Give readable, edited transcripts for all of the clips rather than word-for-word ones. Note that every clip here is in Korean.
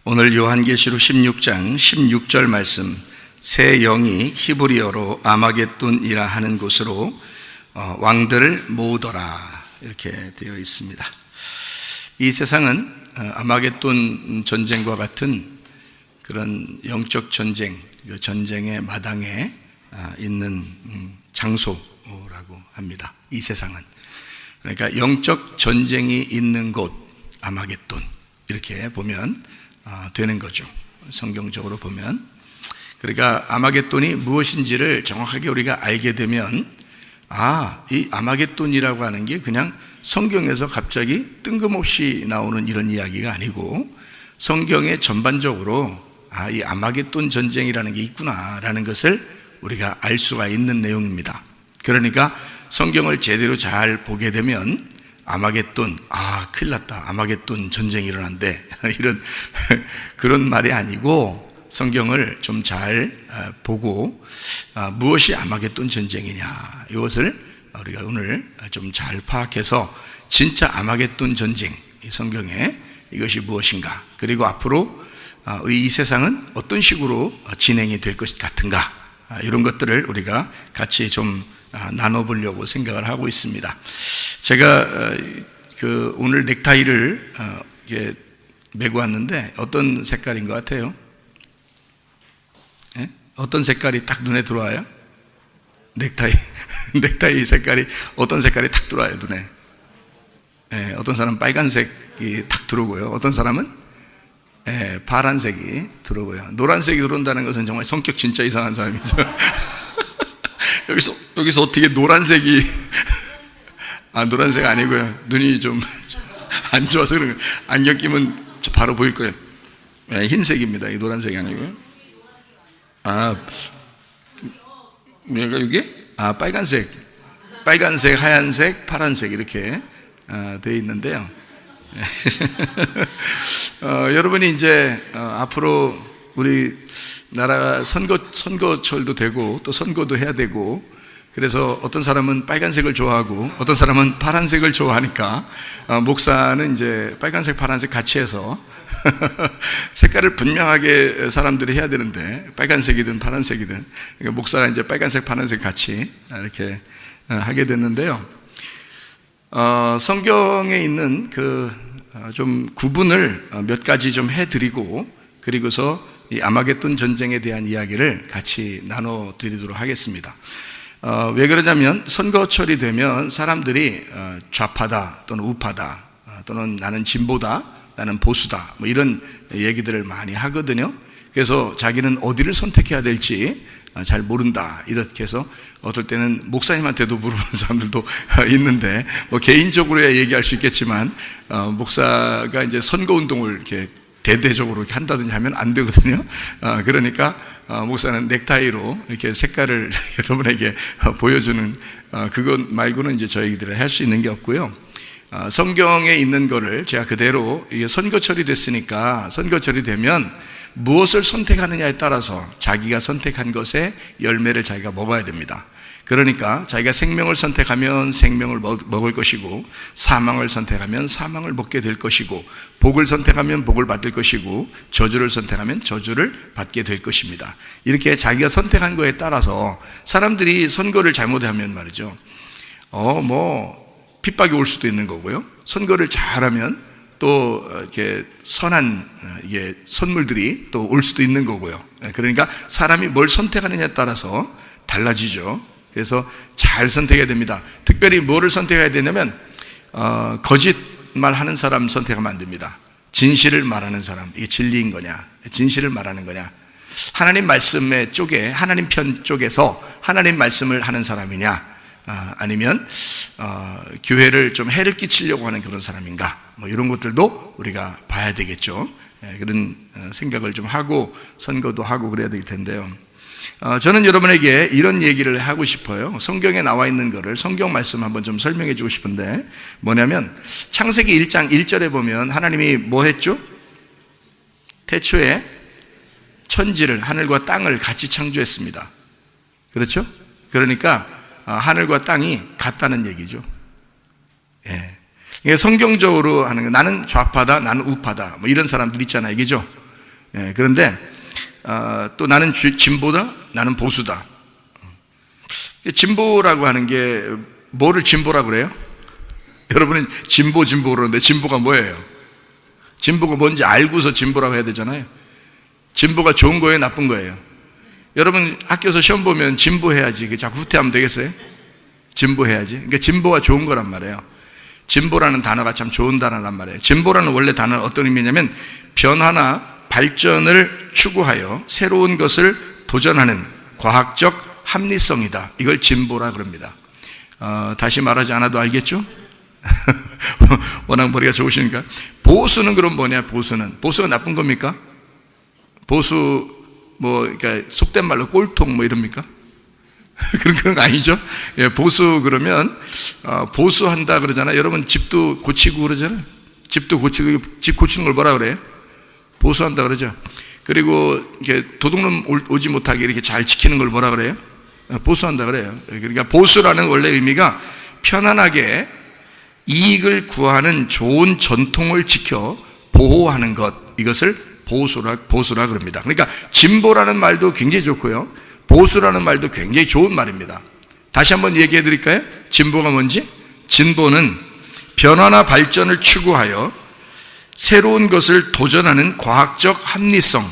오늘 요한계시록 16장 16절 말씀, 새 영이 히브리어로 아마겟돈이라 하는 곳으로 왕들을 모으더라 이렇게 되어 있습니다. 이 세상은 아마겟돈 전쟁과 같은 그런 영적 전쟁, 그 전쟁의 마당에 있는 장소라고 합니다. 이 세상은 그러니까 영적 전쟁이 있는 곳 아마겟돈 이렇게 보면 되는 거죠. 성경적으로 보면. 그러니까 아마겟돈이 무엇인지를 정확하게 우리가 알게 되면 이 아마겟돈이라고 하는 게 그냥 성경에서 갑자기 뜬금없이 나오는 이런 이야기가 아니고 성경에 전반적으로 이 아마겟돈 전쟁이라는 게 있구나라는 것을 우리가 알 수가 있는 내용입니다. 그러니까 성경을 제대로 잘 보게 되면 아마겟돈, 큰일 났다. 아마겟돈 전쟁이 일어난대. 이런, 그런 말이 아니고 성경을 좀 잘 보고 무엇이 아마겟돈 전쟁이냐. 이것을 우리가 오늘 좀 잘 파악해서 진짜 아마겟돈 전쟁, 이 성경에 이것이 무엇인가. 그리고 앞으로 이 세상은 어떤 식으로 진행이 될 것 같은가. 이런 것들을 우리가 같이 좀 나눠보려고 생각을 하고 있습니다. 제가 오늘 넥타이를 메고 왔는데 어떤 색깔인 것 같아요? 예? 어떤 색깔이 딱 눈에 들어와요? 넥타이 색깔이 어떤 색깔이 딱 들어와요 눈에? 예, 어떤 사람은 빨간색이 탁 들어오고요. 어떤 사람은 파란색이 들어오고요. 노란색이 들어온다는 것은 정말 성격 진짜 이상한 사람이죠. 여기서 어떻게 노란색이 노란색 아니고요. 눈이 좀 안 좋아서 그런 거예요. 안경 끼면 바로 보일 거예요. 흰색입니다. 이 노란색이 아니고요. 뭐가 이게? 빨간색, 하얀색, 파란색 이렇게 되어 있는데요. 여러분이 이제 앞으로 우리 나라가 선거철도 되고 또 선거도 해야 되고 그래서 어떤 사람은 빨간색을 좋아하고 어떤 사람은 파란색을 좋아하니까 목사는 이제 빨간색, 파란색 같이 해서 색깔을 분명하게 사람들이 해야 되는데 빨간색이든 파란색이든 그러니까 목사가 이제 빨간색, 파란색 같이 이렇게 하게 됐는데요. 성경에 있는 좀 구분을 몇 가지 좀 해드리고 그리고서 이 아마겟돈 전쟁에 대한 이야기를 같이 나눠드리도록 하겠습니다. 왜 그러냐면 선거철이 되면 사람들이 좌파다 또는 우파다 또는 나는 진보다 나는 보수다 뭐 이런 얘기들을 많이 하거든요. 그래서 자기는 어디를 선택해야 될지 잘 모른다 이렇게 해서 어떨 때는 목사님한테도 물어보는 사람들도 있는데 뭐 개인적으로야 얘기할 수 있겠지만 목사가 이제 선거운동을 이렇게 대대적으로 이렇게 한다든지 하면 안 되거든요. 그러니까 목사는 넥타이로 이렇게 색깔을 여러분에게 보여주는 그것 말고는 이제 저희들이 할 수 있는 게 없고요. 성경에 있는 거를 제가 그대로 선거철이 됐으니까 선거철이 되면 무엇을 선택하느냐에 따라서 자기가 선택한 것의 열매를 자기가 먹어야 됩니다. 그러니까 자기가 생명을 선택하면 생명을 먹을 것이고 사망을 선택하면 사망을 먹게 될 것이고 복을 선택하면 복을 받을 것이고 저주를 선택하면 저주를 받게 될 것입니다. 이렇게 자기가 선택한 거에 따라서 사람들이 선거를 잘못하면 말이죠. 핍박이 올 수도 있는 거고요. 선거를 잘하면 또 이렇게 선한 선물들이 또 올 수도 있는 거고요. 그러니까 사람이 뭘 선택하느냐에 따라서 달라지죠. 그래서 잘 선택해야 됩니다. 특별히 뭐를 선택해야 되냐면 거짓말 하는 사람 선택하면 안 됩니다. 진실을 말하는 사람, 이게 진리인 거냐 진실을 말하는 거냐 하나님 말씀의 쪽에 하나님 편 쪽에서 하나님 말씀을 하는 사람이냐 아니면 교회를 좀 해를 끼치려고 하는 그런 사람인가 뭐 이런 것들도 우리가 봐야 되겠죠. 그런 생각을 좀 하고 선거도 하고 그래야 될 텐데요. 저는 여러분에게 이런 얘기를 하고 싶어요. 성경에 나와 있는 거를 성경 말씀 한번 좀 설명해 주고 싶은데 뭐냐면 창세기 1장 1절에 보면 하나님이 뭐 했죠? 태초에 천지를 하늘과 땅을 같이 창조했습니다. 그렇죠? 그러니까 하늘과 땅이 같다는 얘기죠. 성경적으로 하는 거 나는 좌파다 나는 우파다 뭐 이런 사람들 있잖아요. 이게죠. 그런데 또 나는 진보다, 나는 보수다. 진보라고 하는 게 뭐를 진보라고 그래요? 여러분은 진보 그러는데 진보가 뭐예요? 진보가 뭔지 알고서 진보라고 해야 되잖아요. 진보가 좋은 거예요, 나쁜 거예요? 여러분 학교에서 시험 보면 진보해야지 자꾸 후퇴하면 되겠어요? 진보해야지. 그러니까 진보가 좋은 거란 말이에요. 진보라는 단어가 참 좋은 단어란 말이에요. 진보라는 원래 단어는 어떤 의미냐면 변화나 발전을 추구하여 새로운 것을 도전하는 과학적 합리성이다. 이걸 진보라 그럽니다. 다시 말하지 않아도 알겠죠? 워낙 머리가 좋으시니까. 보수는 그럼 뭐냐? 보수가 나쁜 겁니까? 보수 그러니까 속된 말로 꼴통 이럽니까? 그런 거 아니죠? 보수 그러면 보수한다 그러잖아요. 여러분 집도 고치고 그러잖아요. 집도 고치고, 집 고치는 걸 뭐라 그래요? 보수한다 그러죠. 그리고 이렇게 도둑놈 오지 못하게 이렇게 잘 지키는 걸 뭐라 그래요? 보수한다 그래요. 그러니까 보수라는 원래 의미가 편안하게 이익을 구하는 좋은 전통을 지켜 보호하는 것, 이것을 보수라 그럽니다. 그러니까 진보라는 말도 굉장히 좋고요, 보수라는 말도 굉장히 좋은 말입니다. 다시 한번 얘기해 드릴까요? 진보가 뭔지? 진보는 변화나 발전을 추구하여 새로운 것을 도전하는 과학적 합리성,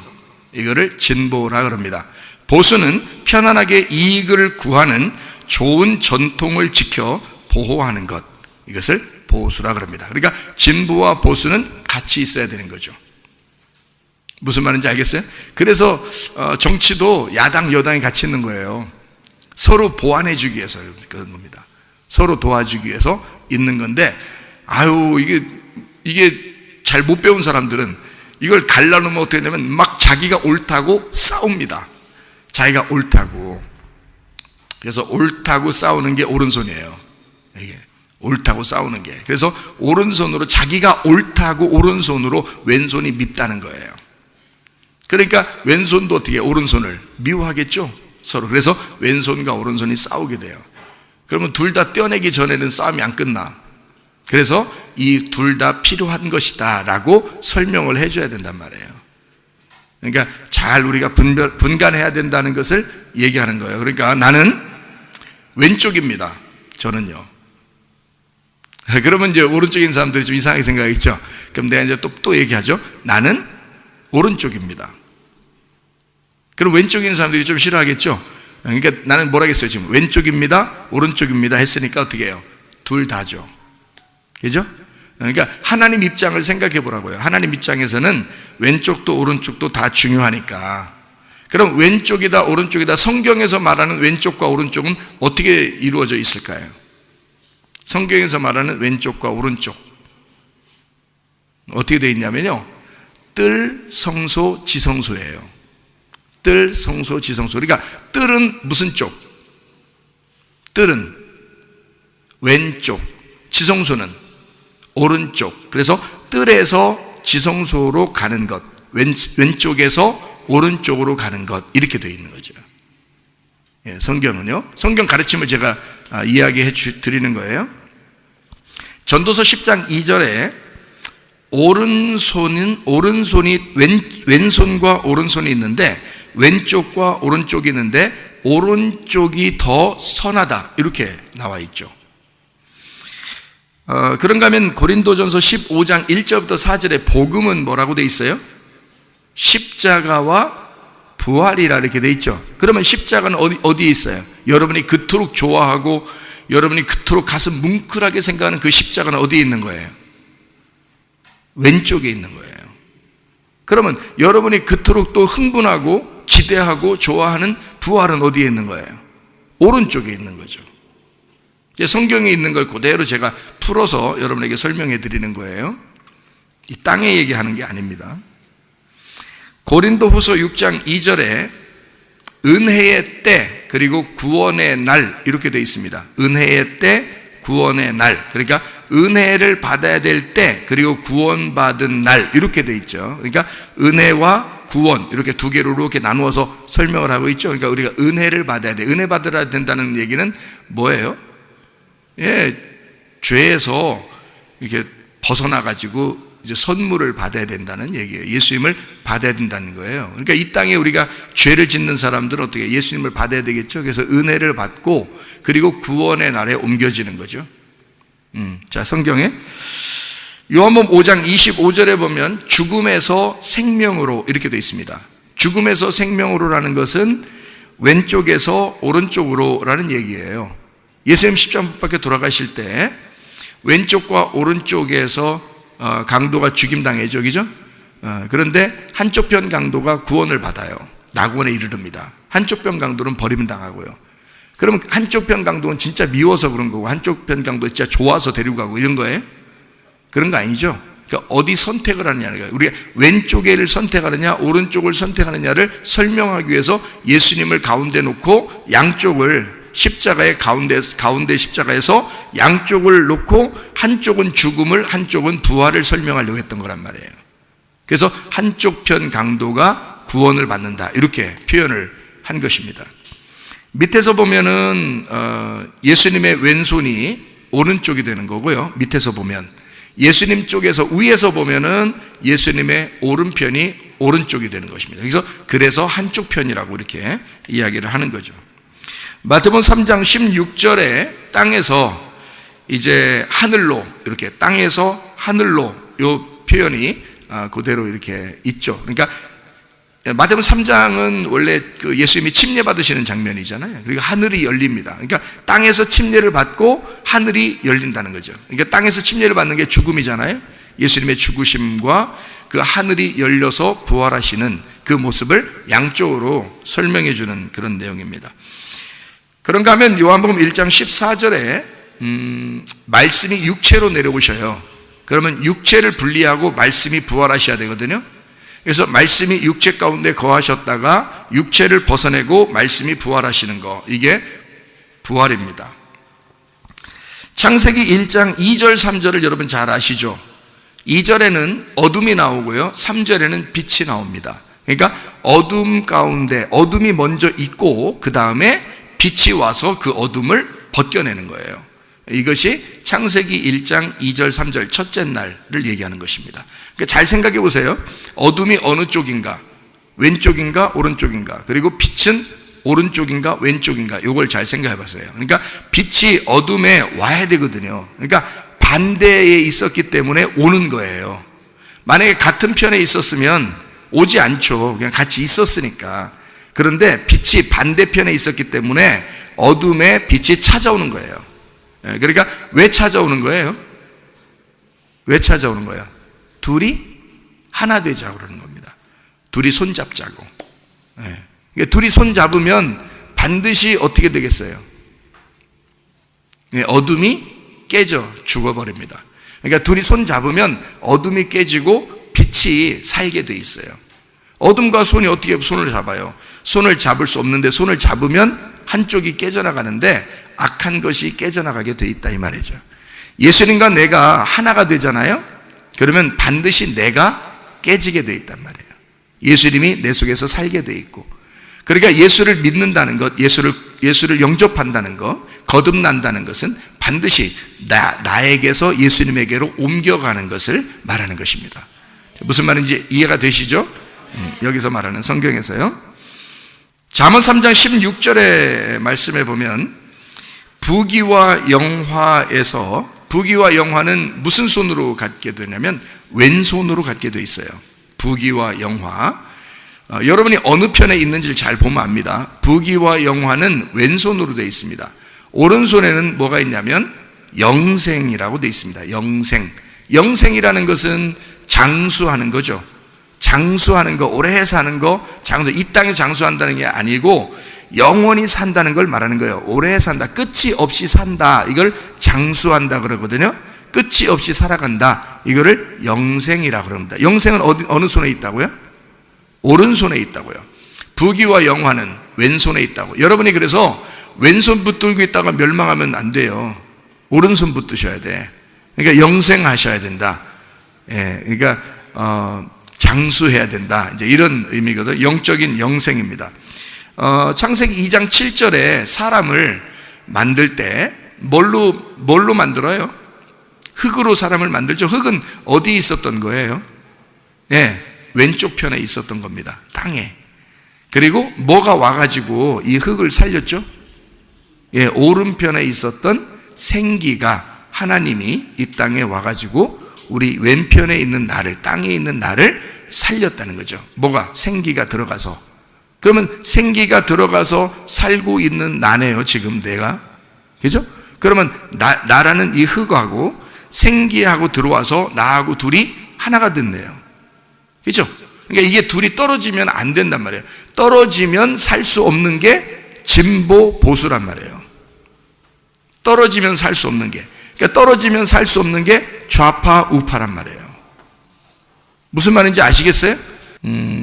이거를 진보라 그럽니다. 보수는 편안하게 이익을 구하는 좋은 전통을 지켜 보호하는 것, 이것을 보수라 그럽니다. 그러니까 진보와 보수는 같이 있어야 되는 거죠. 무슨 말인지 알겠어요? 그래서 정치도 야당 여당이 같이 있는 거예요. 서로 보완해 주기 위해서 그런 겁니다. 서로 도와주기 위해서 있는 건데, 이게 잘 못 배운 사람들은 이걸 갈라놓으면 어떻게 되냐면 막 자기가 옳다고 싸웁니다. 자기가 옳다고. 그래서 옳다고 싸우는 게 오른손이에요. 이게 옳다고 싸우는 게. 그래서 오른손으로, 자기가 옳다고 오른손으로 왼손이 밉다는 거예요. 그러니까 왼손도 어떻게 오른손을 미워하겠죠, 서로. 그래서 왼손과 오른손이 싸우게 돼요. 그러면 둘 다 떼어내기 전에는 싸움이 안 끝나. 그래서 이 둘 다 필요한 것이다 라고 설명을 해줘야 된단 말이에요. 그러니까 잘 우리가 분간해야 된다는 것을 얘기하는 거예요. 그러니까 나는 왼쪽입니다, 저는요. 그러면 이제 오른쪽에 있는 사람들이 좀 이상하게 생각하겠죠. 그럼 내가 이제 또 얘기하죠. 나는 오른쪽입니다. 그럼 왼쪽에 있는 사람들이 좀 싫어하겠죠. 그러니까 나는 뭐라 했어요? 지금 왼쪽입니다, 오른쪽입니다 했으니까 어떻게 해요? 둘 다죠. 그죠? 그러니까 하나님 입장을 생각해 보라고요. 하나님 입장에서는 왼쪽도 오른쪽도 다 중요하니까. 그럼 왼쪽이다 오른쪽이다, 성경에서 말하는 왼쪽과 오른쪽은 어떻게 이루어져 있을까요? 성경에서 말하는 왼쪽과 오른쪽 어떻게 되어 있냐면요, 뜰, 성소, 지성소예요. 뜰, 성소, 지성소. 그러니까 뜰은 무슨 쪽? 뜰은 왼쪽, 지성소는 오른쪽. 그래서 뜰에서 지성소로 가는 것, 왼쪽에서 오른쪽으로 가는 것, 이렇게 되어 있는 거죠. 성경은요, 성경 가르침을 제가 이야기해 드리는 거예요. 전도서 10장 2절에 왼손과 오른손이 있는데, 왼쪽과 오른쪽이 있는데 오른쪽이 더 선하다, 이렇게 나와 있죠. 그런가 하면 고린도전서 15장 1절부터 4절에 복음은 뭐라고 돼 있어요? 십자가와 부활이라 이렇게 돼 있죠. 그러면 십자가는 어디에 있어요? 여러분이 그토록 좋아하고 여러분이 그토록 가슴 뭉클하게 생각하는 그 십자가는 어디에 있는 거예요? 왼쪽에 있는 거예요. 그러면 여러분이 그토록 또 흥분하고 기대하고 좋아하는 부활은 어디에 있는 거예요? 오른쪽에 있는 거죠. 이제 성경에 있는 걸 그대로 제가 풀어서 여러분에게 설명해 드리는 거예요. 이 땅의 얘기하는 게 아닙니다. 고린도후서 6장 2절에 은혜의 때 그리고 구원의 날, 이렇게 되어 있습니다. 은혜의 때, 구원의 날. 그러니까 은혜를 받아야 될 때 그리고 구원받은 날, 이렇게 되어 있죠. 그러니까 은혜와 구원, 이렇게 두 개로 이렇게 나누어서 설명을 하고 있죠. 그러니까 우리가 은혜를 받아야 돼. 은혜 받아야 된다는 얘기는 뭐예요? 죄에서 이렇게 벗어나가지고 이제 선물을 받아야 된다는 얘기예요. 예수님을 받아야 된다는 거예요. 그러니까 이 땅에 우리가 죄를 짓는 사람들은 어떻게 예수님을 받아야 되겠죠. 그래서 은혜를 받고 그리고 구원의 날에 옮겨지는 거죠. 자, 성경에 요한복음 5장 25절에 보면 죽음에서 생명으로 이렇게 되어 있습니다. 죽음에서 생명으로라는 것은 왼쪽에서 오른쪽으로라는 얘기예요. 예수님 십자가 못 박혀 돌아가실 때 왼쪽과 오른쪽에서 강도가 죽임당해죠, 그죠? 그런데 한쪽 편 강도가 구원을 받아요. 낙원에 이르릅니다. 한쪽 편 강도는 버림 당하고요. 그러면 한쪽 편 강도는 진짜 미워서 그런 거고 한쪽 편 강도 진짜 좋아서 데리고 가고 이런 거예요? 그런 거 아니죠? 그러니까 어디 선택을 하느냐는 거예요. 우리가 왼쪽을 선택하느냐 오른쪽을 선택하느냐를 설명하기 위해서 예수님을 가운데 놓고 양쪽을 십자가의 가운데 십자가에서 양쪽을 놓고 한쪽은 죽음을 한쪽은 부활을 설명하려고 했던 거란 말이에요. 그래서 한쪽 편 강도가 구원을 받는다 이렇게 표현을 한 것입니다. 밑에서 보면은 예수님의 왼손이 오른쪽이 되는 거고요. 밑에서 보면 예수님 쪽에서 위에서 보면은 예수님의 오른편이 오른쪽이 되는 것입니다. 그래서 한쪽 편이라고 이렇게 이야기를 하는 거죠. 마태복음 3장 16절에 땅에서 이제 하늘로 이렇게 땅에서 하늘로 요 표현이 그대로 이렇게 있죠. 그러니까 마태복음 3장은 원래 그 예수님이 침례 받으시는 장면이잖아요. 그리고 하늘이 열립니다. 그러니까 땅에서 침례를 받고 하늘이 열린다는 거죠. 그러니까 땅에서 침례를 받는 게 죽음이잖아요. 예수님의 죽으심과 그 하늘이 열려서 부활하시는 그 모습을 양쪽으로 설명해 주는 그런 내용입니다. 그런가 하면 요한복음 1장 14절에 말씀이 육체로 내려오셔요. 그러면 육체를 분리하고 말씀이 부활하셔야 되거든요. 그래서 말씀이 육체 가운데 거하셨다가 육체를 벗어내고 말씀이 부활하시는 거, 이게 부활입니다. 창세기 1장 2절 3절을 여러분 잘 아시죠? 2절에는 어둠이 나오고요 3절에는 빛이 나옵니다. 그러니까 어둠 가운데 어둠이 먼저 있고 그 다음에 빛이 와서 그 어둠을 벗겨내는 거예요. 이것이 창세기 1장 2절 3절 첫째 날을 얘기하는 것입니다. 그러니까 잘 생각해 보세요. 어둠이 어느 쪽인가? 왼쪽인가 오른쪽인가? 그리고 빛은 오른쪽인가 왼쪽인가? 이걸 잘 생각해 보세요. 그러니까 빛이 어둠에 와야 되거든요. 그러니까 반대에 있었기 때문에 오는 거예요. 만약에 같은 편에 있었으면 오지 않죠. 그냥 같이 있었으니까. 그런데 빛이 반대편에 있었기 때문에 어둠에 빛이 찾아오는 거예요. 그러니까 왜 찾아오는 거예요? 왜 찾아오는 거예요? 둘이 하나 되자고 그러는 겁니다. 둘이 손잡자고. 그러니까 둘이 손잡으면 반드시 어떻게 되겠어요? 어둠이 깨져 죽어버립니다. 그러니까 둘이 손잡으면 어둠이 깨지고 빛이 살게 돼 있어요. 어둠과 손이 어떻게 손을 잡아요? 손을 잡을 수 없는데 손을 잡으면 한쪽이 깨져나가는데 악한 것이 깨져나가게 돼 있다 이 말이죠. 예수님과 내가 하나가 되잖아요. 그러면 반드시 내가 깨지게 돼 있단 말이에요. 예수님이 내 속에서 살게 돼 있고, 그러니까 예수를 믿는다는 것, 예수를 영접한다는 것, 거듭난다는 것은 반드시 나에게서 예수님에게로 옮겨가는 것을 말하는 것입니다. 무슨 말인지 이해가 되시죠? 여기서 말하는 성경에서요. 잠언 3장 16절의 말씀에 보면 부귀와 영화에서, 부귀와 영화는 무슨 손으로 갖게 되냐면 왼손으로 갖게 돼 있어요. 부귀와 영화. 여러분이 어느 편에 있는지를 잘 보면 압니다. 부귀와 영화는 왼손으로 되어 있습니다. 오른손에는 뭐가 있냐면 영생이라고 되어 있습니다. 영생. 영생이라는 것은 장수하는 거죠. 장수하는 거, 오래 사는 거, 이 땅에 장수한다는 게 아니고 영원히 산다는 걸 말하는 거예요. 오래 산다, 끝이 없이 산다, 이걸 장수한다 그러거든요. 끝이 없이 살아간다, 이거를 영생이라고 그럽니다. 영생은 어느 손에 있다고요? 오른손에 있다고요. 부귀와 영화는 왼손에 있다고. 여러분이 그래서 왼손 붙들고 있다가 멸망하면 안 돼요. 오른손 붙드셔야 돼. 그러니까 영생하셔야 된다. 그러니까 장수해야 된다, 이제 이런 의미거든. 영적인 영생입니다. 창세기 2장 7절에 사람을 만들 때 뭘로 만들어요? 흙으로 사람을 만들죠. 흙은 어디에 있었던 거예요? 예, 왼쪽 편에 있었던 겁니다. 땅에. 그리고 뭐가 와가지고 이 흙을 살렸죠? 예, 오른편에 있었던 생기가 하나님이 이 땅에 와가지고 우리 왼편에 있는 나를, 땅에 있는 나를 살렸다는 거죠. 뭐가? 생기가 들어가서. 그러면 생기가 들어가서 살고 있는 나네요, 지금 내가. 그죠? 그러면 나라는 이 흙하고 생기하고 들어와서 나하고 둘이 하나가 됐네요. 그죠? 그러니까 이게 둘이 떨어지면 안 된단 말이에요. 떨어지면 살 수 없는 게 진보 보수란 말이에요. 떨어지면 살 수 없는 게. 그러니까 떨어지면 살 수 없는 게 좌파 우파란 말이에요. 무슨 말인지 아시겠어요?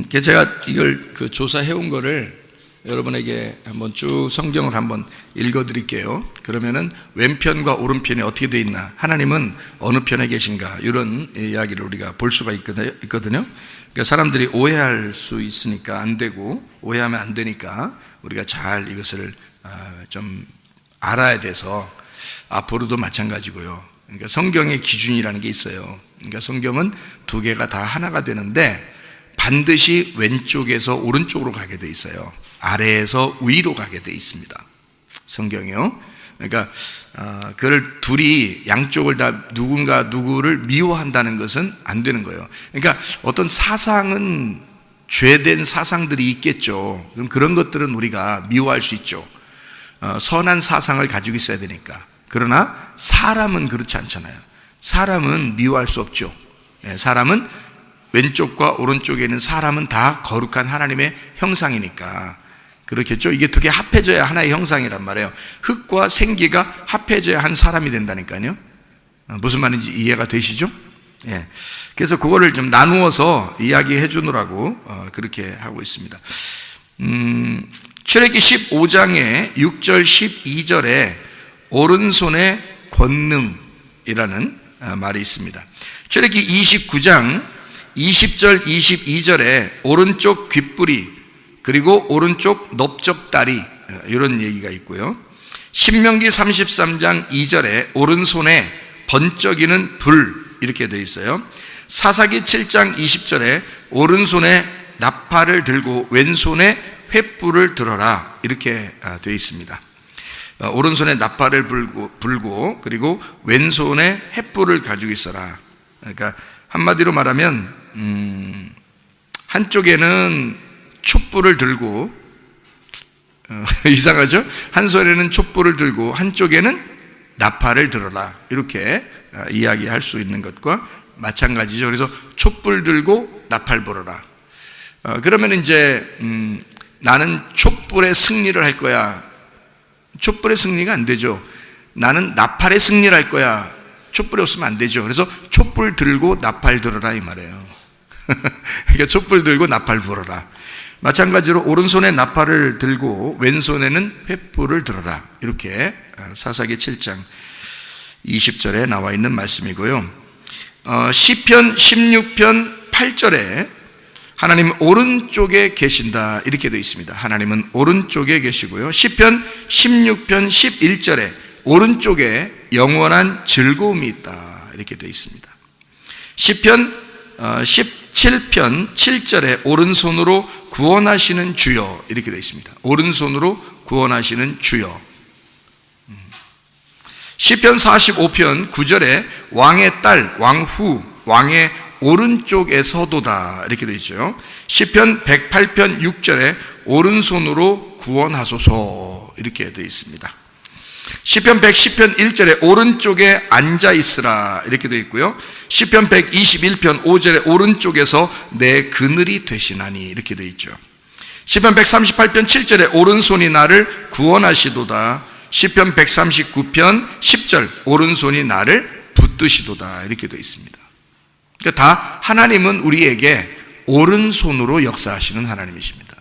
제가 이걸 조사해온 거를 여러분에게 한번 쭉 성경을 한번 읽어드릴게요. 그러면은 왼편과 오른편이 어떻게 되어 있나, 하나님은 어느 편에 계신가, 이런 이야기를 우리가 볼 수가 있거든요. 그러니까 사람들이 오해할 수 있으니까 안 되고, 오해하면 안 되니까 우리가 잘 이것을 좀 알아야 돼서, 앞으로도 마찬가지고요. 그러니까 성경의 기준이라는 게 있어요. 그러니까 성경은 두 개가 다 하나가 되는데 반드시 왼쪽에서 오른쪽으로 가게 돼 있어요. 아래에서 위로 가게 돼 있습니다, 성경이요. 그러니까 그걸 둘이 양쪽을 다 누구를 미워한다는 것은 안 되는 거예요. 그러니까 어떤 사상은 죄된 사상들이 있겠죠. 그럼 그런 것들은 우리가 미워할 수 있죠. 선한 사상을 가지고 있어야 되니까. 그러나 사람은 그렇지 않잖아요. 사람은 미워할 수 없죠. 사람은 왼쪽과 오른쪽에 있는 사람은 다 거룩한 하나님의 형상이니까 그렇겠죠. 이게 두 개 합해져야 하나의 형상이란 말이에요. 흙과 생기가 합해져야 한 사람이 된다니까요. 무슨 말인지 이해가 되시죠? 예. 그래서 그거를 좀 나누어서 이야기해 주느라고 그렇게 하고 있습니다. 출애굽기 15장의 6절 12절에 오른손의 권능이라는 말이 있습니다. 출애굽기 29장 20절 22절에 오른쪽 귓불이, 그리고 오른쪽 넓적다리, 이런 얘기가 있고요. 신명기 33장 2절에 오른손에 번쩍이는 불, 이렇게 되어 있어요. 사사기 7장 20절에 오른손에 나팔을 들고 왼손에 횃불을 들어라, 이렇게 되어 있습니다. 오른손에 나팔을 불고 그리고 왼손에 횃불을 가지고 있어라. 그러니까 한마디로 말하면 한쪽에는 촛불을 들고, 이상하죠? 한 손에는 촛불을 들고 한쪽에는 나팔을 들어라, 이렇게 이야기할 수 있는 것과 마찬가지죠. 그래서 촛불 들고 나팔 불어라. 그러면 이제 나는 촛불의 승리를 할 거야. 촛불의 승리가 안 되죠. 나는 나팔의 승리를 할 거야. 촛불이 없으면 안 되죠. 그래서 촛불 들고 나팔 들어라, 이 말이에요. 그러니까 촛불 들고 나팔 불어라. 마찬가지로 오른손에 나팔을 들고 왼손에는 횃불을 들어라, 이렇게 사사기 7장 20절에 나와 있는 말씀이고요. 시편 16편 8절에 하나님은 오른쪽에 계신다, 이렇게 되어 있습니다. 하나님은 오른쪽에 계시고요. 시편 16편 11절에 오른쪽에 영원한 즐거움이 있다, 이렇게 되어 있습니다. 시편 17편 7절에 오른손으로 구원하시는 주여, 이렇게 되어 있습니다. 오른손으로 구원하시는 주여. 시편 45편 9절에 왕의 딸, 왕후, 왕의 오른쪽에서도다, 이렇게 되어 있죠. 시편 108편 6절에 오른손으로 구원하소서, 이렇게 되어 있습니다. 시편 110편 1절에 오른쪽에 앉아 있으라, 이렇게 되어 있고요. 시편 121편 5절에 오른쪽에서 내 그늘이 되시나니, 이렇게 되어 있죠. 시편 138편 7절에 오른손이 나를 구원하시도다. 시편 139편 10절 오른손이 나를 붙드시도다, 이렇게 되어 있습니다. 그러니까 다 하나님은 우리에게 오른손으로 역사하시는 하나님이십니다.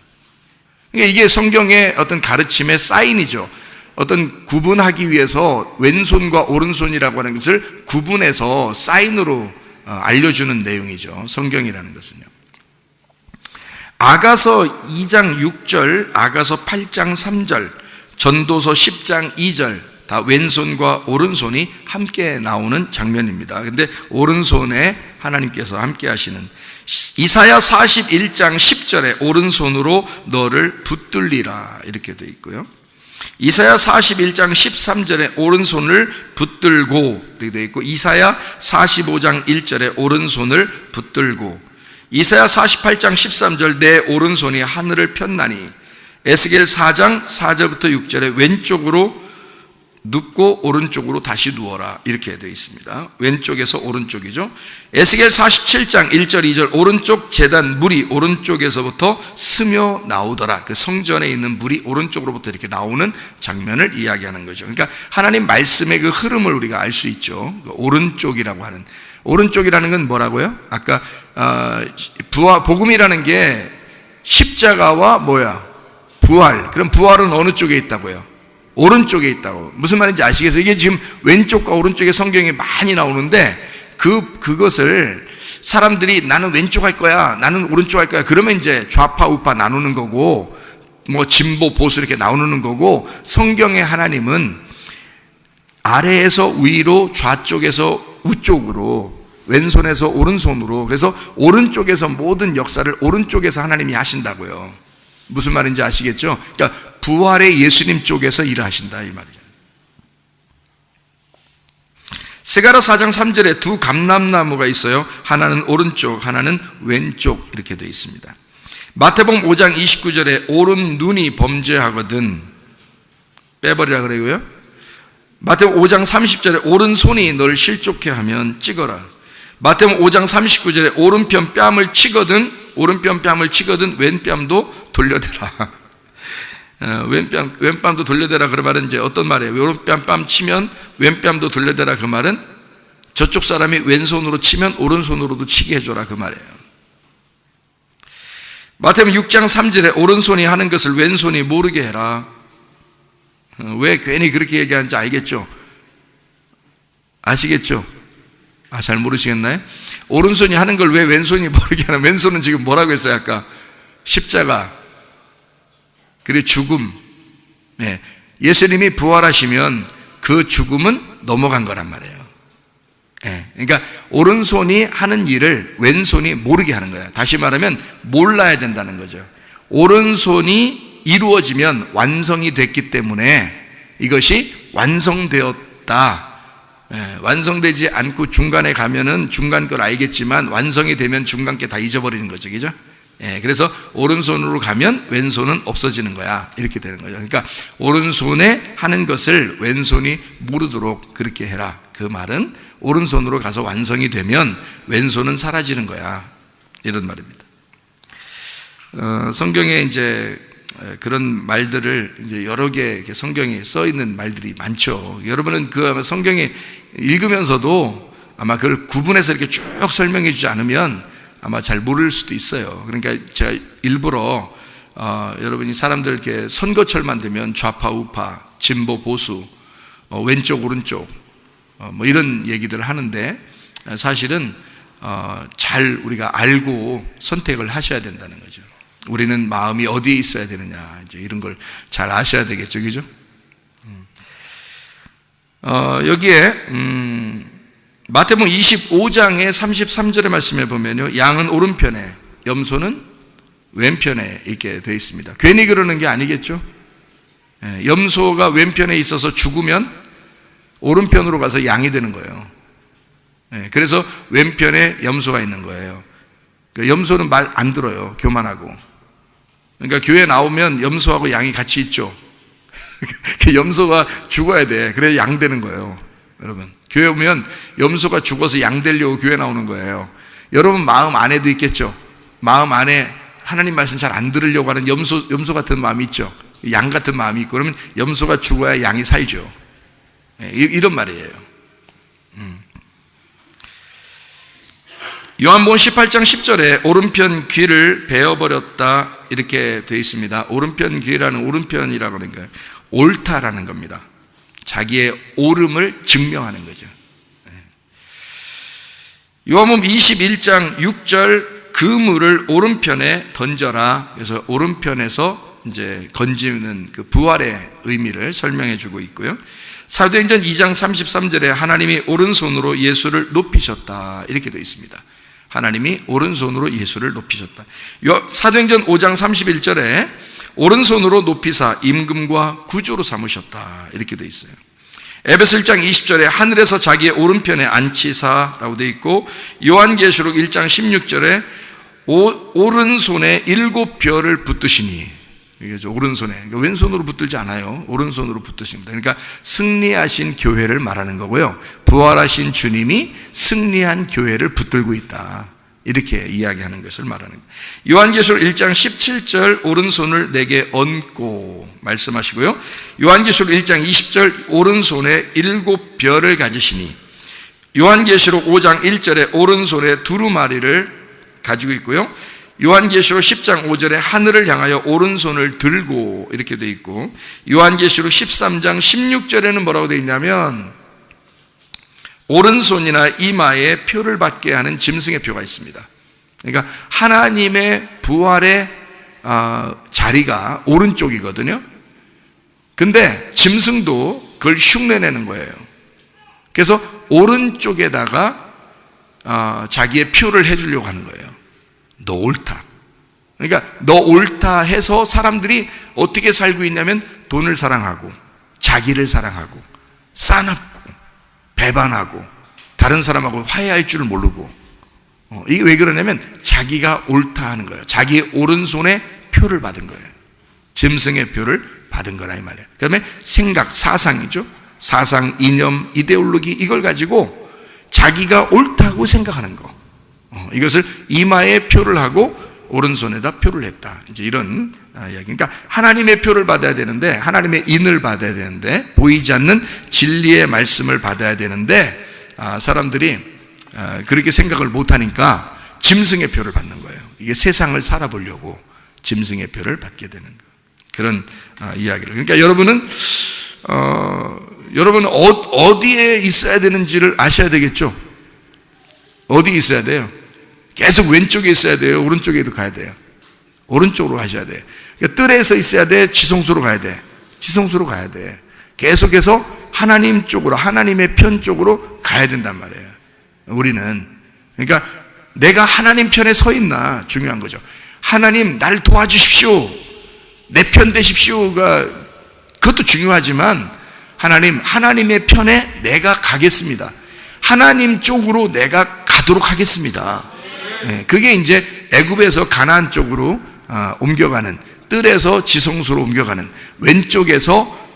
그러니까 이게 성경의 어떤 가르침의 사인이죠. 어떤 구분하기 위해서 왼손과 오른손이라고 하는 것을 구분해서 사인으로 알려주는 내용이죠, 성경이라는 것은요. 아가서 2장 6절, 아가서 8장 3절, 전도서 10장 2절 다 왼손과 오른손이 함께 나오는 장면입니다. 근데 오른손에 하나님께서 함께 하시는, 이사야 41장 10절에 오른손으로 너를 붙들리라 이렇게 되어 있고요. 이사야 41장 13절에 오른손을 붙들고 이렇게 되어 있고, 이사야 45장 1절에 오른손을 붙들고, 이사야 48장 13절 내 오른손이 하늘을 폈나니, 에스겔 4장 4절부터 6절에 왼쪽으로 눕고 오른쪽으로 다시 누워라 이렇게 되어 있습니다. 왼쪽에서 오른쪽이죠. 에스겔 47장 1절 2절 오른쪽 제단 물이 오른쪽에서부터 스며 나오더라. 그 성전에 있는 물이 오른쪽으로부터 이렇게 나오는 장면을 이야기하는 거죠. 그러니까 하나님 말씀의 그 흐름을 우리가 알 수 있죠. 그 오른쪽이라고 하는, 오른쪽이라는 건 뭐라고요? 아까 복음이라는 게 십자가와 부활. 그럼 부활은 어느 쪽에 있다고요? 오른쪽에 있다고. 무슨 말인지 아시겠어요? 이게 지금 왼쪽과 오른쪽에 성경이 많이 나오는데 그것을 사람들이 나는 왼쪽 할 거야, 나는 오른쪽 할 거야, 그러면 이제 좌파 우파 나누는 거고, 뭐 진보 보수 이렇게 나누는 거고, 성경의 하나님은 아래에서 위로, 좌쪽에서 우쪽으로, 왼손에서 오른손으로, 그래서 오른쪽에서 모든 역사를 오른쪽에서 하나님이 하신다고요. 무슨 말인지 아시겠죠? 그러니까 부활의 예수님 쪽에서 일을 하신다 이 말이죠. 스가랴 4장 3절에 두 감람나무가 있어요. 하나는 오른쪽, 하나는 왼쪽 이렇게 되어 있습니다. 마태복음 5장 29절에 오른 눈이 범죄하거든 빼버리라 그래요. 마태복음 5장 30절에 오른손이 널 실족해 하면 찍어라. 마태복음 5장 39절에 오른편 뺨을 치거든 왼뺨도 돌려대라. 왼뺨도 돌려대라 그 말은 이제 어떤 말이에요? 오른뺨 뺨 치면 왼뺨도 돌려대라 그 말은 저쪽 사람이 왼손으로 치면 오른손으로도 치게 해줘라 그 말이에요. 마태복음 6장 3절에 오른손이 하는 것을 왼손이 모르게 해라. 왜 괜히 그렇게 얘기하는지 알겠죠? 아시겠죠? 잘 모르시겠나요? 오른손이 하는 걸 왜 왼손이 모르게 하나? 왼손은 지금 뭐라고 했어요 아까? 십자가, 그리고 죽음. 예수님이 부활하시면 그 죽음은 넘어간 거란 말이에요. 그러니까 오른손이 하는 일을 왼손이 모르게 하는 거예요. 다시 말하면 몰라야 된다는 거죠. 오른손이 이루어지면 완성이 됐기 때문에 이것이 완성되었다. 완성되지 않고 중간에 가면은 중간 걸 알겠지만 완성이 되면 중간 게 다 잊어버리는 거죠. 그죠? 그래서 오른손으로 가면 왼손은 없어지는 거야. 이렇게 되는 거죠. 그러니까 오른손에 하는 것을 왼손이 모르도록 그렇게 해라. 그 말은 오른손으로 가서 완성이 되면 왼손은 사라지는 거야. 이런 말입니다. 성경에 이제 그런 말들을 이제 여러 개 성경에 써 있는 말들이 많죠. 여러분은 그 성경에 읽으면서도 아마 그걸 구분해서 이렇게 쭉 설명해 주지 않으면 아마 잘 모를 수도 있어요. 그러니까 제가 일부러 여러분이 사람들 이렇게 선거철만 되면 좌파 우파, 진보 보수, 왼쪽 오른쪽 뭐 이런 얘기들을 하는데 사실은 잘 우리가 알고 선택을 하셔야 된다는 거죠. 우리는 마음이 어디에 있어야 되느냐, 이제 이런 걸 잘 아셔야 되겠죠, 그죠? 여기에 마태복음 25장의 33절의 말씀에 보면요, 양은 오른편에, 염소는 왼편에 있게 되어 있습니다. 괜히 그러는 게 아니겠죠? 염소가 왼편에 있어서 죽으면 오른편으로 가서 양이 되는 거예요. 그래서 왼편에 염소가 있는 거예요. 염소는 말 안 들어요, 교만하고. 그러니까 교회 나오면 염소하고 양이 같이 있죠. 염소가 죽어야 돼. 그래야 양 되는 거예요. 여러분, 교회 오면 염소가 죽어서 양 되려고 교회 나오는 거예요. 여러분 마음 안에도 있겠죠. 마음 안에 하나님 말씀 잘 안 들으려고 하는 염소 같은 마음이 있죠. 양 같은 마음이 있고, 그러면 염소가 죽어야 양이 살죠. 이런 말이에요. 요한복음 18장 10절에 오른편 귀를 베어버렸다 이렇게 되어 있습니다. 오른편 귀라는 오른편이라고 하는 거예요. 옳다라는 겁니다. 자기의 옳음을 증명하는 거죠. 요한복음 21장 6절 그물을 오른편에 던져라. 그래서 오른편에서 이제 건지는 그 부활의 의미를 설명해 주고 있고요. 사도행전 2장 33절에 하나님이 오른손으로 예수를 높이셨다 이렇게 되어 있습니다. 하나님이 오른손으로 예수를 높이셨다. 사도행전 5장 31절에 오른손으로 높이사 임금과 구주로 삼으셨다 이렇게 되어 있어요. 에베소 1장 20절에 하늘에서 자기의 오른편에 앉히사라고 되어 있고, 요한계시록 1장 16절에 오른손에 7별을 붙드시니, 이게 오른손에, 왼손으로 붙들지 않아요. 오른손으로 붙드십니다. 그러니까 승리하신 교회를 말하는 거고요. 부활하신 주님이 승리한 교회를 붙들고 있다, 이렇게 이야기하는 것을 말하는 거예요. 요한계시록 1장 17절 오른손을 내게 얹고 말씀하시고요. 요한계시록 1장 20절 오른손에 7별을 가지시니, 요한계시록 5장 1절에 오른손에 두루마리를 가지고 있고요. 요한계시록 10장 5절에 하늘을 향하여 오른손을 들고 이렇게 되어 있고, 요한계시록 13장 16절에는 뭐라고 되어 있냐면 오른손이나 이마에 표를 받게 하는 짐승의 표가 있습니다. 그러니까 하나님의 부활의 자리가 오른쪽이거든요. 근데 짐승도 그걸 흉내내는 거예요. 그래서 오른쪽에다가 자기의 표를 해주려고 하는 거예요. 너 옳다. 그러니까 너 옳다 해서 사람들이 어떻게 살고 있냐면 돈을 사랑하고 자기를 사랑하고 싸납고 배반하고 다른 사람하고 화해할 줄을 모르고, 이게 왜 그러냐면 자기가 옳다 하는 거예요. 자기의 오른손에 표를 받은 거예요. 짐승의 표를 받은 거라 이 말이에요. 그 다음에 생각, 사상이죠. 사상, 이념, 이데올로기, 이걸 가지고 자기가 옳다고 생각하는 거, 이것을 이마에 표를 하고 오른손에다 표를 했다. 이제 이런 이야기. 그러니까 하나님의 표를 받아야 되는데, 하나님의 인을 받아야 되는데, 보이지 않는 진리의 말씀을 받아야 되는데, 사람들이 그렇게 생각을 못하니까 짐승의 표를 받는 거예요. 이게 세상을 살아보려고 짐승의 표를 받게 되는 거예요. 그런 이야기를. 그러니까 여러분은 어디에 있어야 되는지를 아셔야 되겠죠. 어디 있어야 돼요? 계속 왼쪽에 있어야 돼요? 오른쪽에도 가야 돼요? 오른쪽으로 가셔야 돼요. 그러니까 뜰에서 있어야 돼? 지성소로 가야 돼? 지성소로 가야 돼. 계속해서 하나님 쪽으로, 하나님의 편 쪽으로 가야 된단 말이에요. 우리는. 그러니까 내가 하나님 편에 서 있나 중요한 거죠. 하나님 날 도와주십시오, 내 편 되십시오가, 그것도 중요하지만 하나님의 편에 내가 가겠습니다. 하나님 쪽으로 내가 가도록 하겠습니다. 그게 이제 애굽에서 가나안 쪽으로 옮겨가는, 뜰에서 지성소로 옮겨가는, 왼쪽에서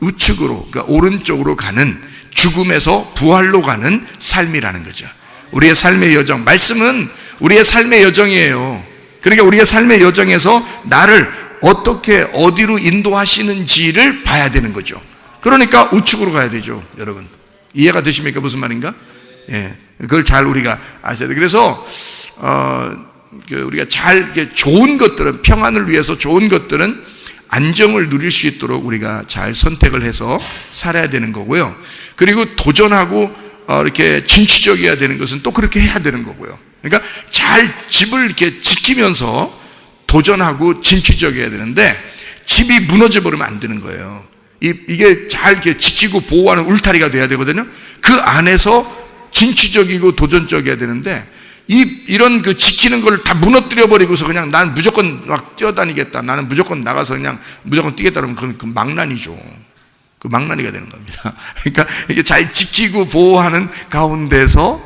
우측으로, 그러니까 오른쪽으로 가는, 죽음에서 부활로 가는 삶이라는 거죠. 우리의 삶의 여정, 말씀은 우리의 삶의 여정이에요. 그러니까 우리의 삶의 여정에서 나를 어떻게 어디로 인도하시는지를 봐야 되는 거죠. 그러니까 우측으로 가야 되죠. 여러분 이해가 되십니까? 무슨 말인가? 예, 그걸 잘 우리가 아셔야 돼요. 그래서 우리가 잘 좋은 것들은, 평안을 위해서 좋은 것들은 안정을 누릴 수 있도록 우리가 잘 선택을 해서 살아야 되는 거고요. 그리고 도전하고 이렇게 진취적이어야 되는 것은 또 그렇게 해야 되는 거고요. 그러니까 잘 집을 이렇게 지키면서 도전하고 진취적이어야 되는데, 집이 무너져 버리면 안 되는 거예요. 이게 잘 이렇게 지키고 보호하는 울타리가 돼야 되거든요. 그 안에서 진취적이고 도전적이어야 되는데, 이런 그 지키는 걸 다 무너뜨려 버리고서 그냥 난 무조건 막 뛰어다니겠다, 나는 무조건 나가서 그냥 무조건 뛰겠다 그러면 그건 그 망난이죠. 그 망난이가 되는 겁니다. 그러니까 이게 잘 지키고 보호하는 가운데서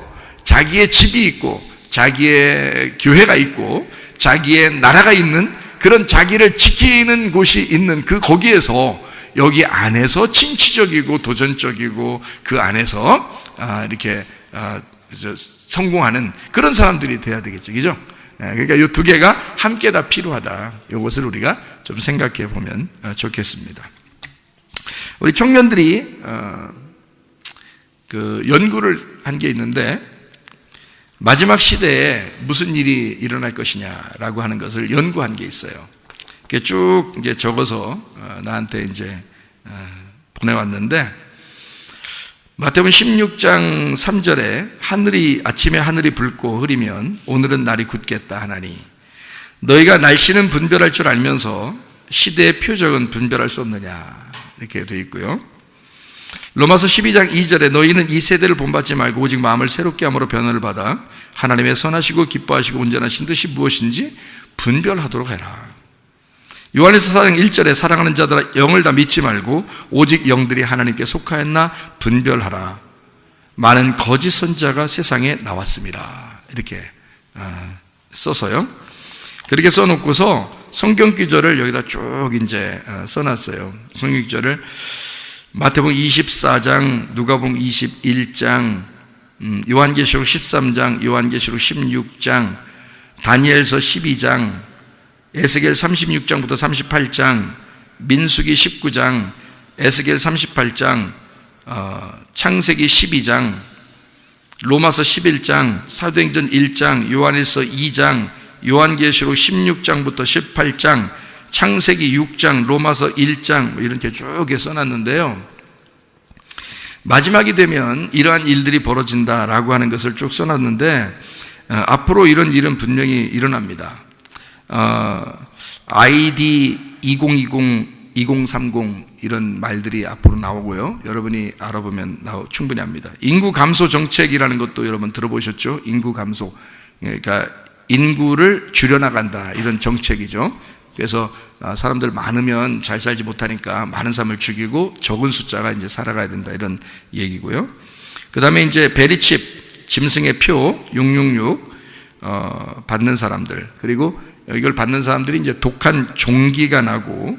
자기의 집이 있고, 자기의 교회가 있고, 자기의 나라가 있는, 그런 자기를 지키는 곳이 있는 거기에서, 여기 안에서 진취적이고 도전적이고 그 안에서 이렇게 성공하는 그런 사람들이 돼야 되겠죠. 그죠? 그러니까 이 두 개가 함께 다 필요하다. 이것을 우리가 좀 생각해 보면 좋겠습니다. 우리 청년들이 그 연구를 한 게 있는데, 마지막 시대에 무슨 일이 일어날 것이냐라고 하는 것을 연구한 게 있어요. 이렇게 쭉 이제 적어서 나한테 이제 보내왔는데, 마태복음 16장 3절에 아침에 하늘이 붉고 흐리면 오늘은 날이 굳겠다 하나니, 너희가 날씨는 분별할 줄 알면서 시대의 표적은 분별할 수 없느냐, 이렇게 되어 있고요. 로마서 12장 2절에 너희는 이 세대를 본받지 말고 오직 마음을 새롭게 함으로 변화를 받아 하나님의 선하시고 기뻐하시고 온전하신 뜻이 무엇인지 분별하도록 해라. 요한일서 4장 1절에 사랑하는 자들아 영을 다 믿지 말고 오직 영들이 하나님께 속하였나 분별하라. 많은 거짓 선지자가 세상에 나왔습니다. 이렇게 써서요. 그렇게 써놓고서 성경 기절을 여기다 쭉 이제 써놨어요. 성경 기절을 마태복음 24장, 누가복음 21장, 요한계시록 13장, 요한계시록 16장, 다니엘서 12장, 에스겔 36장부터 38장, 민수기 19장, 에스겔 38장, 창세기 12장, 로마서 11장, 사도행전 1장, 요한일서 2장, 요한계시록 16장부터 18장, 창세기 6장, 로마서 1장 이렇게 쭉 써놨는데요. 마지막이 되면 이러한 일들이 벌어진다라고 하는 것을 쭉 써놨는데 앞으로 이런 일은 분명히 일어납니다. ID 2020, 2030 이런 말들이 앞으로 나오고요. 여러분이 알아보면 충분히 합니다. 인구 감소 정책이라는 것도 여러분 들어보셨죠? 인구 감소. 그러니까 인구를 줄여나간다 이런 정책이죠. 그래서 사람들 많으면 잘 살지 못하니까 많은 사람을 죽이고 적은 숫자가 이제 살아가야 된다 이런 얘기고요. 그 다음에 이제 베리칩, 짐승의 표 666 받는 사람들, 그리고 이걸 받는 사람들이 이제 독한 종기가 나고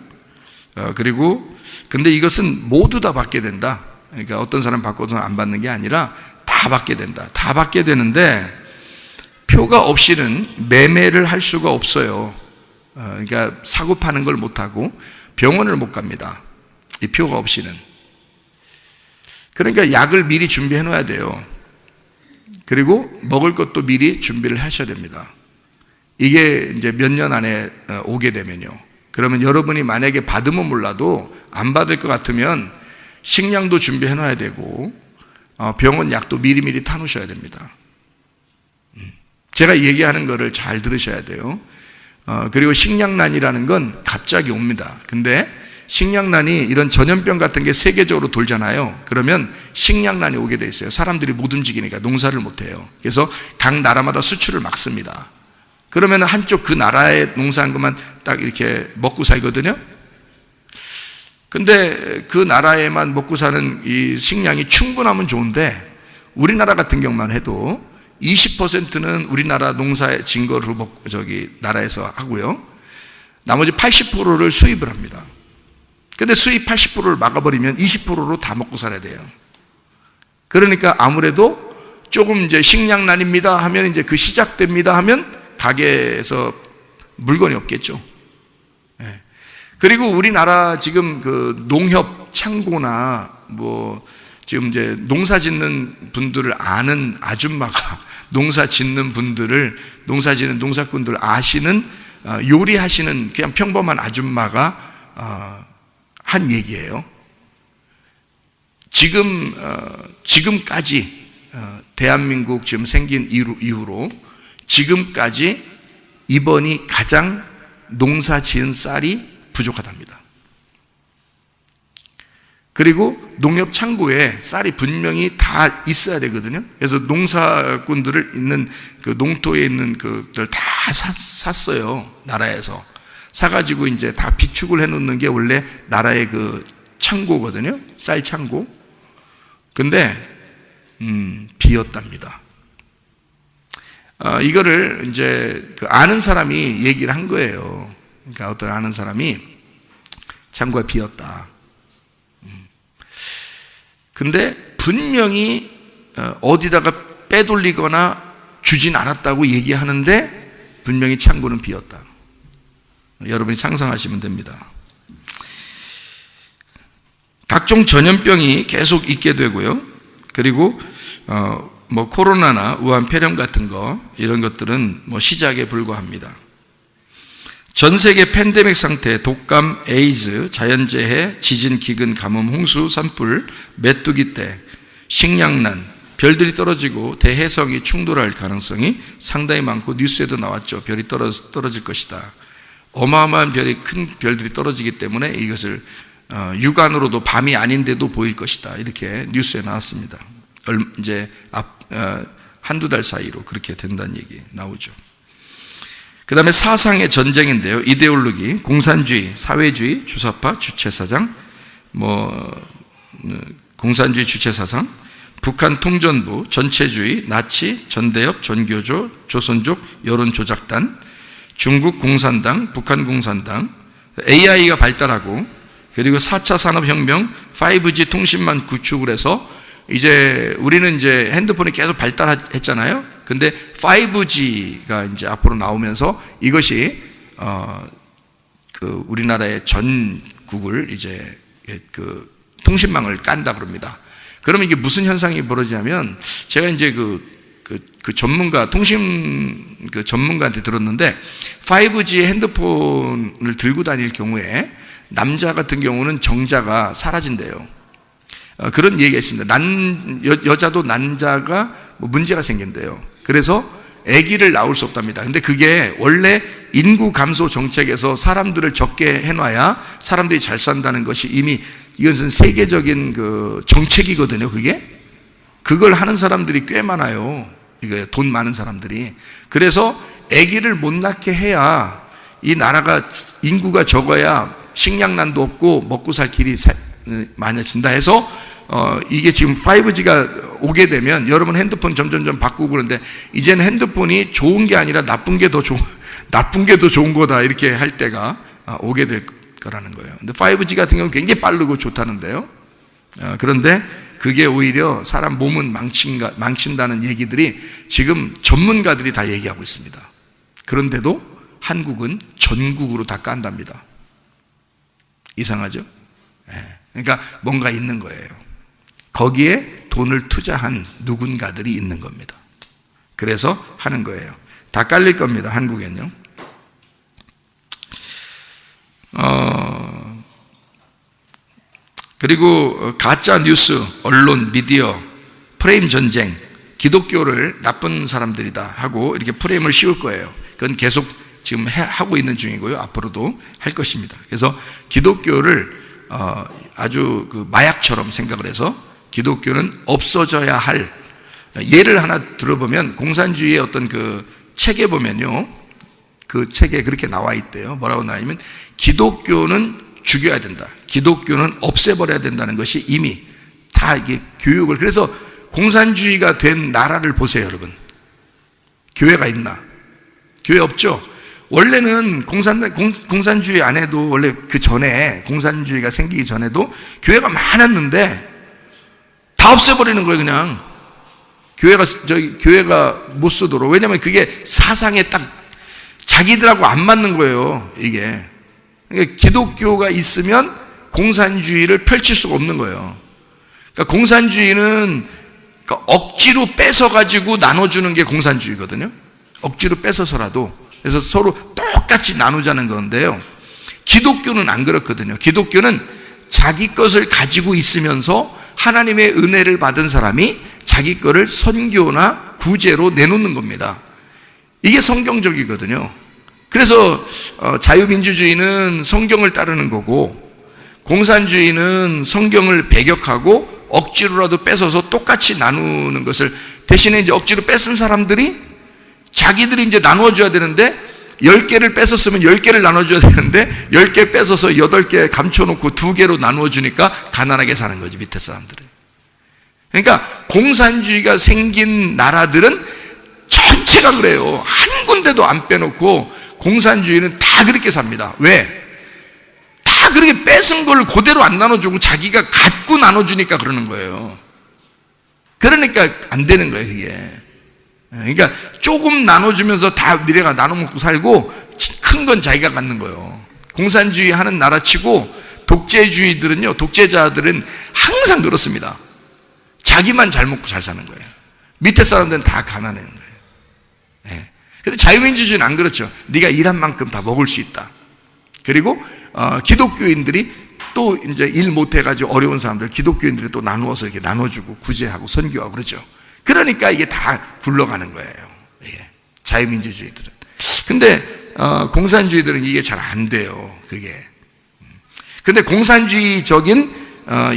그리고 근데 이것은 모두 다 받게 된다. 그러니까 어떤 사람 받고서 안 받는 게 아니라 다 받게 된다. 다 받게 되는데 표가 없이는 매매를 할 수가 없어요. 그러니까 사고 파는 걸 못하고 병원을 못 갑니다. 이 표가 없이는. 그러니까 약을 미리 준비해 놓아야 돼요. 그리고 먹을 것도 미리 준비를 하셔야 됩니다. 이게 이제 몇 년 안에 오게 되면요. 그러면 여러분이 만약에 받으면 몰라도 안 받을 것 같으면 식량도 준비해 놔야 되고 병원 약도 미리미리 타놓으셔야 됩니다. 제가 얘기하는 거를 잘 들으셔야 돼요. 그리고 식량난이라는 건 갑자기 옵니다. 근데 식량난이 이런 전염병 같은 게 세계적으로 돌잖아요. 그러면 식량난이 오게 돼 있어요. 사람들이 못 움직이니까 농사를 못 해요. 그래서 각 나라마다 수출을 막습니다. 그러면 한쪽 그 나라에 농사한 것만 딱 이렇게 먹고 살거든요. 근데 그 나라에만 먹고 사는 이 식량이 충분하면 좋은데 우리나라 같은 경우만 해도 20%는 우리나라 농사의 증거로 나라에서 하고요. 나머지 80%를 수입을 합니다. 근데 수입 80%를 막아버리면 20%로 다 먹고 살아야 돼요. 그러니까 아무래도 조금 이제 식량난입니다 하면 이제 그 시작됩니다 하면 가게에서 물건이 없겠죠. 그리고 우리나라 지금 그 농협 창고나 뭐 지금 이제 농사 짓는 분들을 아는 아줌마가 농사 짓는 분들을 농사 짓는 농사꾼들 아시는 요리하시는 그냥 평범한 아줌마가 한 얘기예요. 지금까지 대한민국 지금 생긴 이후로 지금까지 이번이 가장 농사 지은 쌀이 부족하답니다. 그리고 농협 창고에 쌀이 분명히 다 있어야 되거든요. 그래서 농사꾼들을 있는 그 농토에 있는 그들 다 샀어요. 나라에서 사가지고 이제 다 비축을 해놓는 게 원래 나라의 그 창고거든요. 쌀 창고. 근데 비었답니다. 이거를 이제 그 아는 사람이 얘기를 한 거예요. 그러니까 어떤 아는 사람이 창고가 비었다. 근데 분명히 어디다가 빼돌리거나 주진 않았다고 얘기하는데 분명히 창고는 비었다. 여러분이 상상하시면 됩니다. 각종 전염병이 계속 있게 되고요. 그리고 뭐 코로나나 우한 폐렴 같은 거 이런 것들은 뭐 시작에 불과합니다. 전 세계 팬데믹 상태, 독감, 에이즈, 자연재해, 지진, 기근, 가뭄, 홍수, 산불, 메뚜기 떼, 식량난, 별들이 떨어지고 대해성이 충돌할 가능성이 상당히 많고 뉴스에도 나왔죠. 별이 떨어질 것이다. 어마어마한 큰 별들이 떨어지기 때문에 이것을 육안으로도 밤이 아닌데도 보일 것이다. 이렇게 뉴스에 나왔습니다. 이제 한두 달 사이로 그렇게 된다는 얘기 나오죠. 그 다음에 사상의 전쟁인데요. 이데올로기, 공산주의, 사회주의, 주사파, 주체사상, 공산주의 주체사상, 북한 통전부, 전체주의, 나치, 전대협, 전교조, 조선족, 여론조작단, 중국 공산당, 북한 공산당, AI가 발달하고, 그리고 4차 산업혁명, 5G 통신망 구축을 해서 이제 우리는 이제 핸드폰이 계속 발달했잖아요. 근데 5G가 이제 앞으로 나오면서 이것이 우리나라의 전국을 이제 그 통신망을 깐다 그럽니다. 그러면 이게 무슨 현상이 벌어지냐면, 제가 이제 그 전문가, 전문가한테 들었는데, 5G 핸드폰을 들고 다닐 경우에 남자 같은 경우는 정자가 사라진대요. 그런 얘기가 있습니다. 여자도 난자가 문제가 생긴대요. 그래서 아기를 낳을 수 없답니다. 근데 그게 원래 인구 감소 정책에서 사람들을 적게 해놔야 사람들이 잘 산다는 것이 이미 이것은 세계적인 그 정책이거든요. 그걸 하는 사람들이 꽤 많아요. 이거 돈 많은 사람들이. 그래서 아기를 못 낳게 해야 이 나라가 인구가 적어야 식량난도 없고 먹고 살 길이 많아진다 해서 이게 지금 5G가 오게 되면 여러분 핸드폰 점점 바꾸고 그러는데, 이제는 핸드폰이 좋은 게 아니라 나쁜 게 더 좋은 거다 이렇게 할 때가 오게 될 거라는 거예요. 근데 5G 같은 경우는 굉장히 빠르고 좋다는데요. 그런데 그게 오히려 사람 몸은 망친다는 얘기들이 지금 전문가들이 다 얘기하고 있습니다. 그런데도 한국은 전국으로 다 깐답니다. 이상하죠? 그러니까 뭔가 있는 거예요. 거기에 돈을 투자한 누군가들이 있는 겁니다. 그래서 하는 거예요. 다 깔릴 겁니다. 한국엔요. 그리고 가짜 뉴스, 언론, 미디어, 프레임 전쟁, 기독교를 나쁜 사람들이다 하고 이렇게 프레임을 씌울 거예요. 그건 계속 지금 하고 있는 중이고요. 앞으로도 할 것입니다. 그래서 기독교를 아주 그 마약처럼 생각을 해서 기독교는 없어져야 할, 예를 하나 들어보면 공산주의의 어떤 그 책에 보면요, 그 책에 그렇게 나와 있대요. 뭐라고 나와있냐면 기독교는 죽여야 된다, 기독교는 없애버려야 된다는 것이 이미 다 이게 교육을. 그래서 공산주의가 된 나라를 보세요. 여러분, 교회가 있나? 교회 없죠. 원래는 공산주의 안에도 원래 그 전에, 공산주의가 생기기 전에도 교회가 많았는데 다 없애버리는 거예요. 그냥 교회가 못 쓰도록. 왜냐하면 그게 사상에 딱 자기들하고 안 맞는 거예요. 이게 그러니까 기독교가 있으면 공산주의를 펼칠 수가 없는 거예요. 그러니까 공산주의는 억지로 뺏어가지고 나눠주는 게 공산주의거든요. 억지로 뺏어서라도. 그래서 서로 똑같이 나누자는 건데요. 기독교는 안 그렇거든요. 기독교는 자기 것을 가지고 있으면서 하나님의 은혜를 받은 사람이 자기 거를 선교나 구제로 내놓는 겁니다. 이게 성경적이거든요. 그래서 자유민주주의는 성경을 따르는 거고, 공산주의는 성경을 배격하고 억지로라도 뺏어서 똑같이 나누는 것을, 대신에 이제 억지로 뺏은 사람들이 자기들이 이제 나눠줘야 되는데 10개를 뺏었으면 10개를 나눠줘야 되는데 10개 뺏어서 8개 감춰놓고 2개로 나누어주니까 가난하게 사는 거지, 밑에 사람들은. 그러니까 공산주의가 생긴 나라들은 전체가 그래요. 한 군데도 안 빼놓고 공산주의는 다 그렇게 삽니다. 왜? 다 그렇게 뺏은 걸 그대로 안 나눠주고 자기가 갖고 나눠주니까 그러는 거예요. 그러니까 안 되는 거예요, 그게. 그러니까 조금 나눠주면서 다 미래가 나눠 먹고 살고 큰 건 자기가 갖는 거예요. 공산주의 하는 나라치고 독재주의들은요, 독재자들은 항상 그렇습니다. 자기만 잘 먹고 잘 사는 거예요. 밑에 사람들은 다 가난해는 거예요. 근데 자유민주주의는 안 그렇죠. 네가 일한 만큼 다 먹을 수 있다. 그리고 기독교인들이 또 이제 일 못해가지고 어려운 사람들, 기독교인들이 또 나누어서 이렇게 나눠주고 구제하고 선교하고 그러죠. 그러니까 이게 다 굴러가는 거예요. 자유민주주의들은. 근데 공산주의들은 이게 잘 안 돼요. 그게. 근데 공산주의적인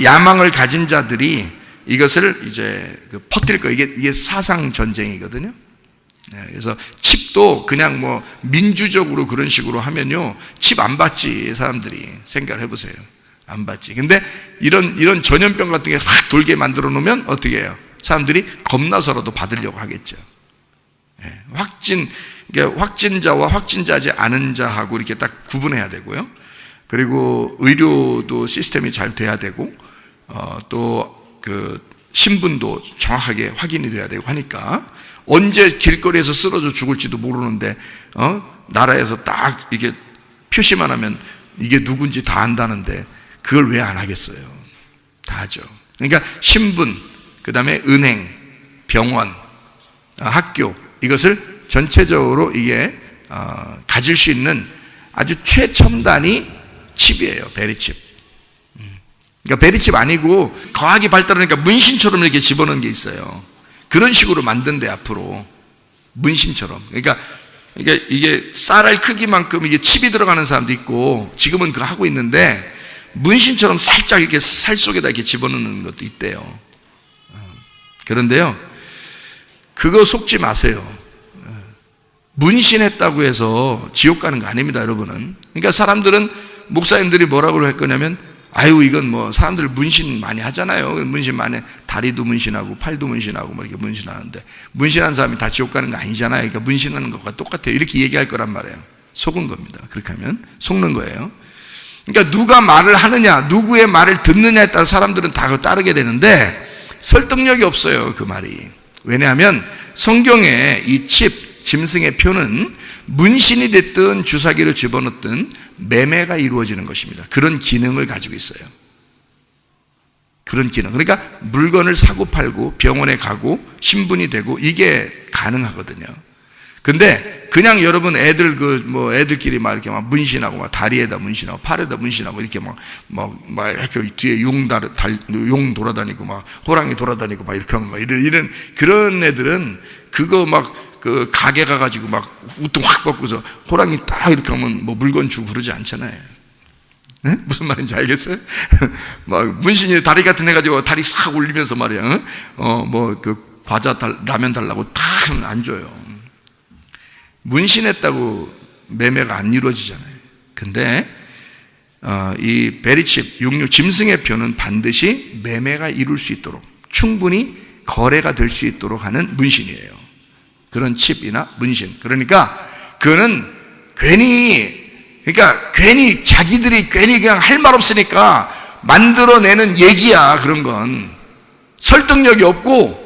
야망을 가진 자들이 이것을 이제 퍼뜨릴 거예요. 이게 사상 전쟁이거든요. 그래서 칩도 그냥 뭐 민주적으로 그런 식으로 하면요, 칩 안 받지. 사람들이 생각을 해보세요. 안 받지. 근데 이런 전염병 같은 게 확 돌게 만들어 놓으면 어떻게 해요? 사람들이 겁나서라도 받으려고 하겠죠. 확진자와 확진자지 않은 자하고 이렇게 딱 구분해야 되고요. 그리고 의료도 시스템이 잘 돼야 되고, 또 그 신분도 정확하게 확인이 돼야 되고 하니까, 언제 길거리에서 쓰러져 죽을지도 모르는데 나라에서 딱 이게 표시만 하면 이게 누군지 다 안다는데 그걸 왜 안 하겠어요? 다 하죠. 그러니까 신분, 그 다음에 은행, 병원, 학교, 이것을 전체적으로 이게 가질 수 있는 아주 최첨단이 칩이에요. 베리칩. 그러니까 베리칩 아니고 과학이 발달하니까 문신처럼 이렇게 집어넣은 게 있어요. 그런 식으로 만든대, 앞으로. 문신처럼. 그러니까 이게 쌀알 크기만큼 이게 칩이 들어가는 사람도 있고, 지금은 그거 하고 있는데, 문신처럼 살짝 이렇게 살 속에다 이렇게 집어넣는 것도 있대요. 그런데요, 그거 속지 마세요. 문신했다고 해서 지옥 가는 거 아닙니다, 여러분은. 그러니까 사람들은, 목사님들이 뭐라고 할 거냐면, 아유, 이건 뭐 사람들 문신 많이 하잖아요. 문신 많이, 다리도 문신하고 팔도 문신하고 뭐 이렇게 문신하는데, 문신한 사람이 다 지옥 가는 거 아니잖아요. 그러니까 문신하는 것과 똑같아요. 이렇게 얘기할 거란 말이에요. 속은 겁니다. 그렇게 하면 속는 거예요. 그러니까 누가 말을 하느냐, 누구의 말을 듣느냐에 따라 사람들은 다 그거 따르게 되는데 설득력이 없어요, 그 말이. 왜냐하면 성경에 이 칩, 짐승의 표는 문신이 됐든 주사기로 집어넣든 매매가 이루어지는 것입니다. 그런 기능을 가지고 있어요. 그런 기능. 그러니까 물건을 사고 팔고 병원에 가고 신분이 되고 이게 가능하거든요. 근데 그냥 여러분 애들끼리 막 이렇게 막 문신하고 막 다리에다 문신하고 팔에다 문신하고 이렇게 막 이렇게 뒤에 용 돌아다니고 막 호랑이 돌아다니고 막 이렇게 하면 막 이런 그런 애들은 그거 막 그 가게 가가지고 막 우통 확 벗고서 호랑이 딱 이렇게 하면 뭐 물건 주고 그러지 않잖아요. 네? 무슨 말인지 알겠어요? 막 문신이 다리 같은 애 가지고 다리 싹 올리면서 말이야. 뭐 그 과자 라면 달라고 딱 하면 안 줘요. 문신했다고 매매가 안 이루어지잖아요. 근데 이 베리칩, 짐승의 표는 반드시 매매가 이룰 수 있도록, 충분히 거래가 될 수 있도록 하는 문신이에요. 그런 칩이나 문신. 그러니까 그거는 괜히 자기들이 그냥 할 말 없으니까 만들어내는 얘기야. 그런 건 설득력이 없고,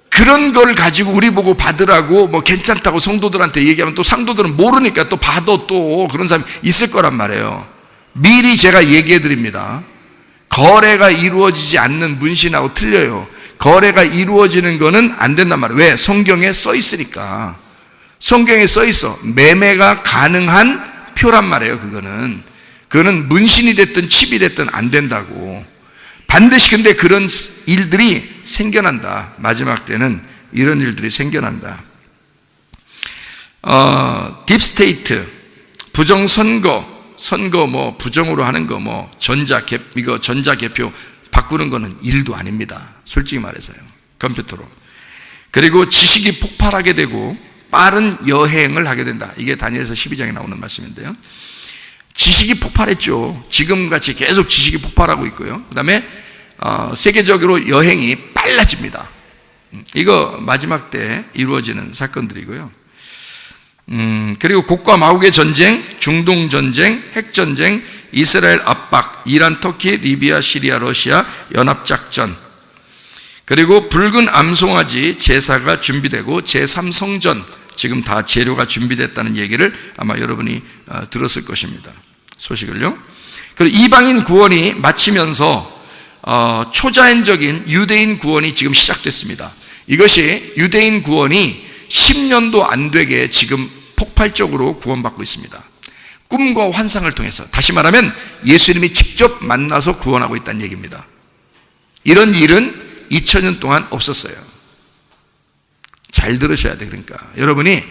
그런 걸 가지고 우리 보고 받으라고 뭐 괜찮다고 성도들한테 얘기하면 또 상도들은 모르니까 또 받아, 또 그런 사람이 있을 거란 말이에요. 미리 제가 얘기해 드립니다. 거래가 이루어지지 않는 문신하고 틀려요. 거래가 이루어지는 거는 안 된단 말이에요. 왜? 성경에 써 있으니까. 성경에 써 있어. 매매가 가능한 표란 말이에요. 그거는 문신이 됐든 칩이 됐든 안 된다고. 반드시 근데 그런 일들이 생겨난다. 마지막 때는 이런 일들이 생겨난다. 딥스테이트, 선거 뭐 부정으로 하는 거 뭐 전자개표 바꾸는 거는 일도 아닙니다. 솔직히 말해서요. 컴퓨터로. 그리고 지식이 폭발하게 되고 빠른 여행을 하게 된다. 이게 다니엘서 12장에 나오는 말씀인데요. 지식이 폭발했죠. 지금같이 계속 지식이 폭발하고 있고요. 그 다음에 세계적으로 여행이 빨라집니다. 이거 마지막 때 이루어지는 사건들이고요. 그리고 곡과 마곡의 전쟁, 중동 전쟁, 핵전쟁, 이스라엘 압박, 이란, 터키, 리비아, 시리아, 러시아 연합작전, 그리고 붉은 암송아지 제사가 준비되고 제3성전, 지금 다 재료가 준비됐다는 얘기를 아마 여러분이 들었을 것입니다. 소식을요. 그리고 이방인 구원이 마치면서 초자연적인 유대인 구원이 지금 시작됐습니다. 이것이 유대인 구원이 10년도 안 되게 지금 폭발적으로 구원받고 있습니다. 꿈과 환상을 통해서, 다시 말하면 예수님이 직접 만나서 구원하고 있다는 얘기입니다. 이런 일은 2000년 동안 없었어요. 잘 들으셔야 돼. 그러니까 여러분이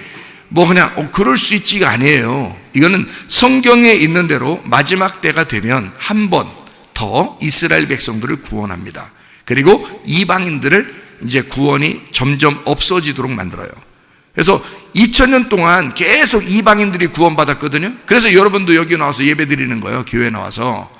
뭐 그냥 그럴 수 있지가 아니에요. 이거는 성경에 있는 대로 마지막 때가 되면 한 번 더 이스라엘 백성들을 구원합니다. 그리고 이방인들을 이제 구원이 점점 없어지도록 만들어요. 그래서 2000년 동안 계속 이방인들이 구원받았거든요. 그래서 여러분도 여기 나와서 예배 드리는 거예요. 교회에 나와서.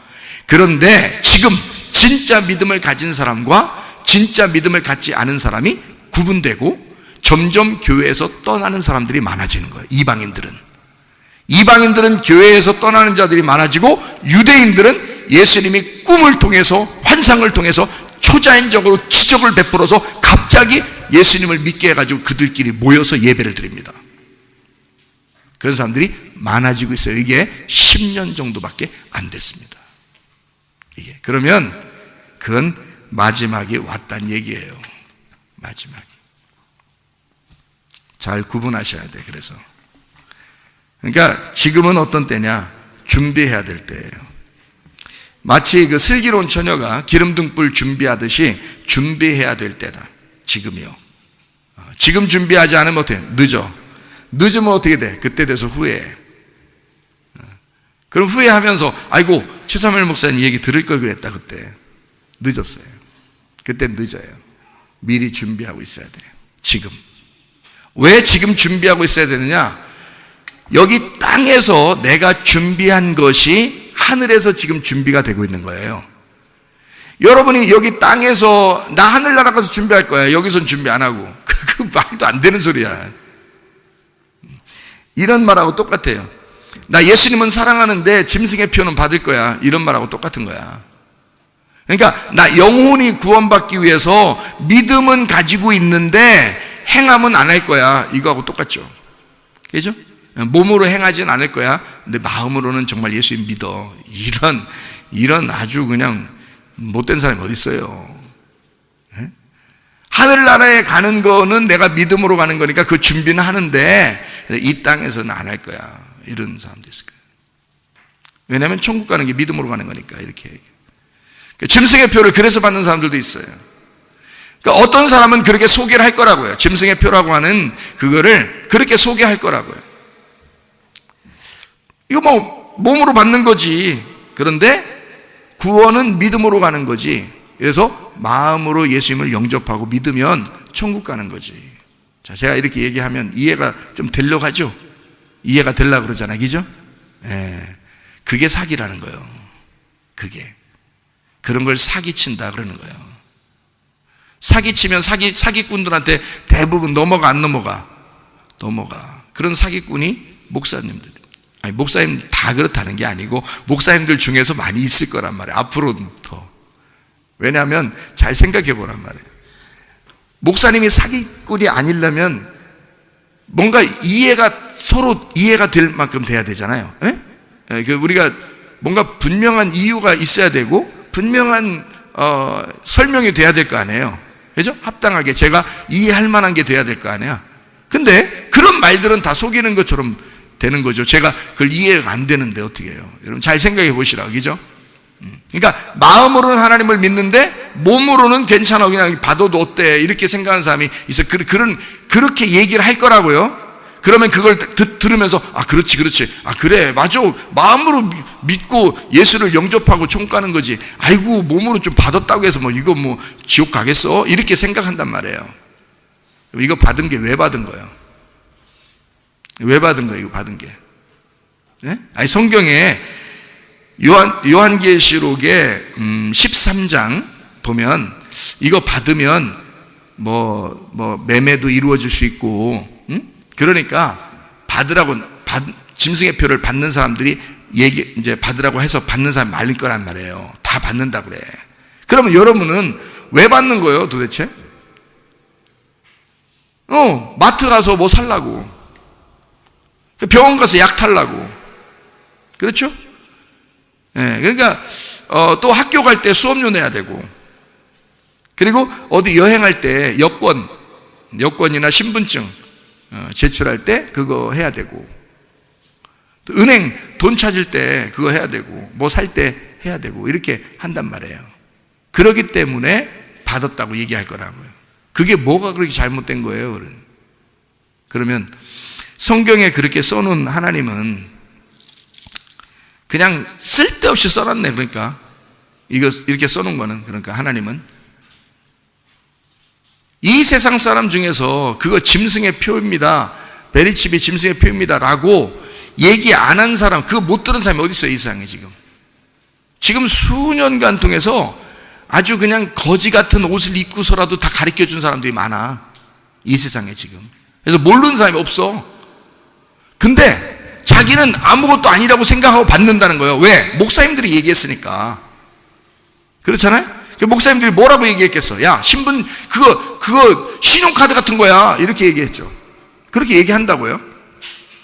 그런데 지금 진짜 믿음을 가진 사람과 진짜 믿음을 갖지 않은 사람이 구분되고 점점 교회에서 떠나는 사람들이 많아지는 거예요. 이방인들은 교회에서 떠나는 자들이 많아지고 유대인들은 예수님이 꿈을 통해서 환상을 통해서 초자연적으로 기적을 베풀어서 갑자기 예수님을 믿게 해가지고 그들끼리 모여서 예배를 드립니다. 그런 사람들이 많아지고 있어요. 이게 10년 정도밖에 안 됐습니다. 이게 그러면 그건 마지막이 왔다는 얘기예요. 마지막이. 잘 구분하셔야 돼. 그래서 그러니까 지금은 어떤 때냐? 준비해야 될 때예요. 마치 그 슬기로운 처녀가 기름등불 준비하듯이 준비해야 될 때다. 지금이요. 지금 준비하지 않으면 어떻게 해? 늦으면 어떻게 돼? 그때 돼서 후회해. 그럼 후회하면서 아이고 최사무엘 목사님 얘기 들을 걸 그랬다. 그때 늦었어요. 그때 늦어요. 미리 준비하고 있어야 돼요. 지금. 왜 지금 준비하고 있어야 되느냐? 여기 땅에서 내가 준비한 것이 하늘에서 지금 준비가 되고 있는 거예요. 여러분이 여기 땅에서 나 하늘나라 가서 준비할 거야. 여기선 준비 안 하고. 그 말도 안 되는 소리야. 이런 말하고 똑같아요. 나 예수님은 사랑하는데 짐승의 표는 받을 거야. 이런 말하고 똑같은 거야. 그러니까 나 영혼이 구원받기 위해서 믿음은 가지고 있는데 행함은 안 할 거야. 이거하고 똑같죠. 그죠? 몸으로 행하진 않을 거야. 근데 마음으로는 정말 예수님 믿어. 이런 아주 그냥 못된 사람이 어디 있어요. 하늘나라에 가는 거는 내가 믿음으로 가는 거니까 그 준비는 하는데 이 땅에서는 안 할 거야. 이런 사람도 있을 거예요. 왜냐하면 천국 가는 게 믿음으로 가는 거니까. 이렇게 짐승의 표를 그래서 받는 사람들도 있어요. 그러니까 어떤 사람은 그렇게 소개를 할 거라고요. 짐승의 표라고 하는 그거를 그렇게 소개할 거라고요. 이거 뭐 몸으로 받는 거지. 그런데 구원은 믿음으로 가는 거지. 그래서 마음으로 예수님을 영접하고 믿으면 천국 가는 거지. 자, 제가 이렇게 얘기하면 이해가 좀 되려고 하죠. 이해가 되려고 그러잖아요. 그죠? 예. 그게 사기라는 거예요. 그게. 그런 걸 사기친다 그러는 거예요. 사기치면 사기꾼들한테 대부분 넘어가 안 넘어가? 넘어가. 그런 사기꾼이 목사님들. 아니, 목사님 다 그렇다는 게 아니고 목사님들 중에서 많이 있을 거란 말이에요. 앞으로는 더. 왜냐하면 잘 생각해 보란 말이에요. 목사님이 사기꾼이 아니려면 뭔가 서로 이해가 될 만큼 돼야 되잖아요. 우리가 뭔가 분명한 이유가 있어야 되고 분명한 설명이 돼야 될 거 아니에요. 그죠? 합당하게 제가 이해할 만한 게 돼야 될 거 아니에요. 근데 그런 말들은 다 속이는 것처럼 되는 거죠. 제가 그걸 이해가 안 되는데 어떻게 해요? 여러분 잘 생각해 보시라고. 그죠? 그러니까 마음으로는 하나님을 믿는데 몸으로는 괜찮아. 그냥 받아도 어때? 이렇게 생각하는 사람이 있어. 그렇게 얘기를 할 거라고요. 그러면 그걸 들으면서 그렇지. 그래 맞아. 마음으로 믿고 예수를 영접하고 총 가는 거지. 아이고 몸으로 좀 받았다고 해서 이거 지옥 가겠어? 이렇게 생각한단 말이에요. 이거 받은 게 왜 받은 거예요? 왜 받은 거예요? 이거 받은 게? 네? 아니 성경에 요한계시록의 13장 보면 이거 받으면 매매도 이루어질 수 있고, 그러니까 짐승의 표를 받는 사람들이 이제 받으라고 해서 받는 사람 말릴 거란 말이에요. 다 받는다 그래. 그러면 여러분은 왜 받는 거예요, 도대체? 마트 가서 뭐 살라고, 병원 가서 약 탈라고, 그렇죠? 그러니까 또 학교 갈 때 수업료 내야 되고, 그리고 어디 여행할 때 여권이나 신분증 제출할 때 그거 해야 되고, 또 은행 돈 찾을 때 그거 해야 되고, 뭐 살 때 해야 되고, 이렇게 한단 말이에요. 그렇기 때문에 받았다고 얘기할 거라고요. 그게 뭐가 그렇게 잘못된 거예요? 그러면 성경에 그렇게 써놓은 하나님은 그냥 쓸데없이 써놨네. 그러니까 이거 이렇게 써놓은 거는, 그러니까 하나님은 이 세상 사람 중에서 그거 짐승의 표입니다, 베리칩이 짐승의 표입니다 라고 얘기 안 한 사람, 그거 못 들은 사람이 어디 있어요? 이 세상에 지금 수년간 통해서 아주 그냥 거지 같은 옷을 입고서라도 다 가르쳐 준 사람들이 많아, 이 세상에 지금. 그래서 모르는 사람이 없어. 근데 자기는 아무것도 아니라고 생각하고 받는다는 거예요. 왜? 목사님들이 얘기했으니까. 그렇잖아요? 목사님들이 뭐라고 얘기했겠어? 야, 신분 그거 신용카드 같은 거야, 이렇게 얘기했죠. 그렇게 얘기한다고요.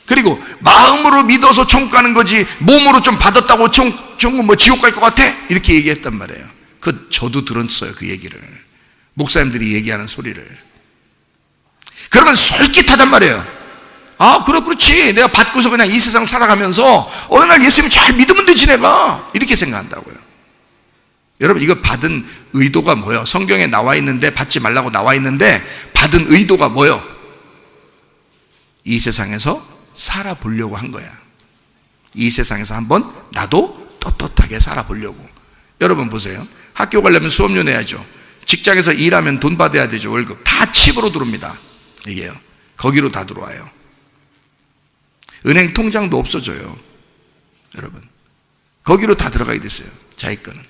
그리고 마음으로 믿어서 천국 가는 거지 몸으로 좀 받았다고 천국 뭐 지옥 갈 것 같아? 이렇게 얘기했단 말이에요. 저도 들었어요, 그 얘기를. 목사님들이 얘기하는 소리를. 그러면 솔깃하단 말이에요. 아, 그렇지. 내가 받고서 그냥 이 세상 살아가면서 어느 날 예수님 잘 믿으면 되지 내가, 이렇게 생각한다고요. 여러분, 이거 받은 의도가 뭐예요? 성경에 나와 있는데, 받지 말라고 나와 있는데 받은 의도가 뭐예요? 이 세상에서 살아보려고 한 거야. 이 세상에서 한번 나도 떳떳하게 살아보려고. 여러분 보세요. 학교 가려면 수업료 내야죠. 직장에서 일하면 돈 받아야 되죠. 월급 다 칩으로 들어옵니다. 이게요, 거기로 다 들어와요. 은행 통장도 없어져요. 여러분, 거기로 다 들어가게 됐어요, 자기 거는.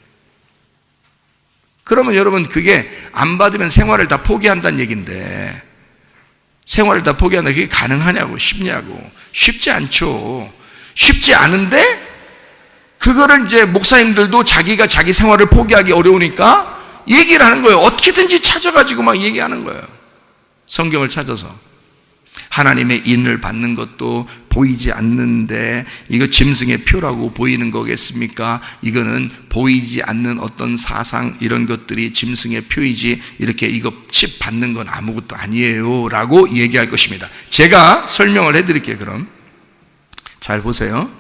그러면 여러분, 그게 안 받으면 생활을 다 포기한다는 얘기인데, 생활을 다 포기한다, 그게 가능하냐고, 쉽냐고. 쉽지 않죠. 쉽지 않은데 그거를 이제 목사님들도 자기가 자기 생활을 포기하기 어려우니까 얘기를 하는 거예요. 어떻게든지 찾아가지고 막 얘기하는 거예요. 성경을 찾아서. 하나님의 인을 받는 것도 보이지 않는데 이거 짐승의 표라고 보이는 거겠습니까? 이거는 보이지 않는 어떤 사상, 이런 것들이 짐승의 표이지, 이렇게 이거 칩 받는 건 아무것도 아니에요 라고 얘기할 것입니다. 제가 설명을 해드릴게요. 그럼 잘 보세요.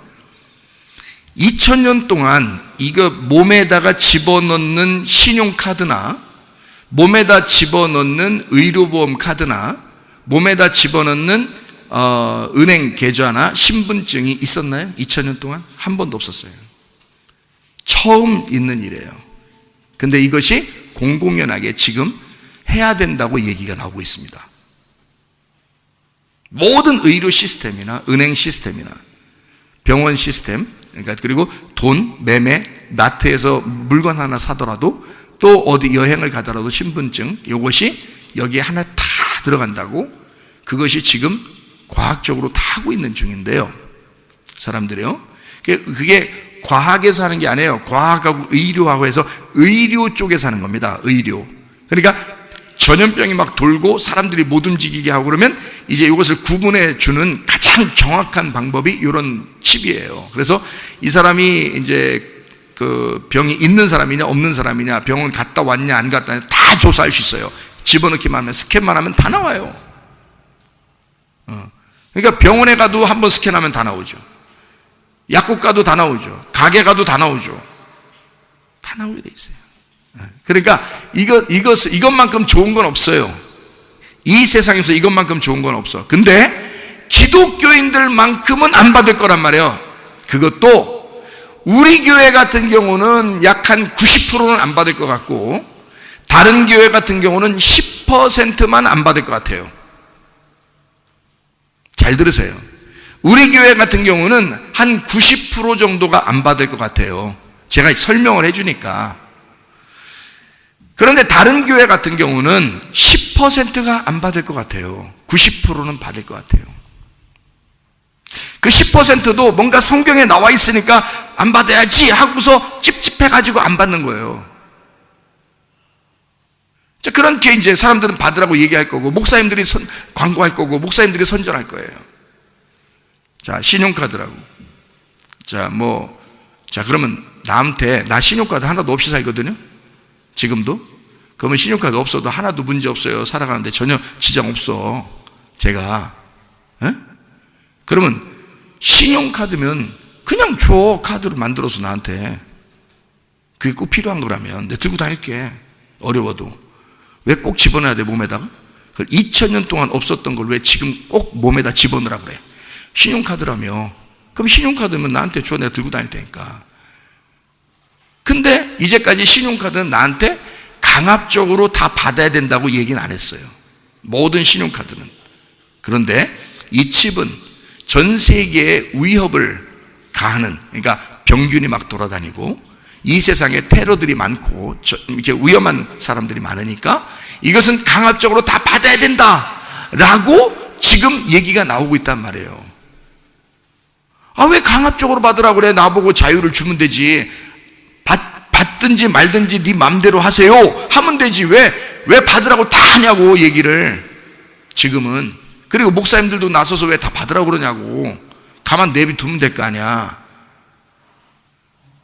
2000년 동안 이거 몸에다가 집어넣는 신용카드나 몸에다 집어넣는 의료보험 카드나 몸에다 집어넣는 은행 계좌나 신분증이 있었나요? 2000년 동안? 한 번도 없었어요. 처음 있는 일이에요. 근데 이것이 공공연하게 지금 해야 된다고 얘기가 나오고 있습니다. 모든 의료 시스템이나 은행 시스템이나 병원 시스템, 그러니까 그리고 돈, 매매, 마트에서 물건 하나 사더라도, 또 어디 여행을 가더라도 신분증, 이것이 여기에 하나 다 들어간다고. 그것이 지금 과학적으로 다 하고 있는 중인데요, 사람들이요. 그게 과학에서 하는 게 아니에요. 과학하고 의료하고 해서 의료 쪽에서 하는 겁니다. 의료. 그러니까 전염병이 막 돌고 사람들이 못 움직이게 하고 그러면 이제 이것을 구분해 주는 가장 정확한 방법이 이런 칩이에요. 그래서 이 사람이 이제 그 병이 있는 사람이냐 없는 사람이냐, 병원 갔다 왔냐 안 갔다 왔냐 다 조사할 수 있어요. 집어넣기만 하면, 스캔만 하면 다 나와요. 그러니까 병원에 가도 한번 스캔하면 다 나오죠. 약국 가도 다 나오죠. 가게 가도 다 나오죠. 다 나오게 돼 있어요. 그러니까 이것만큼 좋은 건 없어요. 이 세상에서 이것만큼 좋은 건 없어. 근데 기독교인들만큼은 안 받을 거란 말이에요. 그것도 우리 교회 같은 경우는 약 한 90%는 안 받을 것 같고, 다른 교회 같은 경우는 10%만 안 받을 것 같아요. 잘 들으세요. 우리 교회 같은 경우는 한 90% 정도가 안 받을 것 같아요. 제가 설명을 해주니까. 그런데 다른 교회 같은 경우는 10%가 안 받을 것 같아요. 90%는 받을 것 같아요. 그 10%도 뭔가 성경에 나와 있으니까 안 받아야지 하고서 찝찝해가지고 안 받는 거예요. 자, 그렇게 이제 사람들은 받으라고 얘기할 거고, 목사님들이 광고할 거고, 목사님들이 선전할 거예요. 자, 신용카드라고. 자, 그러면 나한테, 나 신용카드 하나도 없이 살거든요? 지금도? 그러면 신용카드 없어도 하나도 문제 없어요. 살아가는데 전혀 지장 없어. 제가. 에? 그러면 신용카드면 그냥 줘. 카드를 만들어서 나한테. 그게 꼭 필요한 거라면. 내가 들고 다닐게. 어려워도. 왜 꼭 집어넣어야 돼, 몸에다가? 그걸 2000년 동안 없었던 걸 왜 지금 꼭 몸에다 집어넣으라고 그래? 신용카드라며. 그럼 신용카드면 나한테 줘, 내가 들고 다닐 테니까. 근데 이제까지 신용카드는 나한테 강압적으로 다 받아야 된다고 얘기는 안 했어요. 모든 신용카드는. 그런데 이 칩은 전 세계에 위협을 가하는, 그러니까 병균이 막 돌아다니고 이 세상에 테러들이 많고 이렇게 위험한 사람들이 많으니까 이것은 강압적으로 다 받아야 된다라고 지금 얘기가 나오고 있단 말이에요. 아, 왜 강압적으로 받으라고 그래? 나보고 자유를 주면 되지. 받든지 말든지 네 맘대로 하세요 하면 되지. 왜 받으라고 다 하냐고 얘기를 지금은. 그리고 목사님들도 나서서 왜 다 받으라고 그러냐고. 가만 내비두면 될 거 아니야.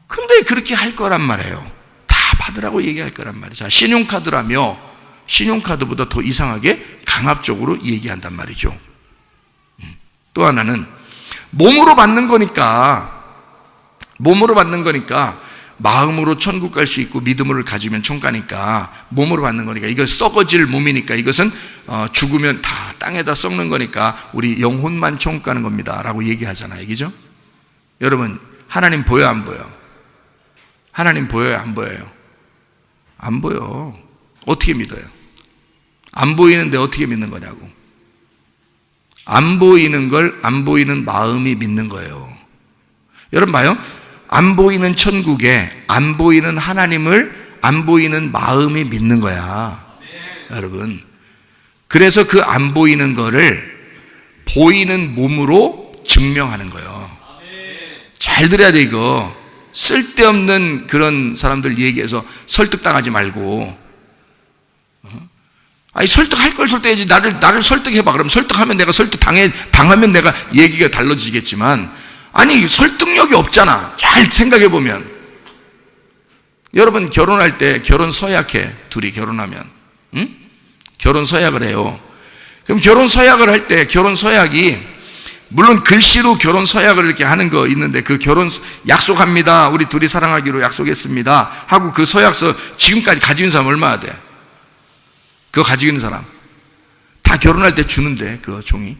근데 그렇게 할 거란 말이에요. 다 받으라고 얘기할 거란 말이에요. 자, 신용카드라며 신용카드보다 더 이상하게 강압적으로 얘기한단 말이죠. 또 하나는 몸으로 받는 거니까 마음으로 천국 갈 수 있고 믿음을 가지면 총 가니까 몸으로 받는 거니까, 이거 썩어질 몸이니까 이것은 죽으면 다 땅에다 썩는 거니까 우리 영혼만 총 가는 겁니다 라고 얘기하잖아요. 그죠? 여러분, 하나님 보여 안 보여? 하나님 보여요 안 보여요? 안 보여. 어떻게 믿어요? 안 보이는데 어떻게 믿는 거냐고. 안 보이는 걸 안 보이는 마음이 믿는 거예요. 여러분 봐요. 안 보이는 천국에 안 보이는 하나님을 안 보이는 마음이 믿는 거야. 여러분, 그래서 그 안 보이는 거를 보이는 몸으로 증명하는 거예요. 잘 들어야 돼. 이거 쓸데없는 그런 사람들 얘기해서 설득당하지 말고. 아니, 설득할 걸 설득해야지. 나를 설득해봐. 그럼 설득하면 내가 당하면 내가 얘기가 달라지겠지만, 아니, 설득력이 없잖아. 잘 생각해보면. 여러분, 결혼할 때 결혼 서약해. 둘이 결혼하면. 응? 결혼 서약을 해요. 그럼 결혼 서약을 할 때 결혼 서약이, 물론 글씨로 결혼 서약을 이렇게 하는 거 있는데, 그 결혼 약속합니다. 우리 둘이 사랑하기로 약속했습니다 하고 그 서약서 지금까지 가지고 있는 사람 얼마나 돼? 그거 가지고 있는 사람 다 결혼할 때 주는데, 그 종이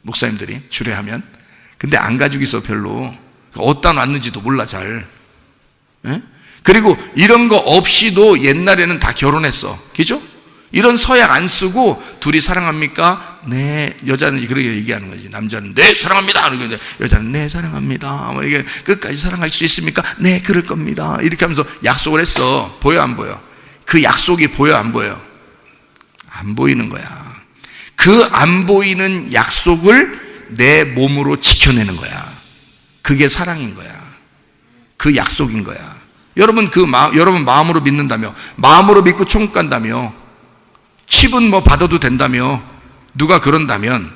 목사님들이 주례하면. 근데 안 가지고 있어. 별로 어디다 놨는지도 몰라 잘. 에? 그리고 이런 거 없이도 옛날에는 다 결혼했어. 그죠? 이런 서약 안 쓰고 둘이 사랑합니까? 네. 여자는 그렇게 얘기하는 거지. 남자는 네 사랑합니다. 그런데 여자는 네 사랑합니다. 이게 끝까지 사랑할 수 있습니까? 네 그럴 겁니다. 이렇게 하면서 약속을 했어. 보여 안 보여? 그 약속이 보여 안 보여? 안 보이는 거야. 그 안 보이는 약속을 내 몸으로 지켜내는 거야. 그게 사랑인 거야. 그 약속인 거야. 여러분, 여러분 마음으로 믿는다며, 마음으로 믿고 천국 간다며, 칩은 뭐 받아도 된다며, 누가 그런다면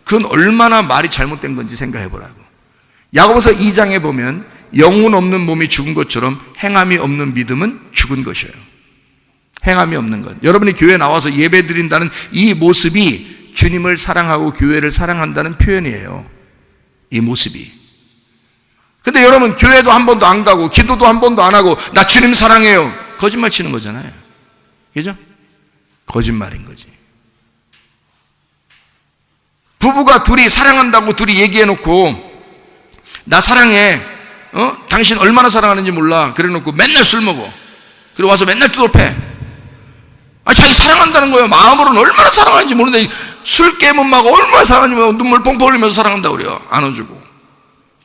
그건 얼마나 말이 잘못된 건지 생각해 보라고. 야고보서 2장에 보면 영혼 없는 몸이 죽은 것처럼 행함이 없는 믿음은 죽은 것이에요. 행함이 없는 것. 여러분이 교회에 나와서 예배 드린다는 이 모습이 주님을 사랑하고 교회를 사랑한다는 표현이에요. 이 모습이. 근데 여러분, 교회도 한 번도 안 가고 기도도 한 번도 안 하고 나 주님 사랑해요. 거짓말 치는 거잖아요. 그죠? 거짓말인 거지. 부부가 둘이 사랑한다고 둘이 얘기해놓고 나 사랑해, 당신 얼마나 사랑하는지 몰라 그래놓고 맨날 술 먹어. 그리고 와서 맨날 두들패. 자기 사랑한다는 거예요. 마음으로는 얼마나 사랑하는지 모르는데 술 깨면 막 얼마나 사랑하는지 눈물 뻥뻥 흘리면서 사랑한다고 그래요. 안아주고.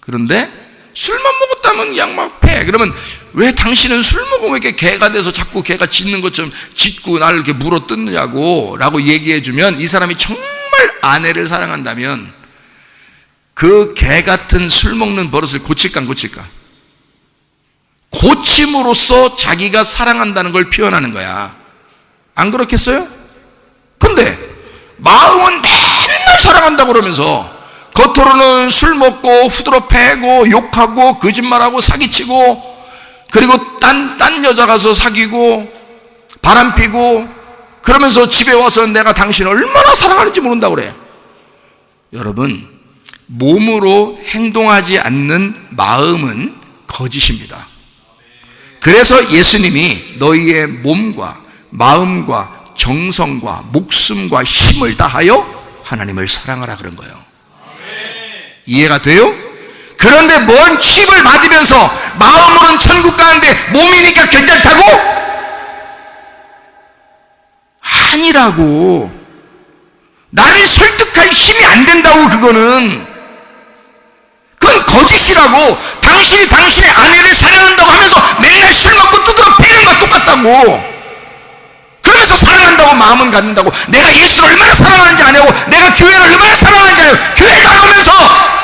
그런데 술만 먹었다면 그냥 막 패. 그러면 왜 당신은 술 먹으면 왜 이렇게 개가 돼서 자꾸 개가 짖는 것처럼 짖고 나를 이렇게 물어 뜯느냐고 라고 얘기해주면, 이 사람이 정말 아내를 사랑한다면 그 개 같은 술 먹는 버릇을 고칠까 안 고칠까? 고침으로써 자기가 사랑한다는 걸 표현하는 거야. 안 그렇겠어요? 근데 마음은 맨날 사랑한다고 그러면서 겉으로는 술 먹고 후드러 패고 욕하고 거짓말하고 사기치고, 그리고 딴 여자 가서 사귀고 바람 피고, 그러면서 집에 와서 내가 당신을 얼마나 사랑하는지 모른다고 그래. 여러분, 몸으로 행동하지 않는 마음은 거짓입니다. 그래서 예수님이 너희의 몸과 마음과 정성과 목숨과 힘을 다하여 하나님을 사랑하라 그런 거예요. 이해가 돼요? 그런데 뭔 칩을 받으면서 마음으로는 천국 가는데 몸이니까 괜찮다고? 아니라고. 나를 설득할 힘이 안 된다고. 그건 거짓이라고. 당신이 당신의 아내를 사랑한다고 하면서 맨날 술 먹고 두드러 패는 거 똑같다고. 그러면서 사랑한다고 마음은 갖는다고. 내가 예수를 얼마나 사랑하는지 아냐고. 내가 교회를 얼마나 사랑하는지 아냐고. 교회 나가면서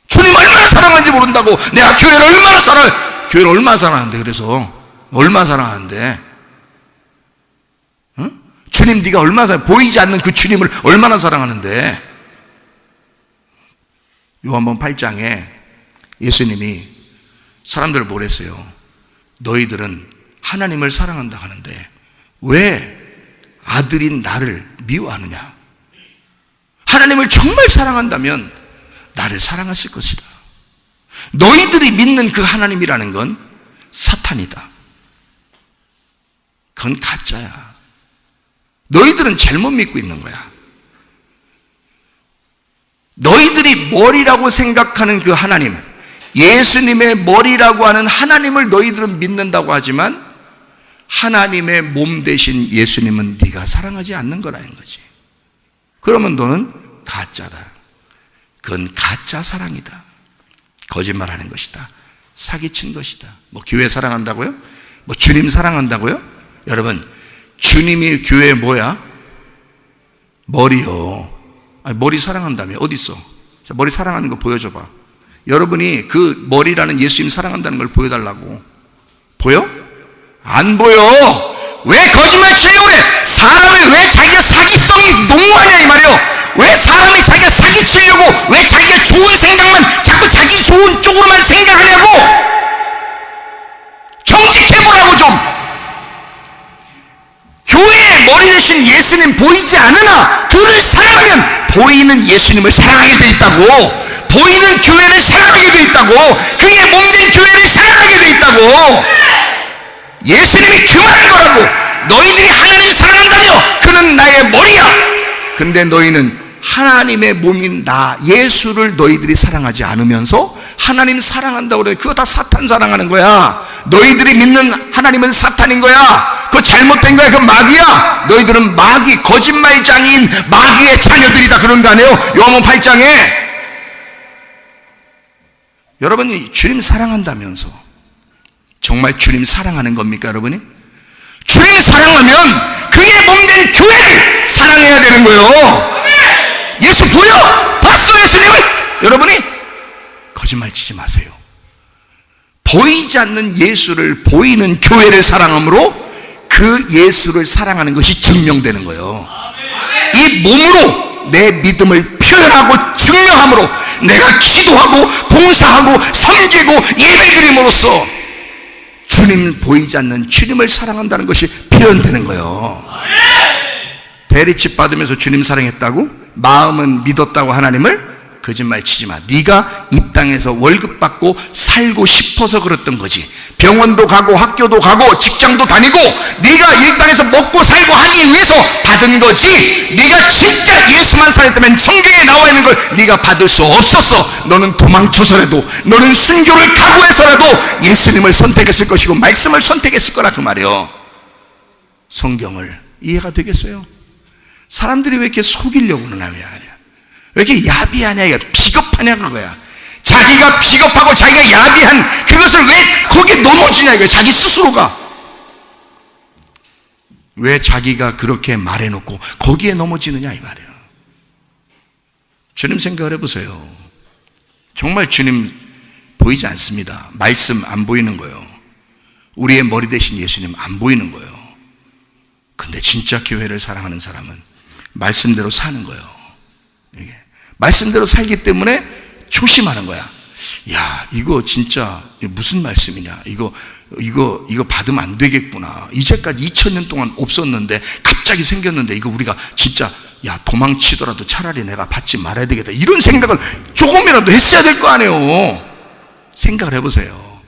주님 얼마나 사랑하는지 모른다고. 내가 교회를 얼마나 사랑해. 교회를 얼마나 사랑하는데. 그래서 얼마나 사랑하는데, 응? 주님 네가 얼마나 사랑해. 보이지 않는 그 주님을 얼마나 사랑하는데. 요한복음 8장에 예수님이 사람들을 뭐랬어요? 너희들은 하나님을 사랑한다 하는데 왜 아들인 나를 미워하느냐? 하나님을 정말 사랑한다면 나를 사랑했을 것이다. 너희들이 믿는 그 하나님이라는 건 사탄이다. 그건 가짜야. 너희들은 잘못 믿고 있는 거야. 너희들이 머리라고 생각하는 그 하나님, 예수님의 머리라고 하는 하나님을 너희들은 믿는다고 하지만 하나님의 몸 대신 예수님은 네가 사랑하지 않는 거라는 거지. 그러면 너는 가짜다. 그건 가짜 사랑이다. 거짓말하는 것이다. 사기친 것이다. 뭐 교회 사랑한다고요? 뭐 주님 사랑한다고요? 여러분, 주님이 교회 뭐야? 머리요. 아니, 머리 사랑한다며. 어디 있어? 자, 머리 사랑하는 거 보여줘봐. 여러분이 그 머리라는 예수님 사랑한다는 걸 보여달라고. 보여? 안 보여. 왜 거짓말 치려고 그래? 사람이 왜 자기가 사기성이 농후하냐 이 말이에요. 왜 사람이 자기가 사기치려고 왜 자기가 좋은 생각만 자꾸 자기 좋은 쪽으로만 생각하냐고. 정직해보라고 좀. 교회의 머리 대신 예수님 보이지 않으나 그를 사랑하면 보이는 예수님을 사랑하게 돼 있다고. 보이는 교회를 사랑하게 돼 있다고. 그의 몸된 교회를 사랑하게 돼 있다고. 예수님이 그 말한 거라고. 너희들이 하나님 사랑한다며 그는 나의 머리야. 근데 너희는 하나님의 몸인 나 예수를 너희들이 사랑하지 않으면서 하나님 사랑한다고 그래. 그거 다 사탄 사랑하는 거야. 너희들이 믿는 하나님은 사탄인 거야. 그거 잘못된 거야. 그거 마귀야. 너희들은 마귀, 거짓말장인 마귀의 자녀들이다. 그런 거 아니에요? 요한복음 8장에. 여러분이 주님 사랑한다면서 정말 주님 사랑하는 겁니까, 여러분이? 주님 사랑하면 그의 몸된 교회를 사랑해야 되는 거예요. 예수 보여? 봤어 예수님을? 여러분이 거짓말 치지 마세요. 보이지 않는 예수를 보이는 교회를 사랑함으로 그 예수를 사랑하는 것이 증명되는 거예요. 이 몸으로 내 믿음을 표현하고 증명함으로 내가 기도하고 봉사하고 섬기고 예배드림으로써 주님 보이지 않는 주님을 사랑한다는 것이 표현되는 거예요. 베리칩 받으면서 주님 사랑했다고? 마음은 믿었다고 하나님을? 거짓말 치지 마. 네가 이 땅에서 월급 받고 살고 싶어서 그랬던 거지. 병원도 가고 학교도 가고 직장도 다니고 네가 이 땅에서 먹고 살고 하기 위해서 받은 거지. 네가 진짜 예수만 사랑했다면 성경에 나와 있는 걸 네가 받을 수 없었어. 너는 도망쳐서라도, 너는 순교를 각오해서라도 예수님을 선택했을 것이고 말씀을 선택했을 거라 그 말이에요. 성경을. 이해가 되겠어요? 사람들이 왜 이렇게 속이려고 그러나 왜 이렇게 야비하냐, 비겁하냐 그거야. 자기가 비겁하고 자기가 야비한 그것을 왜 거기에 넘어지냐 이거야. 자기 스스로가 왜 자기가 그렇게 말해놓고 거기에 넘어지느냐 이 말이에요. 주님 생각을 해보세요. 정말 주님 보이지 않습니다. 말씀 안 보이는 거예요. 우리의 머리 대신 예수님 안 보이는 거예요. 근데 진짜 교회를 사랑하는 사람은 말씀대로 사는 거예요. 이게 말씀대로 살기 때문에 초심하는 거야. 야, 이거 진짜 무슨 말씀이냐? 이거 받으면 안 되겠구나. 이제까지 2000년 동안 없었는데 갑자기 생겼는데 이거 우리가 진짜 야, 도망치더라도 차라리 내가 받지 말아야 되겠다. 이런 생각을 조금이라도 했어야 될 거 아니에요. 생각을 해보세요.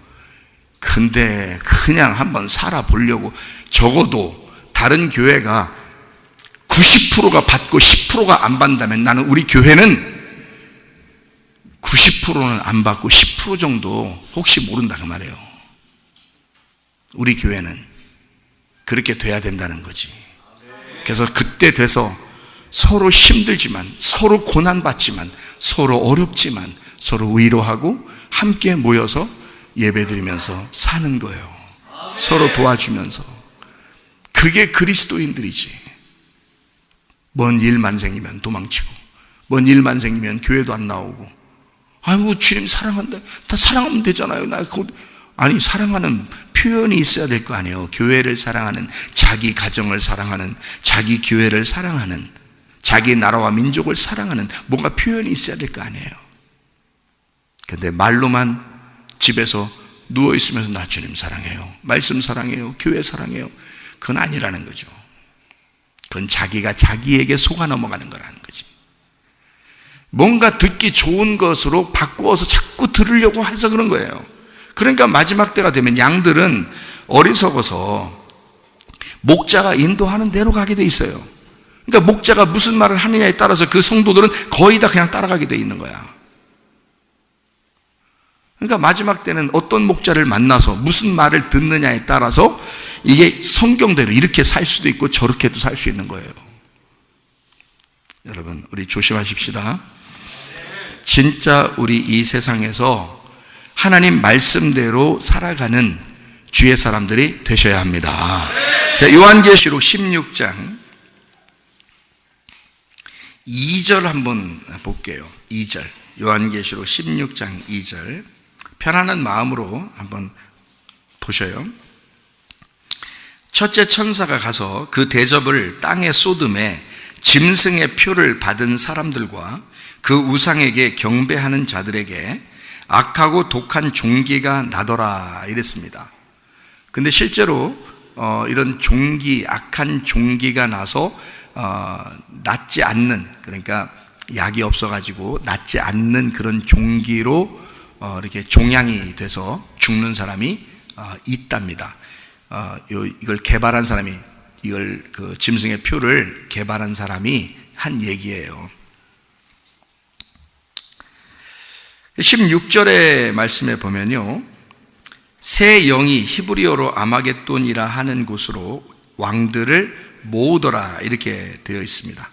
그 근데 그냥 한번 살아보려고, 적어도 다른 교회가 90%가 받고 10%가 안 받는다면 나는 우리 교회는 90%는 안 받고 10% 정도 혹시 모른다 그 말이에요. 우리 교회는 그렇게 돼야 된다는 거지. 그래서 그때 돼서 서로 힘들지만, 서로 고난받지만, 서로 어렵지만 서로 위로하고 함께 모여서 예배드리면서 사는 거예요. 서로 도와주면서. 그게 그리스도인들이지. 뭔 일만 생기면 도망치고, 뭔 일만 생기면 교회도 안 나오고, 아이고 주님 사랑한다, 다 사랑하면 되잖아요. 아니, 사랑하는 표현이 있어야 될 거 아니에요. 교회를 사랑하는, 자기 가정을 사랑하는, 자기 교회를 사랑하는, 자기 나라와 민족을 사랑하는 뭔가 표현이 있어야 될 거 아니에요. 근데 말로만 집에서 누워있으면서 나 주님 사랑해요, 말씀 사랑해요, 교회 사랑해요, 그건 아니라는 거죠. 그건 자기가 자기에게 속아 넘어가는 거라는 거지. 뭔가 듣기 좋은 것으로 바꾸어서 자꾸 들으려고 해서 그런 거예요. 그러니까 마지막 때가 되면 양들은 어리석어서 목자가 인도하는 대로 가게 돼 있어요. 그러니까 목자가 무슨 말을 하느냐에 따라서 그 성도들은 거의 다 그냥 따라가게 돼 있는 거야. 그러니까 마지막 때는 어떤 목자를 만나서 무슨 말을 듣느냐에 따라서 이게 성경대로 이렇게 살 수도 있고 저렇게도 살 수 있는 거예요. 여러분, 우리 조심하십시다. 진짜 우리 이 세상에서 하나님 말씀대로 살아가는 주의 사람들이 되셔야 합니다. 자, 요한계시록 16장 2절 한번 볼게요. 2절. 요한계시록 16장 2절. 편안한 마음으로 한번 보셔요. 첫째 천사가 가서 그 대접을 땅에 쏟음에 짐승의 표를 받은 사람들과 그 우상에게 경배하는 자들에게 악하고 독한 종기가 나더라 이랬습니다. 근데 실제로 이런 종기, 악한 종기가 나서 낫지 않는, 그러니까 약이 없어가지고 낫지 않는 그런 종기로 이렇게 종양이 돼서 죽는 사람이 있답니다. 이걸 개발한 사람이, 이걸 그 짐승의 표를 개발한 사람이 한 얘기예요. 16절의 말씀에 보면요, 새 영이 히브리어로 아마겟돈이라 하는 곳으로 왕들을 모으더라 이렇게 되어 있습니다.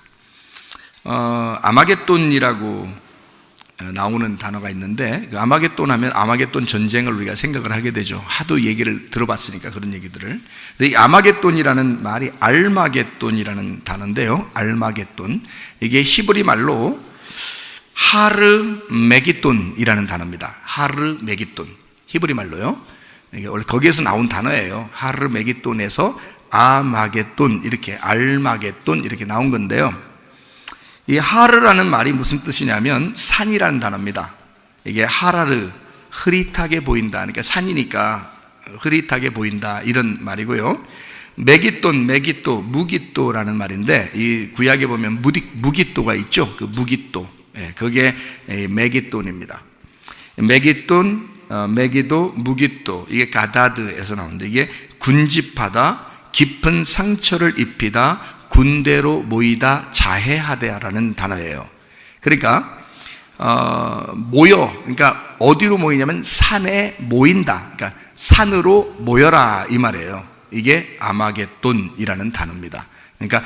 아마겟돈이라고 나오는 단어가 있는데, 그 아마겟돈 하면 아마겟돈 전쟁을 우리가 생각을 하게 되죠. 하도 얘기를 들어봤으니까 그런 얘기들을. 근데 이 아마겟돈이라는 말이 알마겟돈이라는 단어인데요, 알마겟돈, 이게 히브리 말로 하르메기돈이라는 단어입니다. 하르메기돈, 히브리 말로요. 이게 원래 거기에서 나온 단어예요. 하르메기돈에서 아마겟돈, 이렇게 알마겟돈 이렇게 나온 건데요. 이 하르라는 말이 무슨 뜻이냐면 산이라는 단어입니다. 이게 하라르, 흐릿하게 보인다, 그러니까 산이니까 흐릿하게 보인다 이런 말이고요. 메기돈, 메기또, 무기또라는 말인데, 이 구약에 보면 무기또가 있죠. 그 무기또, 그게 메기돈입니다. 메기돈, 메기도, 무기또, 이게 가다드에서 나오는데, 이게 군집하다, 깊은 상처를 입히다, 군대로 모이다, 자해하다라는 단어예요. 그러니까 모여, 그러니까 어디로 모이냐면 산에 모인다, 그러니까 산으로 모여라 이 말이에요. 이게 아마겟돈이라는 단어입니다. 그러니까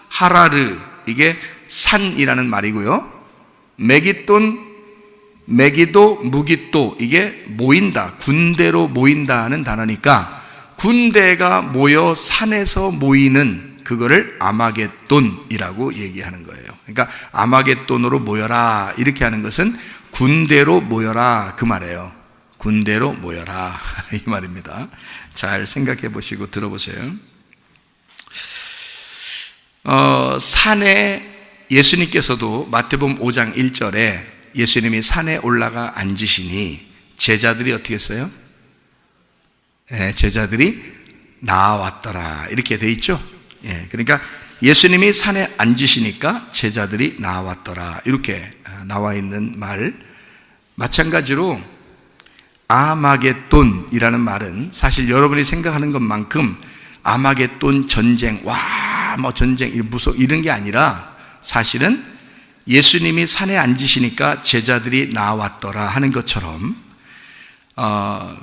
하라르, 이게 산이라는 말이고요. 메기돈, 메기도, 무기또, 이게 모인다, 군대로 모인다는 단어니까 군대가 모여 산에서 모이는 그거를 아마겟돈이라고 얘기하는 거예요. 그러니까 아마겟돈으로 모여라 이렇게 하는 것은 군대로 모여라 그 말이에요. 군대로 모여라 이 말입니다. 잘 생각해 보시고 들어보세요. 산에, 예수님께서도 마태복음 5장 1절에 예수님이 산에 올라가 앉으시니 제자들이 어떻게 했어요? 제자들이 나왔더라 이렇게 돼 있죠. 그러니까 예수님이 산에 앉으시니까 제자들이 나왔더라 이렇게 나와 있는 말. 마찬가지로 아마겟돈이라는 말은 사실 여러분이 생각하는 것만큼 아마겟돈 전쟁, 전쟁, 무서워 이런 게 아니라 사실은 예수님이 산에 앉으시니까 제자들이 나왔더라 하는 것처럼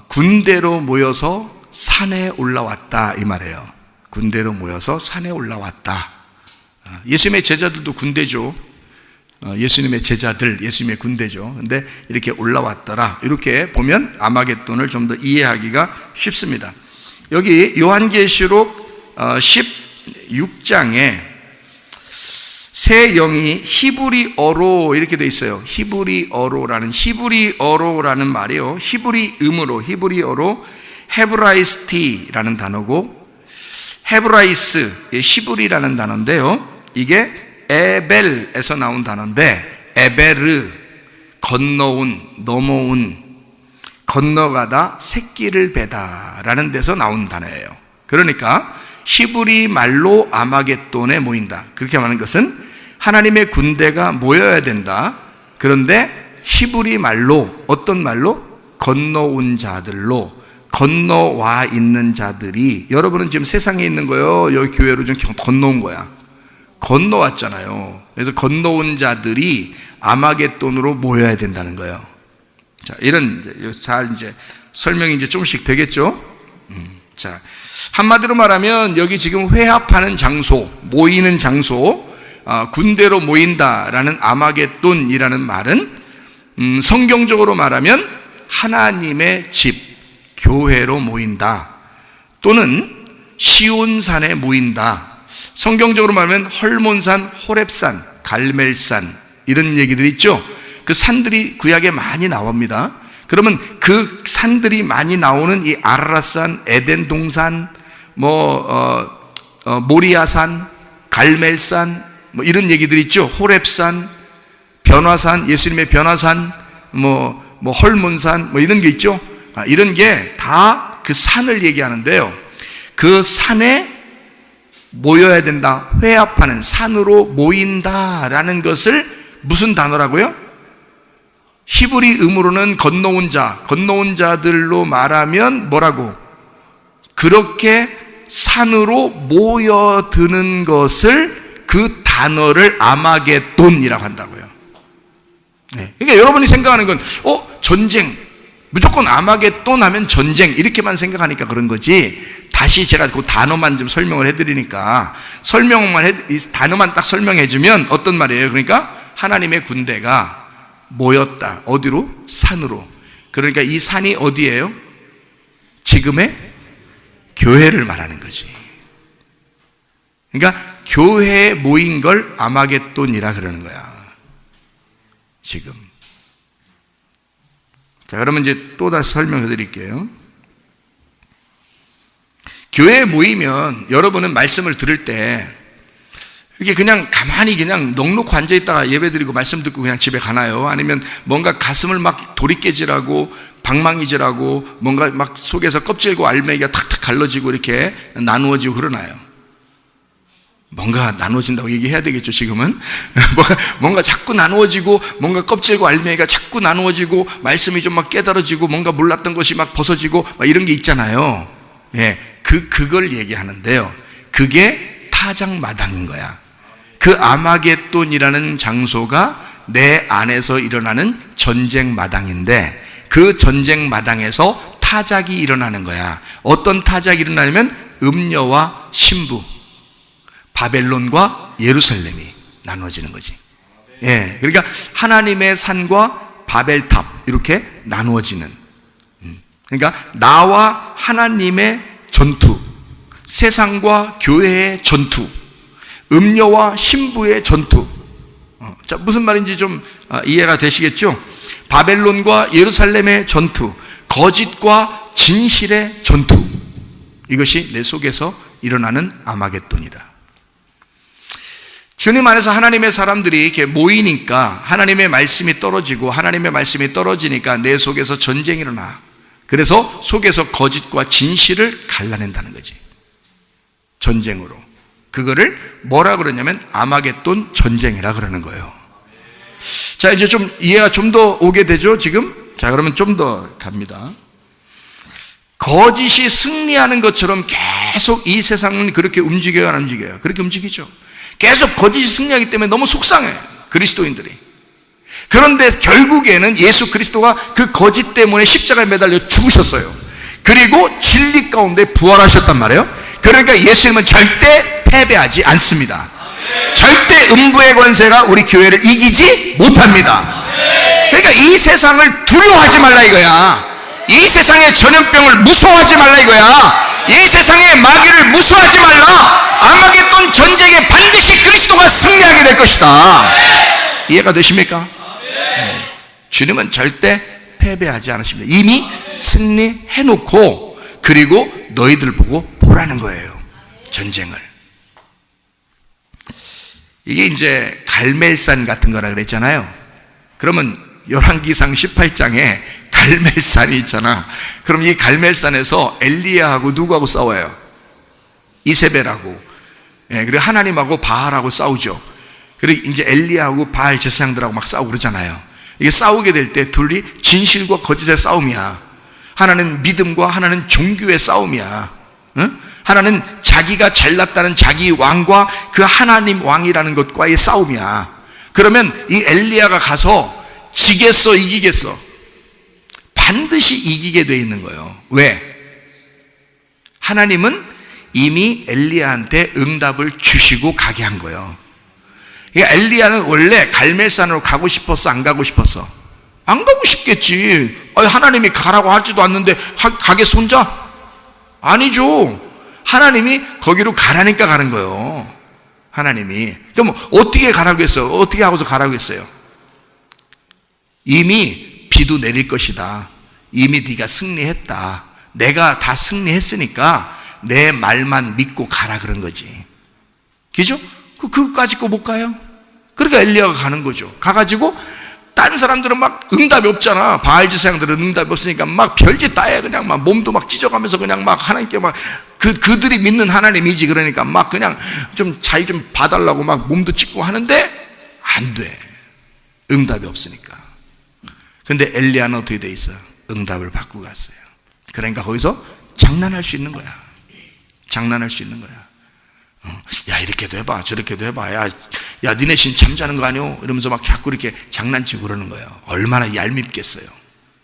군대로 모여서 산에 올라왔다 이 말이에요. 군대로 모여서 산에 올라왔다. 예수님의 제자들도 군대죠. 예수님의 제자들, 예수님의 군대죠. 근데 이렇게 올라왔더라. 이렇게 보면 아마겟돈을 좀 더 이해하기가 쉽습니다. 여기 요한계시록 16장에 새 영이 히브리어로 이렇게 돼 있어요. 히브리어로라는 말이요. 히브리어로 헤브라이스티라는 단어고 헤브라이스, 히브리라는 단어인데요. 이게 에벨에서 나온 단어인데 에베르, 건너온, 넘어온, 건너가다, 새끼를 베다 라는 데서 나온 단어예요. 그러니까 히브리 말로 아마겟돈에 모인다. 그렇게 말하는 것은 하나님의 군대가 모여야 된다. 그런데 히브리 말로, 어떤 말로? 건너온 자들로, 건너와 있는 자들이, 여러분은 지금 세상에 있는 거요, 여기 교회로 좀 건너온 거야. 건너왔잖아요. 그래서 건너온 자들이 아마겟돈으로 모여야 된다는 거예요. 자, 이런 잘 이제 설명이 이제 조금씩 되겠죠? 자, 한마디로 말하면 여기 지금 회합하는 장소, 모이는 장소, 군대로 모인다라는 아마겟돈이라는 말은 성경적으로 말하면 하나님의 집, 교회로 모인다. 또는 시온산에 모인다. 성경적으로 말하면 헐몬산, 호렙산, 갈멜산 이런 얘기들 있죠. 그 산들이 구약에 많이 나옵니다. 그러면 그 산들이 많이 나오는 이 아라랏산, 에덴 동산, 모리아산, 갈멜산 이런 얘기들 있죠. 호렙산, 변화산, 예수님의 변화산, 헐몬산 이런 게 있죠. 이런 게 다 그 산을 얘기하는데요. 그 산에 모여야 된다. 회합하는, 산으로 모인다라는 것을 무슨 단어라고요? 히브리 음으로는 건너온 자, 건너온 자들로 말하면 뭐라고? 그렇게 산으로 모여드는 것을, 그 단어를 아마겟돈이라고 한다고요. 네. 그러니까 여러분이 생각하는 건 전쟁, 무조건 아마겟돈 하면 전쟁 이렇게만 생각하니까 그런 거지. 다시 제가 그 단어만 좀 설명을 해드리니까, 이 단어만 딱 설명해주면 어떤 말이에요? 그러니까 하나님의 군대가 모였다. 어디로? 산으로. 그러니까 이 산이 어디예요? 지금의 교회를 말하는 거지. 그러니까 교회에 모인 걸 아마겟돈이라 그러는 거야. 지금. 자, 그러면 이제 또 다시 설명해 드릴게요. 교회에 모이면 여러분은 말씀을 들을 때 이렇게 그냥 가만히 그냥 넋놓고 앉아있다가 예배드리고 말씀 듣고 그냥 집에 가나요? 아니면 뭔가 가슴을 막 도리깨질하고 방망이질하고 뭔가 막 속에서 껍질과 알맹이가 탁탁 갈라지고 이렇게 나누어지고 그러나요? 뭔가 나누어진다고 얘기해야 되겠죠, 지금은? 뭔가 자꾸 나누어지고, 뭔가 껍질과 알맹이가 자꾸 나누어지고, 말씀이 좀 막 깨달아지고, 뭔가 몰랐던 것이 막 벗어지고, 막 이런 게 있잖아요. 예, 그걸 얘기하는데요. 그게 타작마당인 거야. 그 아마겟돈이라는 장소가 내 안에서 일어나는 전쟁마당인데, 그 전쟁마당에서 타작이 일어나는 거야. 어떤 타작이 일어나냐면, 음녀와 신부, 바벨론과 예루살렘이 나누어지는 거지. 예, 그러니까 하나님의 산과 바벨탑 이렇게 나누어지는. 그러니까 나와 하나님의 전투, 세상과 교회의 전투, 음녀와 신부의 전투. 자, 무슨 말인지 좀 이해가 되시겠죠? 바벨론과 예루살렘의 전투, 거짓과 진실의 전투. 이것이 내 속에서 일어나는 아마겟돈이다. 주님 안에서 하나님의 사람들이 이렇게 모이니까 하나님의 말씀이 떨어지고, 하나님의 말씀이 떨어지니까 내 속에서 전쟁이 일어나. 그래서 속에서 거짓과 진실을 갈라낸다는 거지. 전쟁으로. 그거를 뭐라 그러냐면 아마겟돈 전쟁이라 그러는 거예요. 자, 이제 좀 이해가 좀 더 오게 되죠, 지금? 자, 그러면 좀 더 갑니다. 거짓이 승리하는 것처럼 계속 이 세상은 그렇게 움직여요, 안 움직여요? 그렇게 움직이죠. 계속 거짓이 승리하기 때문에 너무 속상해, 그리스도인들이. 그런데 결국에는 예수 그리스도가 그 거짓 때문에 십자가에 매달려 죽으셨어요. 그리고 진리 가운데 부활하셨단 말이에요. 그러니까 예수님은 절대 패배하지 않습니다. 절대 음부의 권세가 우리 교회를 이기지 못합니다. 그러니까 이 세상을 두려워하지 말라 이거야. 이 세상의 전염병을 무서워하지 말라 이거야. 이 세상의 마귀를 무서워하지 말라. 아마겟돈 전쟁에 반드시 그리스도가 승리하게 될 것이다. 이해가 되십니까? 네. 주님은 절대 패배하지 않으십니다. 이미 승리해놓고 그리고 너희들 보고 보라는 거예요. 전쟁을. 이게 이제 갈멜산 같은 거라 그랬잖아요. 그러면 열왕기상 18장에 갈멜산이 있잖아. 그럼 이 갈멜산에서 엘리야하고 누구하고 싸워요? 이세벨하고. 예, 그리고 하나님하고 바알하고 싸우죠. 그리고 이제 엘리야하고 바알 제사장들하고 막 싸우고 그러잖아요. 이게 싸우게 될 때 둘이 진실과 거짓의 싸움이야. 하나는 믿음과 하나는 종교의 싸움이야. 응? 하나는 자기가 잘났다는 자기 왕과 그 하나님 왕이라는 것과의 싸움이야. 그러면 이 엘리야가 가서 지겠어, 이기겠어? 반드시 이기게 돼 있는 거예요. 왜? 하나님은 이미 엘리야한테 응답을 주시고 가게 한 거예요. 그러니까 엘리야는 원래 갈멜산으로 가고 싶었어, 안 가고 싶었어? 안 가고 싶겠지. 하나님이 가라고 하지도 않는데 가겠어 혼자? 아니죠. 하나님이 거기로 가라니까 가는 거예요. 하나님이. 그럼 어떻게 가라고 했어요? 어떻게 하고서 가라고 했어요? 이미 비도 내릴 것이다. 이미 네가 승리했다. 내가 다 승리했으니까 내 말만 믿고 가라 그런 거지. 그죠? 그거까지 거 못 가요? 그러니까 엘리야가 가는 거죠. 가가지고 딴 사람들은 막 응답이 없잖아. 바알 제사장들은 응답이 없으니까 막 별짓 다 해. 그냥 막 몸도 막 찢어가면서 그냥 막 하나님께 막 그들이 믿는 하나님이지. 그러니까 막 그냥 좀 잘 좀 봐달라고 막 몸도 찢고 하는데 안 돼. 응답이 없으니까. 근데 엘리야는 어떻게 돼 있어? 응답을 받고 갔어요. 그러니까 거기서 장난할 수 있는 거야. 장난할 수 있는 거야. 야, 이렇게도 해봐, 저렇게도 해봐. 야, 니네 신 잠자는 거 아니오? 이러면서 막 자꾸 이렇게 장난치고 그러는 거예요. 얼마나 얄밉겠어요.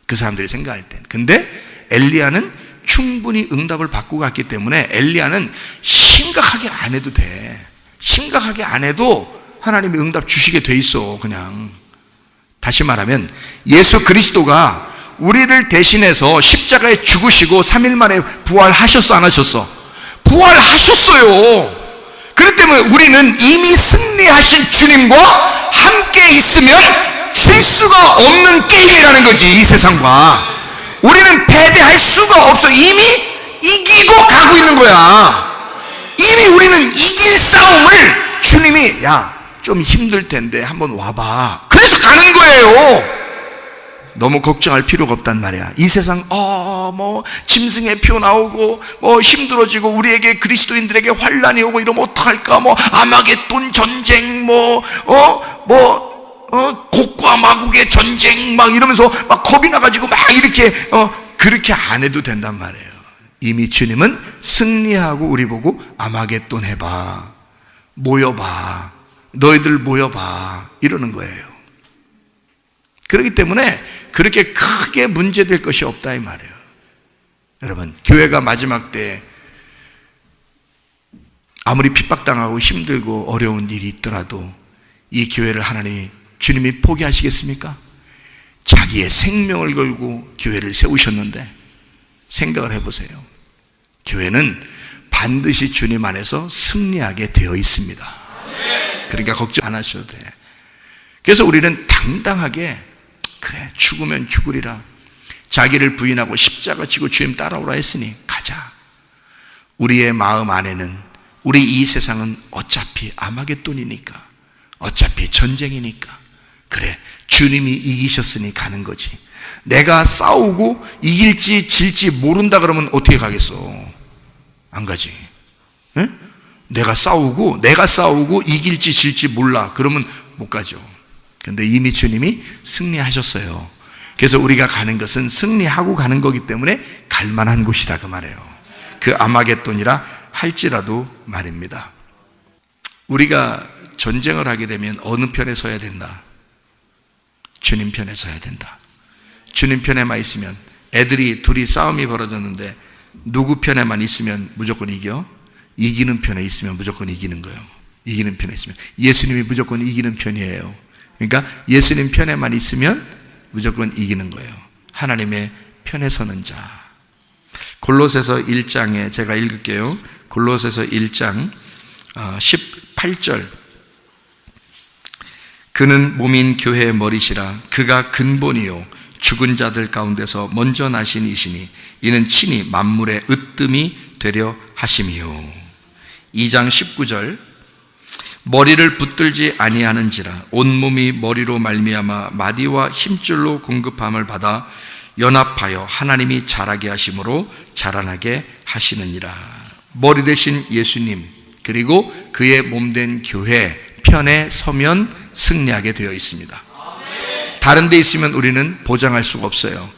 그 사람들이 생각할 땐. 근데 엘리야는 충분히 응답을 받고 갔기 때문에 엘리야는 심각하게 안 해도 돼. 심각하게 안 해도 하나님이 응답 주시게 돼 있어, 그냥. 다시 말하면 예수 그리스도가 우리를 대신해서 십자가에 죽으시고 3일 만에 부활하셨어, 안 하셨어? 부활하셨어요. 그렇기 때문에 우리는 이미 승리하신 주님과 함께 있으면 질 수가 없는 게임이라는 거지, 이 세상과. 우리는 패배할 수가 없어. 이미 이기고 가고 있는 거야. 이미 우리는 이길 싸움을 주님이 좀 힘들 텐데 한번 와봐. 그래서 가는 거예요. 너무 걱정할 필요가 없단 말이야. 이 세상 짐승의 표 나오고 힘들어지고 우리에게 그리스도인들에게 환란이 오고 이러면 어떡할까? 아마겟돈 전쟁 곡과 마곡의 전쟁 막 이러면서 막 겁이 나가지고 막 이렇게 그렇게 안 해도 된단 말이에요. 이미 주님은 승리하고 우리 보고 아마겟돈 해봐, 모여봐, 너희들 모여봐 이러는 거예요. 그렇기 때문에 그렇게 크게 문제될 것이 없다 이 말이에요. 여러분, 교회가 마지막 때 아무리 핍박당하고 힘들고 어려운 일이 있더라도 이 교회를 하나님이, 주님이 포기하시겠습니까? 자기의 생명을 걸고 교회를 세우셨는데 생각을 해보세요. 교회는 반드시 주님 안에서 승리하게 되어 있습니다. 그러니까 걱정 안 하셔도 돼. 그래서 우리는 당당하게 그래, 죽으면 죽으리라. 자기를 부인하고 십자가 지고 주님 따라오라 했으니 가자. 우리의 마음 안에는 우리 이 세상은 어차피 아마겟돈이니까, 어차피 전쟁이니까, 그래, 주님이 이기셨으니 가는 거지. 내가 싸우고 이길지 질지 모른다 그러면 어떻게 가겠어? 안 가지. 에? 내가 싸우고 이길지 질지 몰라 그러면 못 가죠. 근데 이미 주님이 승리하셨어요. 그래서 우리가 가는 것은 승리하고 가는 거기 때문에 갈만한 곳이다 그 말이에요. 그 아마겟돈이라 할지라도 말입니다. 우리가 전쟁을 하게 되면 어느 편에 서야 된다? 주님 편에 서야 된다. 주님 편에만 있으면, 애들이 둘이 싸움이 벌어졌는데 누구 편에만 있으면 무조건 이겨? 이기는 편에 있으면 무조건 이기는 거예요. 이기는 편에 있으면. 예수님이 무조건 이기는 편이에요. 그러니까 예수님 편에만 있으면 무조건 이기는 거예요. 하나님의 편에 서는 자. 골로새서 1장에 제가 읽을게요. 골로새서 1장 18절. 그는 몸인 교회의 머리시라. 그가 근본이요 죽은 자들 가운데서 먼저 나신 이시니 이는 친히 만물의 으뜸이 되려 하심이요. 2장 19절. 머리를 붙들지 아니하는지라 온몸이 머리로 말미암아 마디와 힘줄로 공급함을 받아 연합하여 하나님이 자라게 하심으로 자라나게 하시느니라. 머리 대신 예수님 그리고 그의 몸된 교회 편에 서면 승리하게 되어 있습니다. 다른 데 있으면 우리는 보장할 수가 없어요.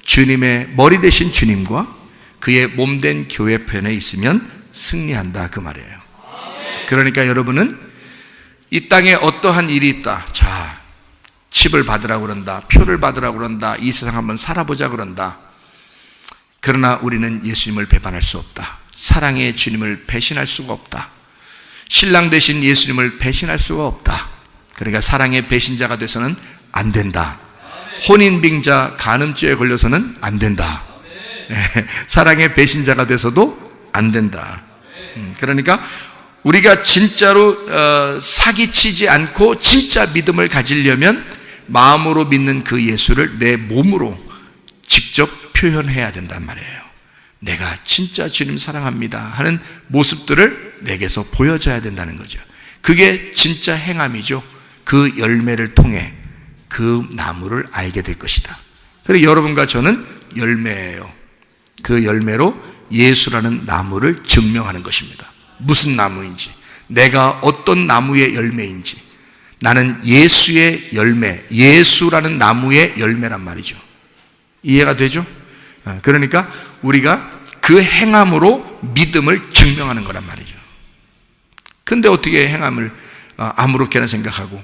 주님의 머리 대신 주님과 그의 몸된 교회 편에 있으면 승리한다 그 말이에요. 그러니까 여러분은 이 땅에 어떠한 일이 있다. 자, 칩을 받으라고 그런다. 표를 받으라고 그런다. 이 세상 한번 살아보자 그런다. 그러나 우리는 예수님을 배반할 수 없다. 사랑의 주님을 배신할 수가 없다. 신랑 대신 예수님을 배신할 수가 없다. 그러니까 사랑의 배신자가 돼서는 안 된다. 혼인빙자 간음죄에 걸려서는 안 된다. 사랑의 배신자가 돼서도 안 된다. 그러니까 우리가 진짜로 사기치지 않고 진짜 믿음을 가지려면 마음으로 믿는 그 예수를 내 몸으로 직접 표현해야 된단 말이에요. 내가 진짜 주님 사랑합니다 하는 모습들을 내게서 보여줘야 된다는 거죠. 그게 진짜 행함이죠. 그 열매를 통해 그 나무를 알게 될 것이다. 그리고 여러분과 저는 열매예요. 그 열매로 예수라는 나무를 증명하는 것입니다. 무슨 나무인지, 내가 어떤 나무의 열매인지, 나는 예수의 열매, 예수라는 나무의 열매란 말이죠. 이해가 되죠? 그러니까 우리가 그 행함으로 믿음을 증명하는 거란 말이죠. 근데 어떻게 행함을 아무렇게나 생각하고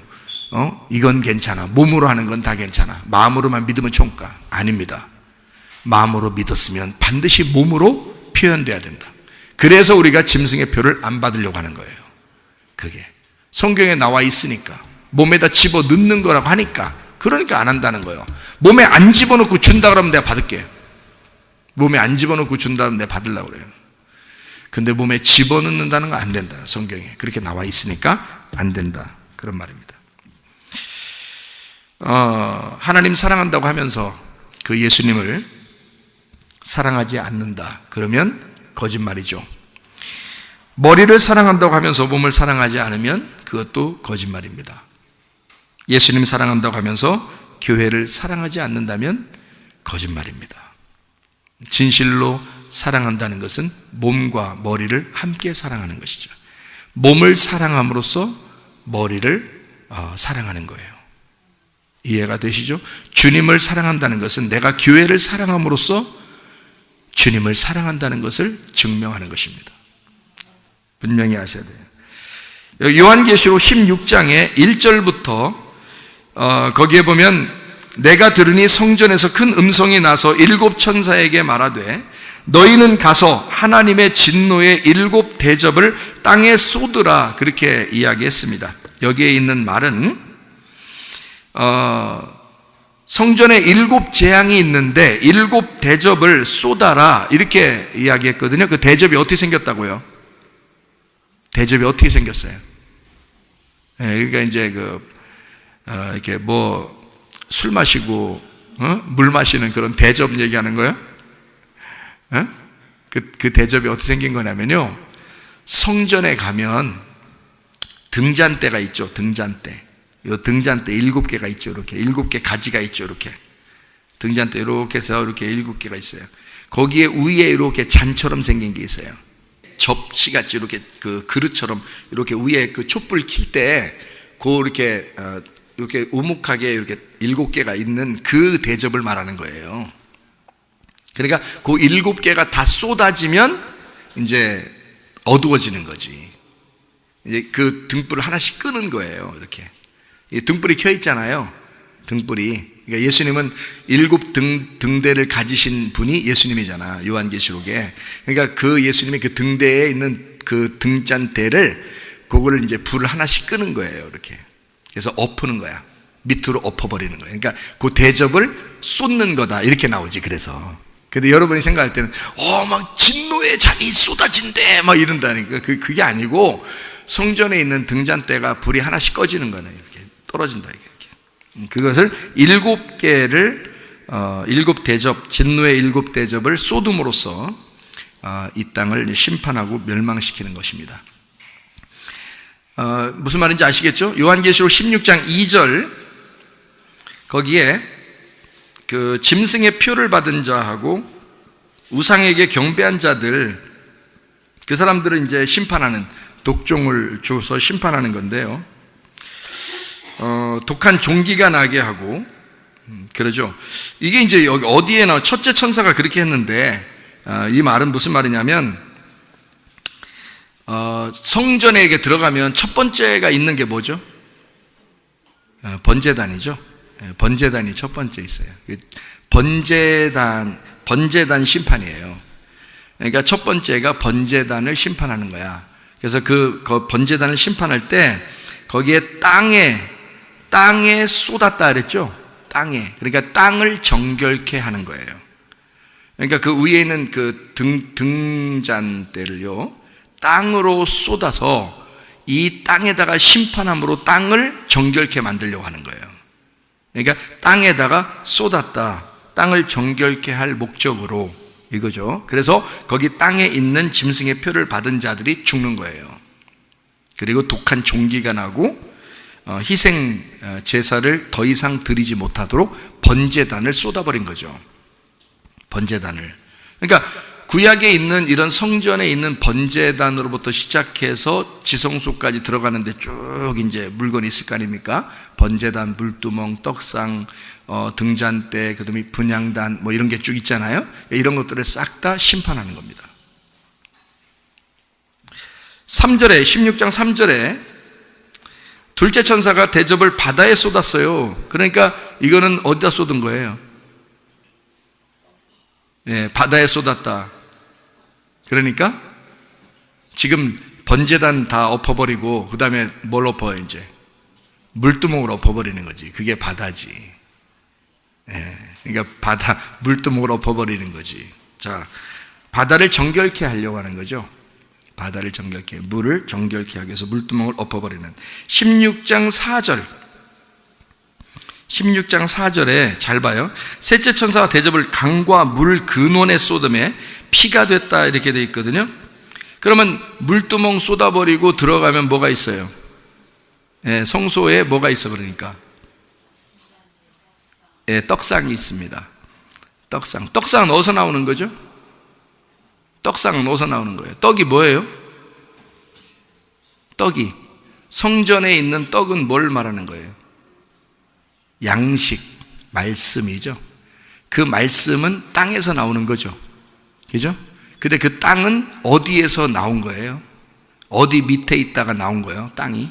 이건 괜찮아, 몸으로 하는 건 다 괜찮아, 마음으로만 믿으면 좋을까? 아닙니다. 마음으로 믿었으면 반드시 몸으로 표현돼야 된다. 그래서 우리가 짐승의 표를 안 받으려고 하는 거예요. 그게 성경에 나와 있으니까, 몸에다 집어 넣는 거라고 하니까, 그러니까 안 한다는 거예요. 몸에 안 집어넣고 준다 그러면 내가 받을게. 몸에 안 집어넣고 준다 그러면 내가 받으려고 그래요. 근데 몸에 집어넣는다는 건 안 된다. 성경에 그렇게 나와 있으니까 안 된다, 그런 말입니다. 하나님 사랑한다고 하면서 그 예수님을 사랑하지 않는다 그러면 거짓말이죠. 머리를 사랑한다고 하면서 몸을 사랑하지 않으면 그것도 거짓말입니다. 예수님 사랑한다고 하면서 교회를 사랑하지 않는다면 거짓말입니다. 진실로 사랑한다는 것은 몸과 머리를 함께 사랑하는 것이죠. 몸을 사랑함으로써 머리를 사랑하는 거예요. 이해가 되시죠? 주님을 사랑한다는 것은 내가 교회를 사랑함으로써 주님을 사랑한다는 것을 증명하는 것입니다. 분명히 아셔야 돼요. 요한계시록 16장의 1절부터 거기에 보면 내가 들으니 성전에서 큰 음성이 나서 일곱 천사에게 말하되 너희는 가서 하나님의 진노의 일곱 대접을 땅에 쏟으라, 그렇게 이야기했습니다. 여기에 있는 말은 성전에 일곱 재앙이 있는데 일곱 대접을 쏟아라, 이렇게 이야기했거든요. 그 대접이 어떻게 생겼다고요? 대접이 어떻게 생겼어요? 그러니까 이제 이렇게 술 마시고 물 마시는 그런 대접 얘기하는 거예요? 그 대접이 어떻게 생긴 거냐면요, 성전에 가면 등잔대가 있죠. 등잔대. 요 등잔대 7개가 있죠. 이렇게 7개 가지가 있죠. 이렇게 등잔대 이렇게 해서 이렇게 7개가 있어요. 거기에 위에 이렇게 잔처럼 생긴 게 있어요. 접시같이 이렇게 그 그릇처럼 이렇게 위에 그 촛불 킬 때 그 이렇게 이렇게 우묵하게 이렇게 7개가 있는 그 대접을 말하는 거예요. 그러니까 그 7개가 다 쏟아지면 이제 어두워지는 거지. 이제 그 등불을 하나씩 끄는 거예요. 이렇게 등불이 켜 있잖아요. 등불이. 그러니까 예수님은 7 등대를 가지신 분이 예수님이잖아. 요한계시록에. 그러니까 그 예수님이 그 등대에 있는 그 등잔대를 그거를 이제 불을 하나씩 끄는 거예요. 이렇게. 그래서 엎는 거야. 밑으로 엎어버리는 거예요. 그러니까 그 대접을 쏟는 거다. 이렇게 나오지. 그래서. 근데 여러분이 생각할 때는 막 진노의 잔이 쏟아진대 막 이런다니까. 그게 아니고 성전에 있는 등잔대가 불이 하나씩 꺼지는 거네. 이렇게 떨어진다. 이렇게. 그것을 7개를 7 대접, 진노의 7 대접을 쏟음으로써 이 땅을 심판하고 멸망시키는 것입니다. 무슨 말인지 아시겠죠? 요한계시록 16장 2절 거기에 그 짐승의 표를 받은 자하고 우상에게 경배한 자들, 그 사람들을 이제 심판하는, 독종을 주어서 심판하는 건데요. 독한 종기가 나게 하고 그러죠. 이게 이제 여기 어디에 나와? 첫째 천사가 그렇게 했는데 이 말은 무슨 말이냐면 성전에 들어가면 첫 번째가 있는 게 뭐죠? 번제단이죠. 번제단이 첫 번째 있어요. 번제단 심판이에요. 그러니까 첫 번째가 번제단을 심판하는 거야. 그래서 그 번제단을 심판할 때 거기에 땅에 쏟았다 그랬죠. 땅에. 그러니까 땅을 정결케 하는 거예요. 그러니까 그 위에 있는 그 등잔대를요, 땅으로 쏟아서 이 땅에다가 심판함으로 땅을 정결케 만들려고 하는 거예요. 그러니까 땅에다가 쏟았다. 땅을 정결케 할 목적으로 이거죠. 그래서 거기 땅에 있는 짐승의 표를 받은 자들이 죽는 거예요. 그리고 독한 종기가 나고 희생 제사를 더 이상 드리지 못하도록 번제단을 쏟아버린 거죠. 번제단을. 그러니까 구약에 있는 이런 성전에 있는 번제단으로부터 시작해서 지성소까지 들어가는데 쭉 이제 물건이 있을 거 아닙니까? 번제단, 물두멍, 떡상, 등잔대, 그다음에 분향단 뭐 이런 게 쭉 있잖아요. 이런 것들을 싹 다 심판하는 겁니다. 3절에 16장 3절에 둘째 천사가 대접을 바다에 쏟았어요. 그러니까 이거는 어디다 쏟은 거예요? 바다에 쏟았다. 그러니까 지금 번제단 다 엎어버리고 그 다음에 뭘 엎어요? 이제 물두멍을 엎어버리는 거지. 그게 바다지. 그러니까 물두멍을 엎어버리는 거지. 자, 바다를 정결케 하려고 하는 거죠. 바다를 정결케, 물을 정결케 하기 위해서 물두멍을 엎어버리는. 16장 4절에 잘 봐요. 셋째 천사가 대접을 강과 물 근원에 쏟음에 피가 됐다 이렇게 돼 있거든요. 그러면 물두멍 쏟아버리고 들어가면 뭐가 있어요? 성소에 뭐가 있어? 그러니까 떡상이 있습니다. 떡상은 어디서 나오는 거죠? 떡상은 어디서 나오는 거예요? 떡이 뭐예요? 떡이 성전에 있는 떡은 뭘 말하는 거예요? 양식, 말씀이죠. 그 말씀은 땅에서 나오는 거죠. 그죠? 근데 그 땅은 어디에서 나온 거예요? 어디 밑에 있다가 나온 거예요? 땅이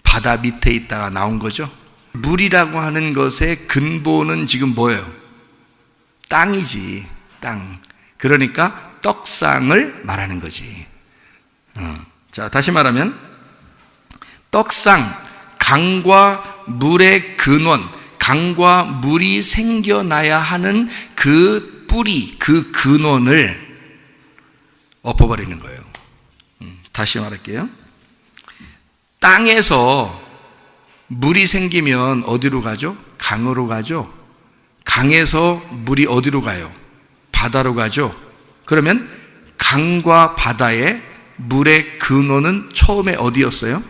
바다 밑에 있다가 나온 거죠. 물이라고 하는 것의 근본은 지금 뭐예요? 땅이지. 땅. 그러니까 떡상을 말하는 거지. 자, 다시 말하면 떡상, 강과 물의 근원, 강과 물이 생겨나야 하는 그 뿌리, 그 근원을 엎어버리는 거예요. 다시 말할게요. 땅에서 물이 생기면 어디로 가죠? 강으로 가죠. 강에서 물이 어디로 가요? 바다로 가죠. 그러면 강과 바다의 물의 근원은 처음에 어디였어요?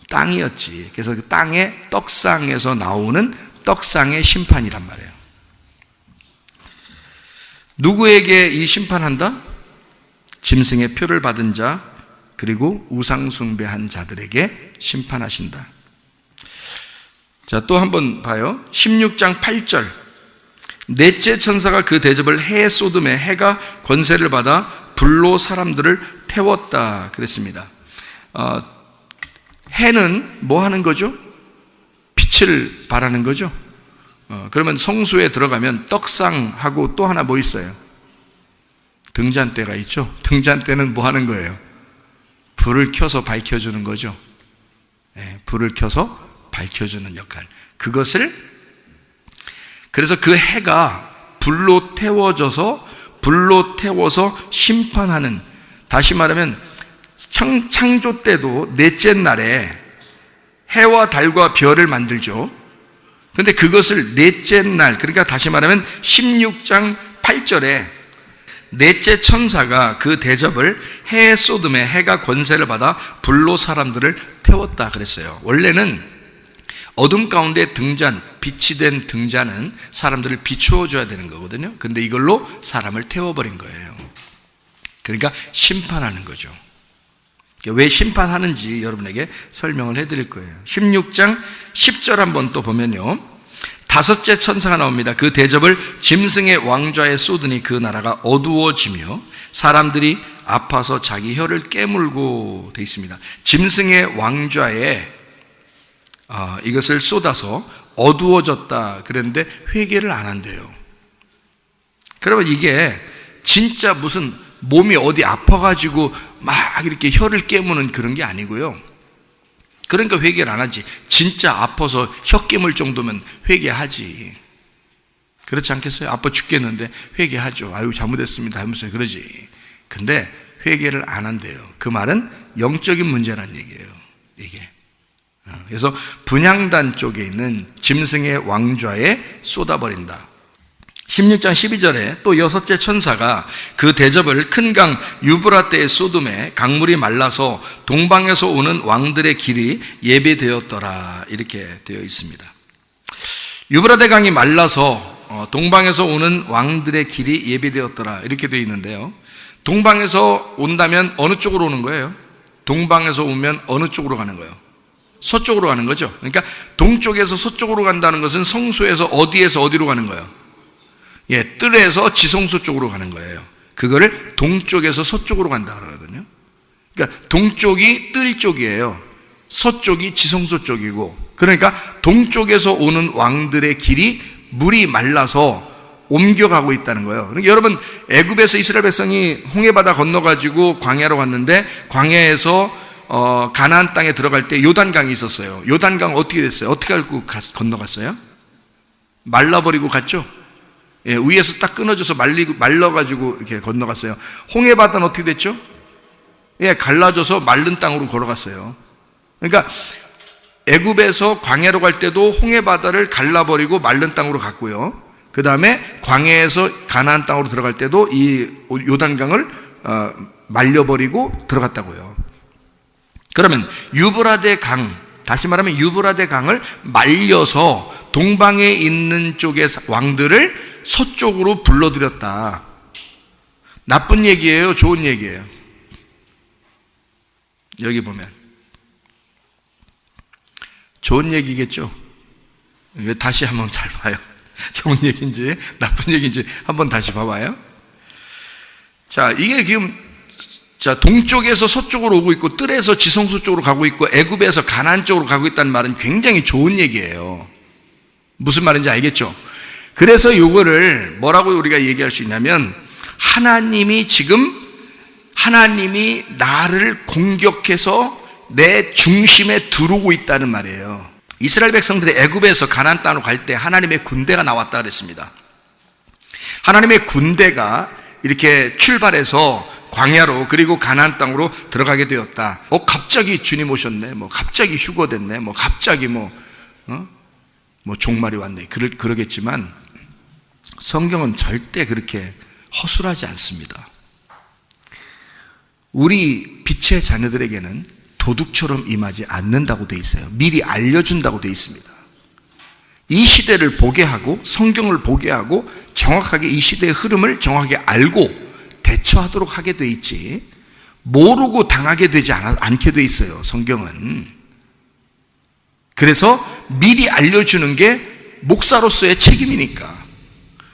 땅이었지. 그래서 그 땅의 떡상에서 나오는 떡상의 심판이란 말이에요. 누구에게 이 심판한다? 짐승의 표를 받은 자, 그리고 우상 숭배한 자들에게 심판하신다. 자, 또 한번 봐요. 16장 8절. 넷째 천사가 그 대접을 해 쏟음에 해가 권세를 받아 불로 사람들을 태웠다 그랬습니다. 해는 뭐 하는 거죠? 빛을 발하는 거죠. 그러면 성소에 들어가면 떡상하고 또 하나 뭐 있어요? 등잔대가 있죠. 등잔대는 뭐 하는 거예요? 불을 켜서 밝혀주는 거죠. 불을 켜서 밝혀주는 역할. 그래서 그 해가 불로 태워서 심판하는, 다시 말하면 창조 때도 넷째 날에 해와 달과 별을 만들죠. 근데 그것을 넷째 날, 그러니까 다시 말하면 16장 8절에 넷째 천사가 그 대접을 해 쏟음에 해가 권세를 받아 불로 사람들을 태웠다 그랬어요. 원래는 어둠 가운데 등잔, 빛이 된 등잔은 사람들을 비추어 줘야 되는 거거든요. 근데 이걸로 사람을 태워버린 거예요. 그러니까 심판하는 거죠. 왜 심판하는지 여러분에게 설명을 해드릴 거예요. 16장 10절 한번 또 보면요, 다섯째 천사가 나옵니다. 그 대접을 짐승의 왕좌에 쏟으니 그 나라가 어두워지며 사람들이 아파서 자기 혀를 깨물고 돼 있습니다. 짐승의 왕좌에 이것을 쏟아서 어두워졌다 그랬는데 회개를 안 한대요. 그러면 이게 진짜 무슨 몸이 어디 아파가지고 막 이렇게 혀를 깨무는 그런 게 아니고요. 그러니까 회개를 안 하지. 진짜 아파서 혀 깨물 정도면 회개하지. 그렇지 않겠어요? 아파 죽겠는데 회개하죠. 아유 잘못했습니다 하면서 그러지. 근데 회개를 안 한대요. 그 말은 영적인 문제란 얘기예요. 이게. 그래서 분향단 쪽에 있는 짐승의 왕좌에 쏟아버린다. 16장 12절에 또 여섯째 천사가 그 대접을 큰 강 유브라데의 소돔에 강물이 말라서 동방에서 오는 왕들의 길이 예비되었더라 이렇게 되어 있습니다. 유브라데 강이 말라서 동방에서 오는 왕들의 길이 예비되었더라 이렇게 되어 있는데요, 동방에서 온다면 어느 쪽으로 오는 거예요? 동방에서 오면 어느 쪽으로 가는 거예요? 서쪽으로 가는 거죠. 그러니까 동쪽에서 서쪽으로 간다는 것은 성소에서 어디에서 어디로 가는 거예요? 뜰에서 지성소 쪽으로 가는 거예요. 그거를 동쪽에서 서쪽으로 간다 그러거든요. 그러니까 동쪽이 뜰 쪽이에요. 서쪽이 지성소 쪽이고, 그러니까 동쪽에서 오는 왕들의 길이 물이 말라서 옮겨가고 있다는 거예요. 그러니까 여러분, 애굽에서 이스라엘 백성이 홍해바다 건너가지고 광야로 갔는데, 광야에서 가나안 땅에 들어갈 때 요단강이 있었어요. 요단강 어떻게 됐어요? 어떻게 알고 건너갔어요? 말라버리고 갔죠? 위에서 딱 끊어져서 말라가지고 이렇게 건너갔어요. 홍해바다는 어떻게 됐죠? 갈라져서 마른 땅으로 걸어갔어요. 그러니까 애굽에서 광야로 갈 때도 홍해바다를 갈라버리고 마른 땅으로 갔고요. 그 다음에 광야에서 가나안 땅으로 들어갈 때도 이 요단강을 말려버리고 들어갔다고요. 그러면 유브라데 강, 다시 말하면 유브라데 강을 말려서 동방에 있는 쪽의 왕들을 서쪽으로 불러들였다. 나쁜 얘기예요? 좋은 얘기예요? 여기 보면 좋은 얘기겠죠? 다시 한번 잘 봐요. 좋은 얘기인지 나쁜 얘기인지 한번 다시 봐봐요. 자, 이게 지금 동쪽에서 서쪽으로 오고 있고 뜰에서 지성소 쪽으로 가고 있고 애굽에서 가나안 쪽으로 가고 있다는 말은 굉장히 좋은 얘기예요. 무슨 말인지 알겠죠? 그래서 이거를 뭐라고 우리가 얘기할 수 있냐면, 하나님이 나를 공격해서 내 중심에 들어오고 있다는 말이에요. 이스라엘 백성들이 애굽에서 가나안 땅으로 갈 때 하나님의 군대가 나왔다 그랬습니다. 하나님의 군대가 이렇게 출발해서 광야로 그리고 가나안 땅으로 들어가게 되었다. 갑자기 주님 오셨네. 갑자기 휴거됐네. 갑자기 종말이 왔네. 그러겠지만 성경은 절대 그렇게 허술하지 않습니다. 우리 빛의 자녀들에게는 도둑처럼 임하지 않는다고 되어 있어요. 미리 알려준다고 되어 있습니다. 이 시대를 보게 하고 성경을 보게 하고 정확하게 이 시대의 흐름을 정확하게 알고 대처하도록 하게 되어 있지, 모르고 당하게 되지 않게 되어 있어요. 성경은 그래서 미리 알려주는 게 목사로서의 책임이니까.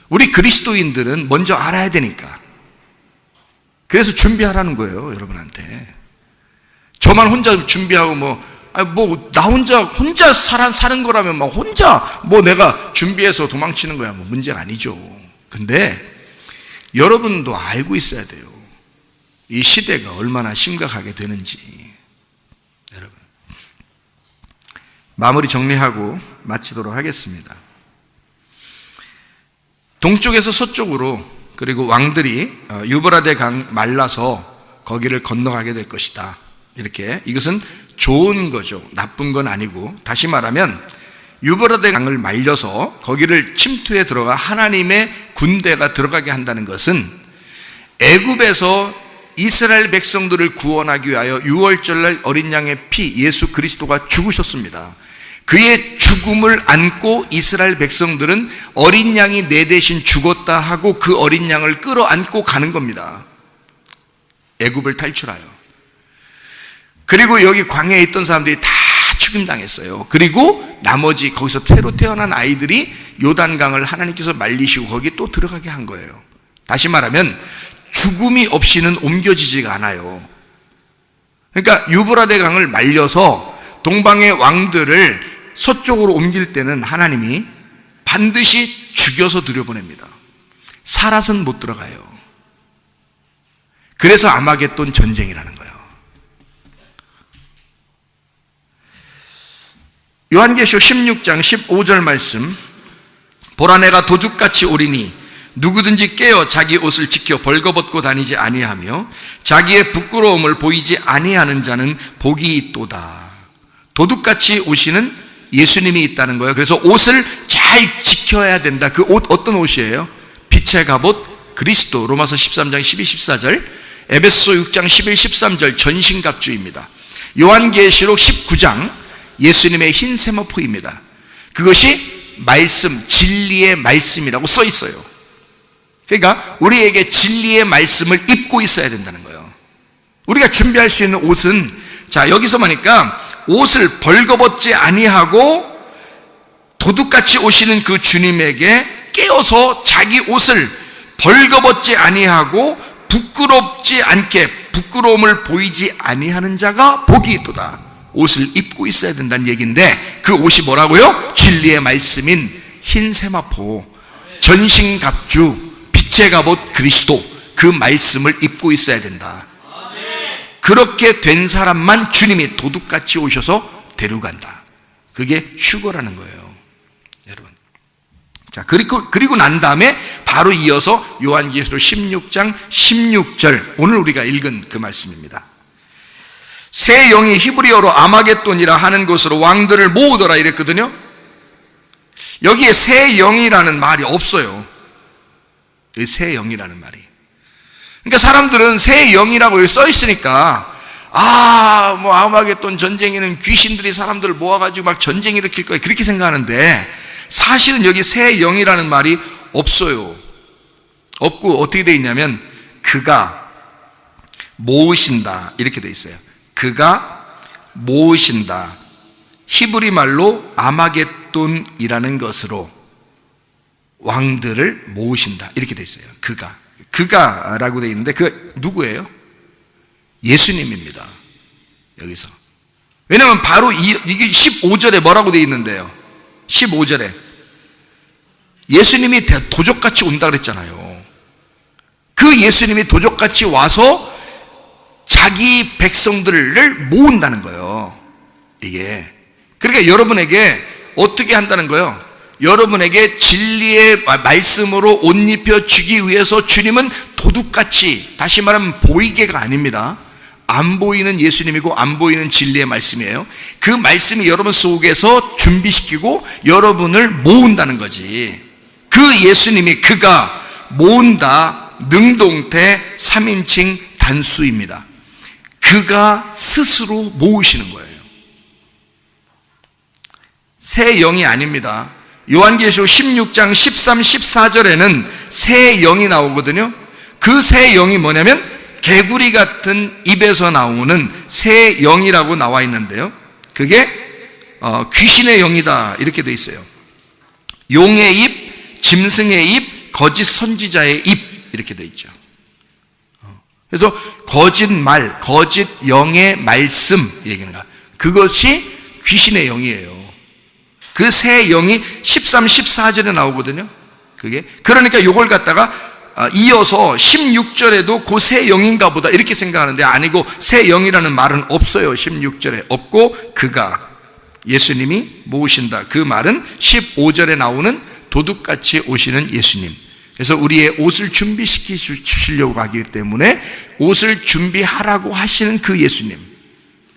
우리 그리스도인들은 먼저 알아야 되니까. 그래서 준비하라는 거예요, 여러분한테. 저만 혼자 준비하고 나 혼자 사는 거라면 혼자 내가 준비해서 도망치는 거야. 문제가 아니죠. 근데 여러분도 알고 있어야 돼요. 이 시대가 얼마나 심각하게 되는지. 여러분. 마무리 정리하고 마치도록 하겠습니다. 동쪽에서 서쪽으로, 그리고 왕들이 유브라데 강 말라서 거기를 건너가게 될 것이다. 이렇게. 이것은 좋은 거죠. 나쁜 건 아니고. 다시 말하면 유브라데 강을 말려서 거기를 침투해 들어가 하나님의 군대가 들어가게 한다는 것은 애굽에서 이스라엘 백성들을 구원하기 위하여 유월절날 어린 양의 피 예수 그리스도가 죽으셨습니다. 그의 죽음을 안고 이스라엘 백성들은 어린 양이 내 대신 죽었다 하고 그 어린 양을 끌어안고 가는 겁니다. 애굽을 탈출하여. 그리고 여기 광야에 있던 사람들이 다 죽임당했어요. 그리고 나머지 거기서 새로 태어난 아이들이 요단강을 하나님께서 말리시고 거기에 또 들어가게 한 거예요. 다시 말하면 죽음이 없이는 옮겨지지가 않아요. 그러니까 유브라데 강을 말려서 동방의 왕들을 서쪽으로 옮길 때는 하나님이 반드시 죽여서 들여보냅니다. 살아서는 못 들어가요. 그래서 아마겟돈 전쟁이라는 거예요. 요한계시록 16장 15절 말씀, 보라 내가 도둑같이 오리니 누구든지 깨어 자기 옷을 지켜 벌거벗고 다니지 아니하며 자기의 부끄러움을 보이지 아니하는 자는 복이 있도다. 도둑같이 오시는 예수님이 있다는 거예요. 그래서 옷을 잘 지켜야 된다. 그 옷 어떤 옷이에요? 빛의 갑옷 그리스도. 로마서 13장 12, 14절, 에베소 6장 11, 13절 전신갑주입니다. 요한계시록 19장 예수님의 흰 세마포입니다. 그것이 말씀, 진리의 말씀이라고 써 있어요. 그러니까 우리에게 진리의 말씀을 입고 있어야 된다는 거예요. 우리가 준비할 수 있는 옷은, 자, 여기서 보니까 옷을 벌거벗지 아니하고 도둑같이 오시는 그 주님에게 깨어서 자기 옷을 벌거벗지 아니하고 부끄럽지 않게 부끄러움을 보이지 아니하는 자가 복이 있도다. 옷을 입고 있어야 된다는 얘기인데, 그 옷이 뭐라고요? 진리의 말씀인 흰 세마포, 전신갑주, 빛의 갑옷 그리스도, 그 말씀을 입고 있어야 된다. 그렇게 된 사람만 주님이 도둑같이 오셔서 데려간다. 그게 휴거라는 거예요, 여러분. 자, 그리고 난 다음에 바로 이어서 요한계시록 16장 16절, 오늘 우리가 읽은 그 말씀입니다. 새 영이 히브리어로 아마겟돈이라 하는 곳으로 왕들을 모으더라 이랬거든요. 여기에 새 영이라는 말이 없어요. 새 영이라는 말이. 그러니까 사람들은 새 영이라고 여기 써 있으니까 아마겟돈 전쟁에는 귀신들이 사람들을 모아가지고 막 전쟁 일으킬 거야, 그렇게 생각하는데 사실은 여기 새 영이라는 말이 없어요. 없고 어떻게 돼 있냐면 그가 모으신다 이렇게 돼 있어요. 그가 모으신다. 히브리 말로 아마겟돈이라는 것으로 왕들을 모으신다 이렇게 돼 있어요. 그가라고 돼 있는데 그 누구예요? 예수님입니다. 여기서. 왜냐하면 바로 이게 15절에 뭐라고 돼 있는데요. 15절에 예수님이 도적같이 온다 그랬잖아요. 그 예수님이 도적같이 와서 자기 백성들을 모은다는 거예요. 이게. 그러니까 여러분에게 어떻게 한다는 거예요? 여러분에게 진리의 말씀으로 옷 입혀 주기 위해서 주님은 도둑같이, 다시 말하면 보이게가 아닙니다. 안 보이는 예수님이고 안 보이는 진리의 말씀이에요. 그 말씀이 여러분 속에서 준비시키고 여러분을 모은다는 거지. 그 예수님이, 그가 모은다, 능동태 3인칭 단수입니다. 그가 스스로 모으시는 거예요. 새 영이 아닙니다. 요한계시록 16장 13, 14절에는 새 영이 나오거든요. 그 새 영이 뭐냐면 개구리 같은 입에서 나오는 새 영이라고 나와 있는데요. 그게 귀신의 영이다 이렇게 돼 있어요. 용의 입, 짐승의 입, 거짓 선지자의 입 이렇게 돼 있죠. 그래서 거짓 말, 거짓 영의 말씀 얘기하는 거야. 그것이 귀신의 영이에요. 그 새 영이 13, 14절에 나오거든요. 그게 그러니까 요걸 갖다가 이어서 16절에도 그 새 영인가 보다 이렇게 생각하는데 아니고 새 영이라는 말은 없어요. 16절에 없고 그가 예수님이 모으신다. 그 말은 15절에 나오는 도둑같이 오시는 예수님. 그래서 우리의 옷을 준비시켜 주시려고 하기 때문에 옷을 준비하라고 하시는 그 예수님,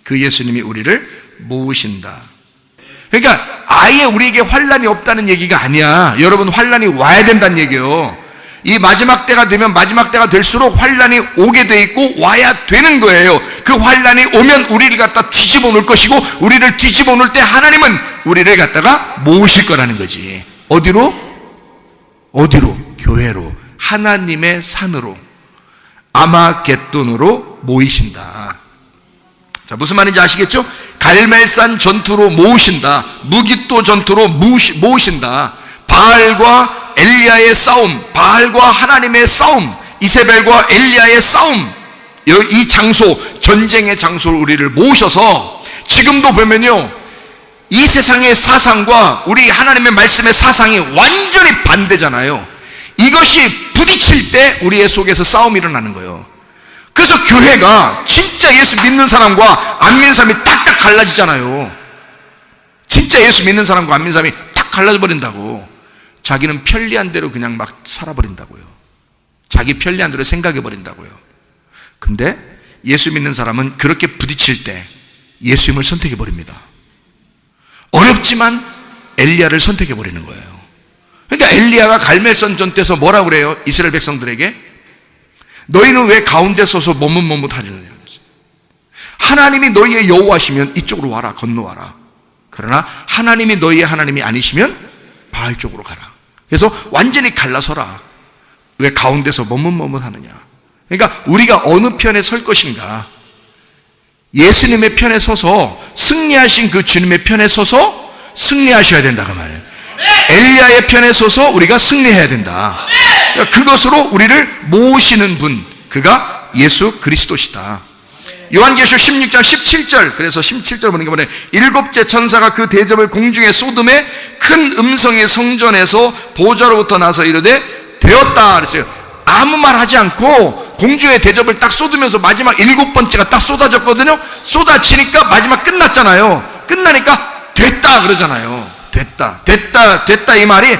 그 예수님이 우리를 모으신다. 그러니까 아예 우리에게 환란이 없다는 얘기가 아니야. 여러분, 환란이 와야 된다는 얘기예요. 이 마지막 때가 되면 마지막 때가 될수록 환란이 오게 돼 있고 와야 되는 거예요. 그 환란이 오면 우리를 갖다 뒤집어 놓을 것이고, 우리를 뒤집어 놓을 때 하나님은 우리를 갖다가 모으실 거라는 거지. 어디로? 교회로, 하나님의 산으로, 아마겟돈으로 모이신다. 자, 무슨 말인지 아시겠죠? 갈멜산 전투로 모으신다. 무깃도 전투로 모으신다. 바알과 엘리야의 싸움, 바알과 하나님의 싸움, 이세벨과 엘리야의 싸움, 이 장소, 전쟁의 장소를 우리를 모으셔서, 지금도 보면요, 이 세상의 사상과 우리 하나님의 말씀의 사상이 완전히 반대잖아요. 이것이 부딪힐 때 우리의 속에서 싸움이 일어나는 거예요. 그래서 교회가 진짜 예수 믿는 사람과 안 믿는 사람이 딱딱 갈라지잖아요. 진짜 예수 믿는 사람과 안 믿는 사람이 딱 갈라져 버린다고. 자기는 편리한 대로 그냥 막 살아버린다고요. 자기 편리한 대로 생각해 버린다고요. 근데 예수 믿는 사람은 그렇게 부딪힐 때 예수님을 선택해 버립니다. 어렵지만 엘리야를 선택해 버리는 거예요. 그러니까 엘리야가 갈멜산 전투에서 뭐라고 그래요? 이스라엘 백성들에게 너희는 왜 가운데 서서 머뭇머뭇하느냐. 하나님이 너희의 여호와시면 이쪽으로 와라, 건너와라. 그러나 하나님이 너희의 하나님이 아니시면 바알 쪽으로 가라. 그래서 완전히 갈라서라. 왜 가운데서 머뭇머뭇하느냐. 그러니까 우리가 어느 편에 설 것인가. 예수님의 편에 서서, 승리하신 그 주님의 편에 서서 승리하셔야 된다 그 말이에요. 엘리야의 편에 서서 우리가 승리해야 된다. 그러니까 그것으로 우리를 모으시는 분, 그가 예수 그리스도시다. 요한계시록 16장 17절, 그래서 17절 보는 게 뭐냐, 일곱째 천사가 그 대접을 공중에 쏟음에 큰 음성이 성전에서 보좌로부터 나서 이르되 되었다 그랬어요. 아무 말 하지 않고 공중에 대접을 딱 쏟으면서 마지막 일곱 번째가 딱 쏟아졌거든요. 쏟아지니까 마지막 끝났잖아요. 끝나니까 됐다 그러잖아요. 됐다 이 말이,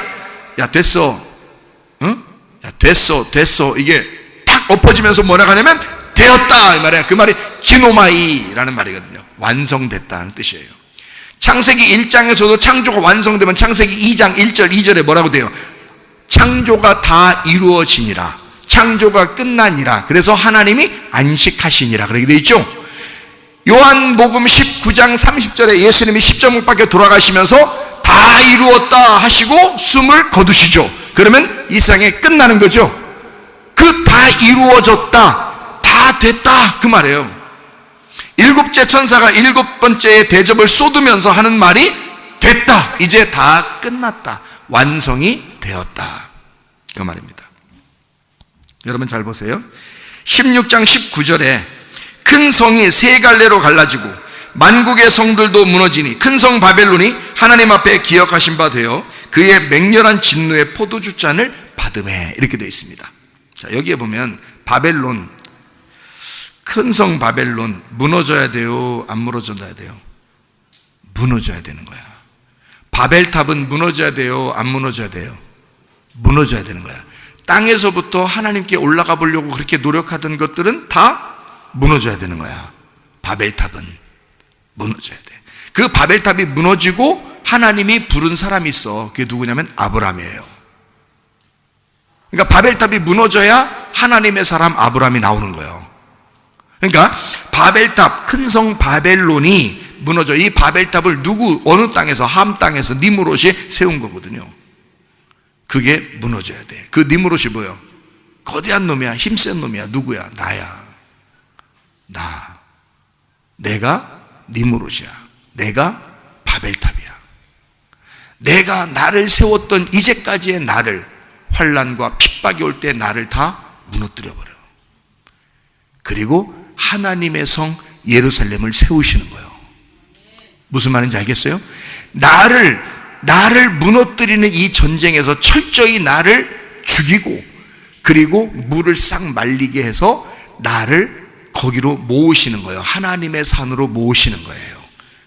야 됐어, 응? 야 됐어 이게 탁 엎어지면서 뭐라고 하냐면 되었다 이 말이야. 그 말이 기노마이라는 말이거든요. 완성됐다는 뜻이에요. 창세기 1장에서도 창조가 완성되면 창세기 2장 1절 2절에 뭐라고 돼요? 창조가 다 이루어지니라, 창조가 끝나니라. 그래서 하나님이 안식하시니라 그렇게 되어 있죠. 요한복음 19장 30절에 예수님이 십자가 못 박혀 돌아가시면서 다 이루었다 하시고 숨을 거두시죠. 그러면 이 세상에 끝나는 거죠. 그 다 이루어졌다, 다 됐다 그 말이에요. 일곱째 천사가 일곱 번째의 대접을 쏟으면서 하는 말이 됐다, 이제 다 끝났다, 완성이 되었다 그 말입니다. 여러분 잘 보세요. 16장 19절에 큰 성이 세 갈래로 갈라지고 만국의 성들도 무너지니 큰 성 바벨론이 하나님 앞에 기억하신 바 되어 그의 맹렬한 진노의 포도주 잔을 받으매 이렇게 되어 있습니다. 자, 여기에 보면 바벨론, 큰 성 바벨론 무너져야 돼요, 안 무너져야 돼요? 무너져야 되는 거야. 바벨탑은 무너져야 돼요, 안 무너져야 돼요? 무너져야 되는 거야. 땅에서부터 하나님께 올라가 보려고 그렇게 노력하던 것들은 다 무너져야 되는 거야. 바벨탑은 무너져야 돼. 그 바벨탑이 무너지고 하나님이 부른 사람이 있어. 그게 누구냐면 아브라함이에요. 그러니까 바벨탑이 무너져야 하나님의 사람 아브라함이 나오는 거예요. 그러니까 바벨탑, 큰 성 바벨론이 무너져. 이 바벨탑을 어느 땅에서, 함 땅에서 니므롯이 세운 거거든요. 그게 무너져야 돼. 그 니므롯이 뭐예요? 거대한 놈이야, 힘센 놈이야. 누구야? 나야. 내가 니므롯이야. 내가 바벨탑이야. 내가 나를 세웠던 이제까지의 나를, 환난과 핍박이 올 때 나를 다 무너뜨려버려. 그리고 하나님의 성 예루살렘을 세우시는 거예요. 무슨 말인지 알겠어요? 나를 무너뜨리는 이 전쟁에서 철저히 나를 죽이고, 그리고 물을 싹 말리게 해서 나를 거기로 모으시는 거예요. 하나님의 산으로 모으시는 거예요.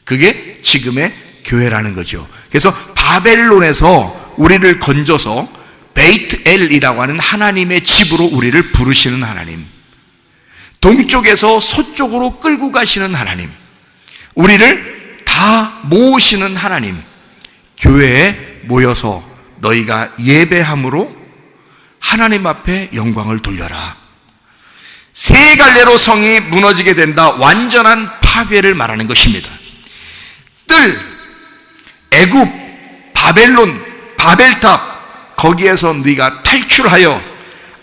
그게 지금의 교회라는 거죠. 그래서 바벨론에서 우리를 건져서 베이트엘이라고 하는 하나님의 집으로 우리를 부르시는 하나님, 동쪽에서 서쪽으로 끌고 가시는 하나님, 우리를 다 모으시는 하나님, 교회에 모여서 너희가 예배함으로 하나님 앞에 영광을 돌려라. 세 갈래로 성이 무너지게 된다. 완전한 파괴를 말하는 것입니다. 애굽, 바벨론, 바벨탑, 거기에서 네가 탈출하여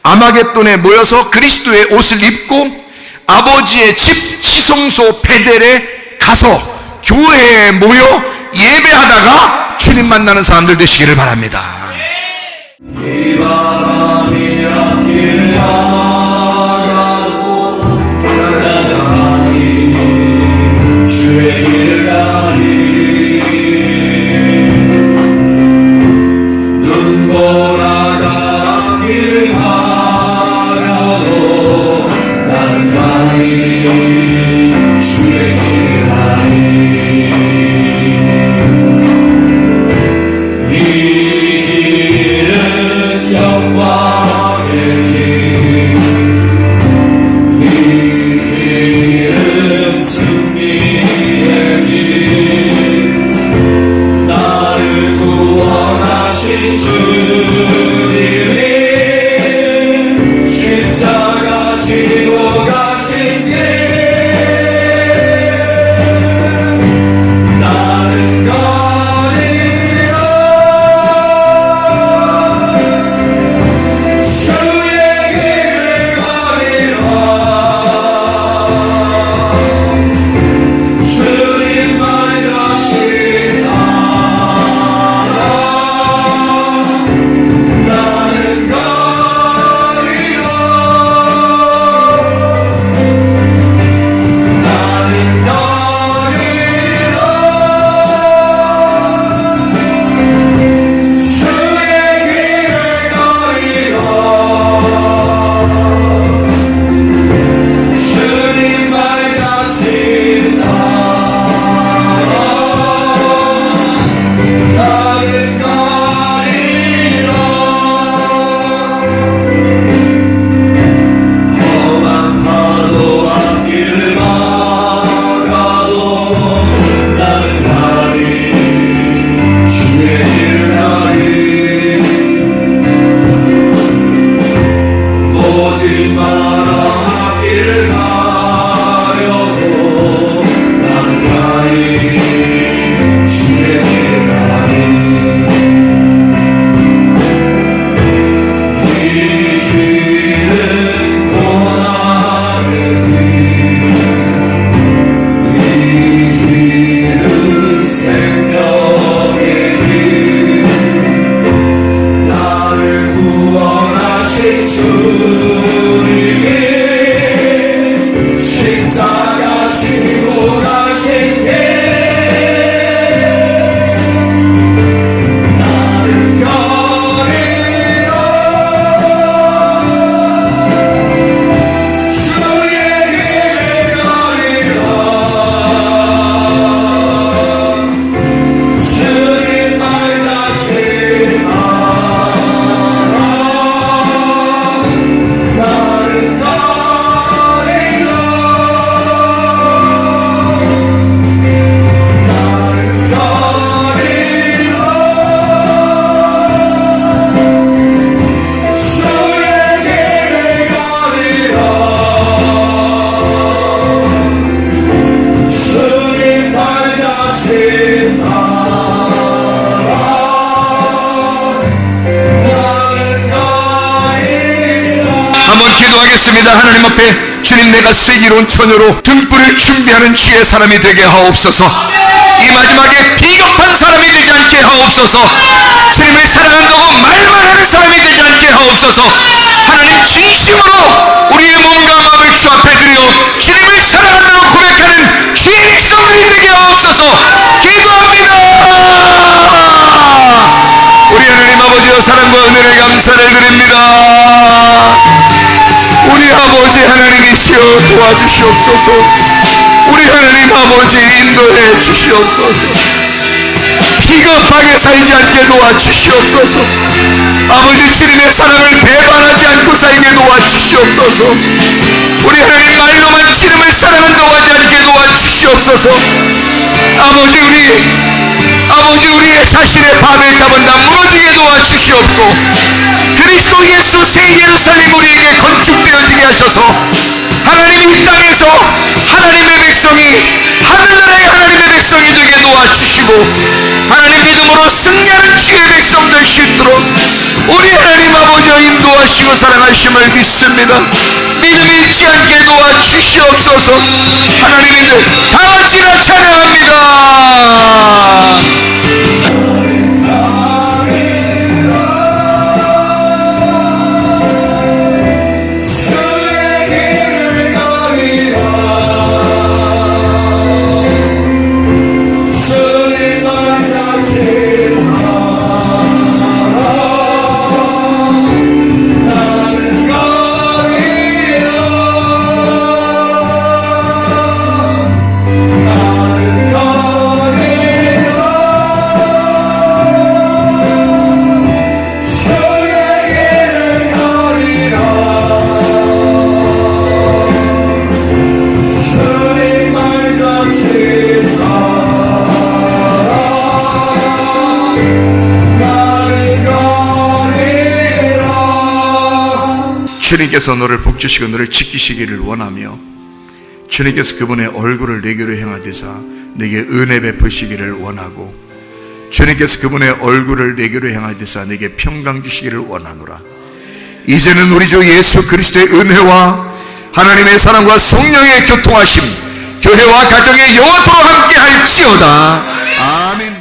아마겟돈에 모여서 그리스도의 옷을 입고 아버지의 집 지성소 베델에 가서 교회에 모여 예배하다가 주님 만나는 사람들 되시기를 바랍니다. 이 바람이 앞길 나가고 나가니 주의 길을 가니 눈보라가 앞길 가려도 나는 가니 주의 길을 가니 영광의 길, 이 길은 승리의 길, 나를 구원하신 주님이 십자가 지고 가신 길, 나는 기도하겠습니다. 하나님 앞에 주님, 내가 슬기로운 처녀로 등불을 준비하는 주의 사람이 되게 하옵소서. 이 마지막에 비겁한 사람이 되지 않게 하옵소서. 주님을 사랑한다고 말만 하는 사람이 되지 않게 하옵소서. 하나님, 진심으로 우리의 몸과 마음을 주 앞에 드려 주님을 사랑한다고 고백하는 주의 백성들이 되게 하옵소서. 기도합니다. 우리 하나님 아버지여, 사랑과 은혜를 감사를 드립니다. 우리 아버지 하나님이시여, 도와주시옵소서. 우리 하나님 아버지, 인도해 주시옵소서. 비겁하게 살지 않게 도와주시옵소서. 아버지, 주님의 사랑을 배반하지 않고 살게 도와주시옵소서. 우리 하나님, 말로만 주님을 사랑한다고 하지 않게 도와주시옵소서. 아버지, 우리의 자신의 바벨탑은 다 무너지게 도와주시옵고, 그리스도 예수 새 예루살렘 우리에게 건축되어지게 하셔서 하나님, 이 땅에서 하나님의 백성이 하늘나라의 하나님의 백성이 되게 도와주시고, 하나님, 믿음으로 승리하는 주의 백성 될 수 있도록 우리 하나님 아버지와 인도하시고 사랑하심을 믿습니다. 믿음 잃지 않게 도와주시옵소서. 하나님인들 다 같이 다 찬양합니다. 주님께서 너를 복주시고 너를 지키시기를 원하며, 주님께서 그분의 얼굴을 내게로 향하되사 내게 은혜 베푸시기를 원하고, 주님께서 그분의 얼굴을 내게로 향하되사 내게 평강 주시기를 원하노라. 이제는 우리 주 예수 그리스도의 은혜와 하나님의 사랑과 성령의 교통하심, 교회와 가정에 영원토록 함께 할지어다. 아멘.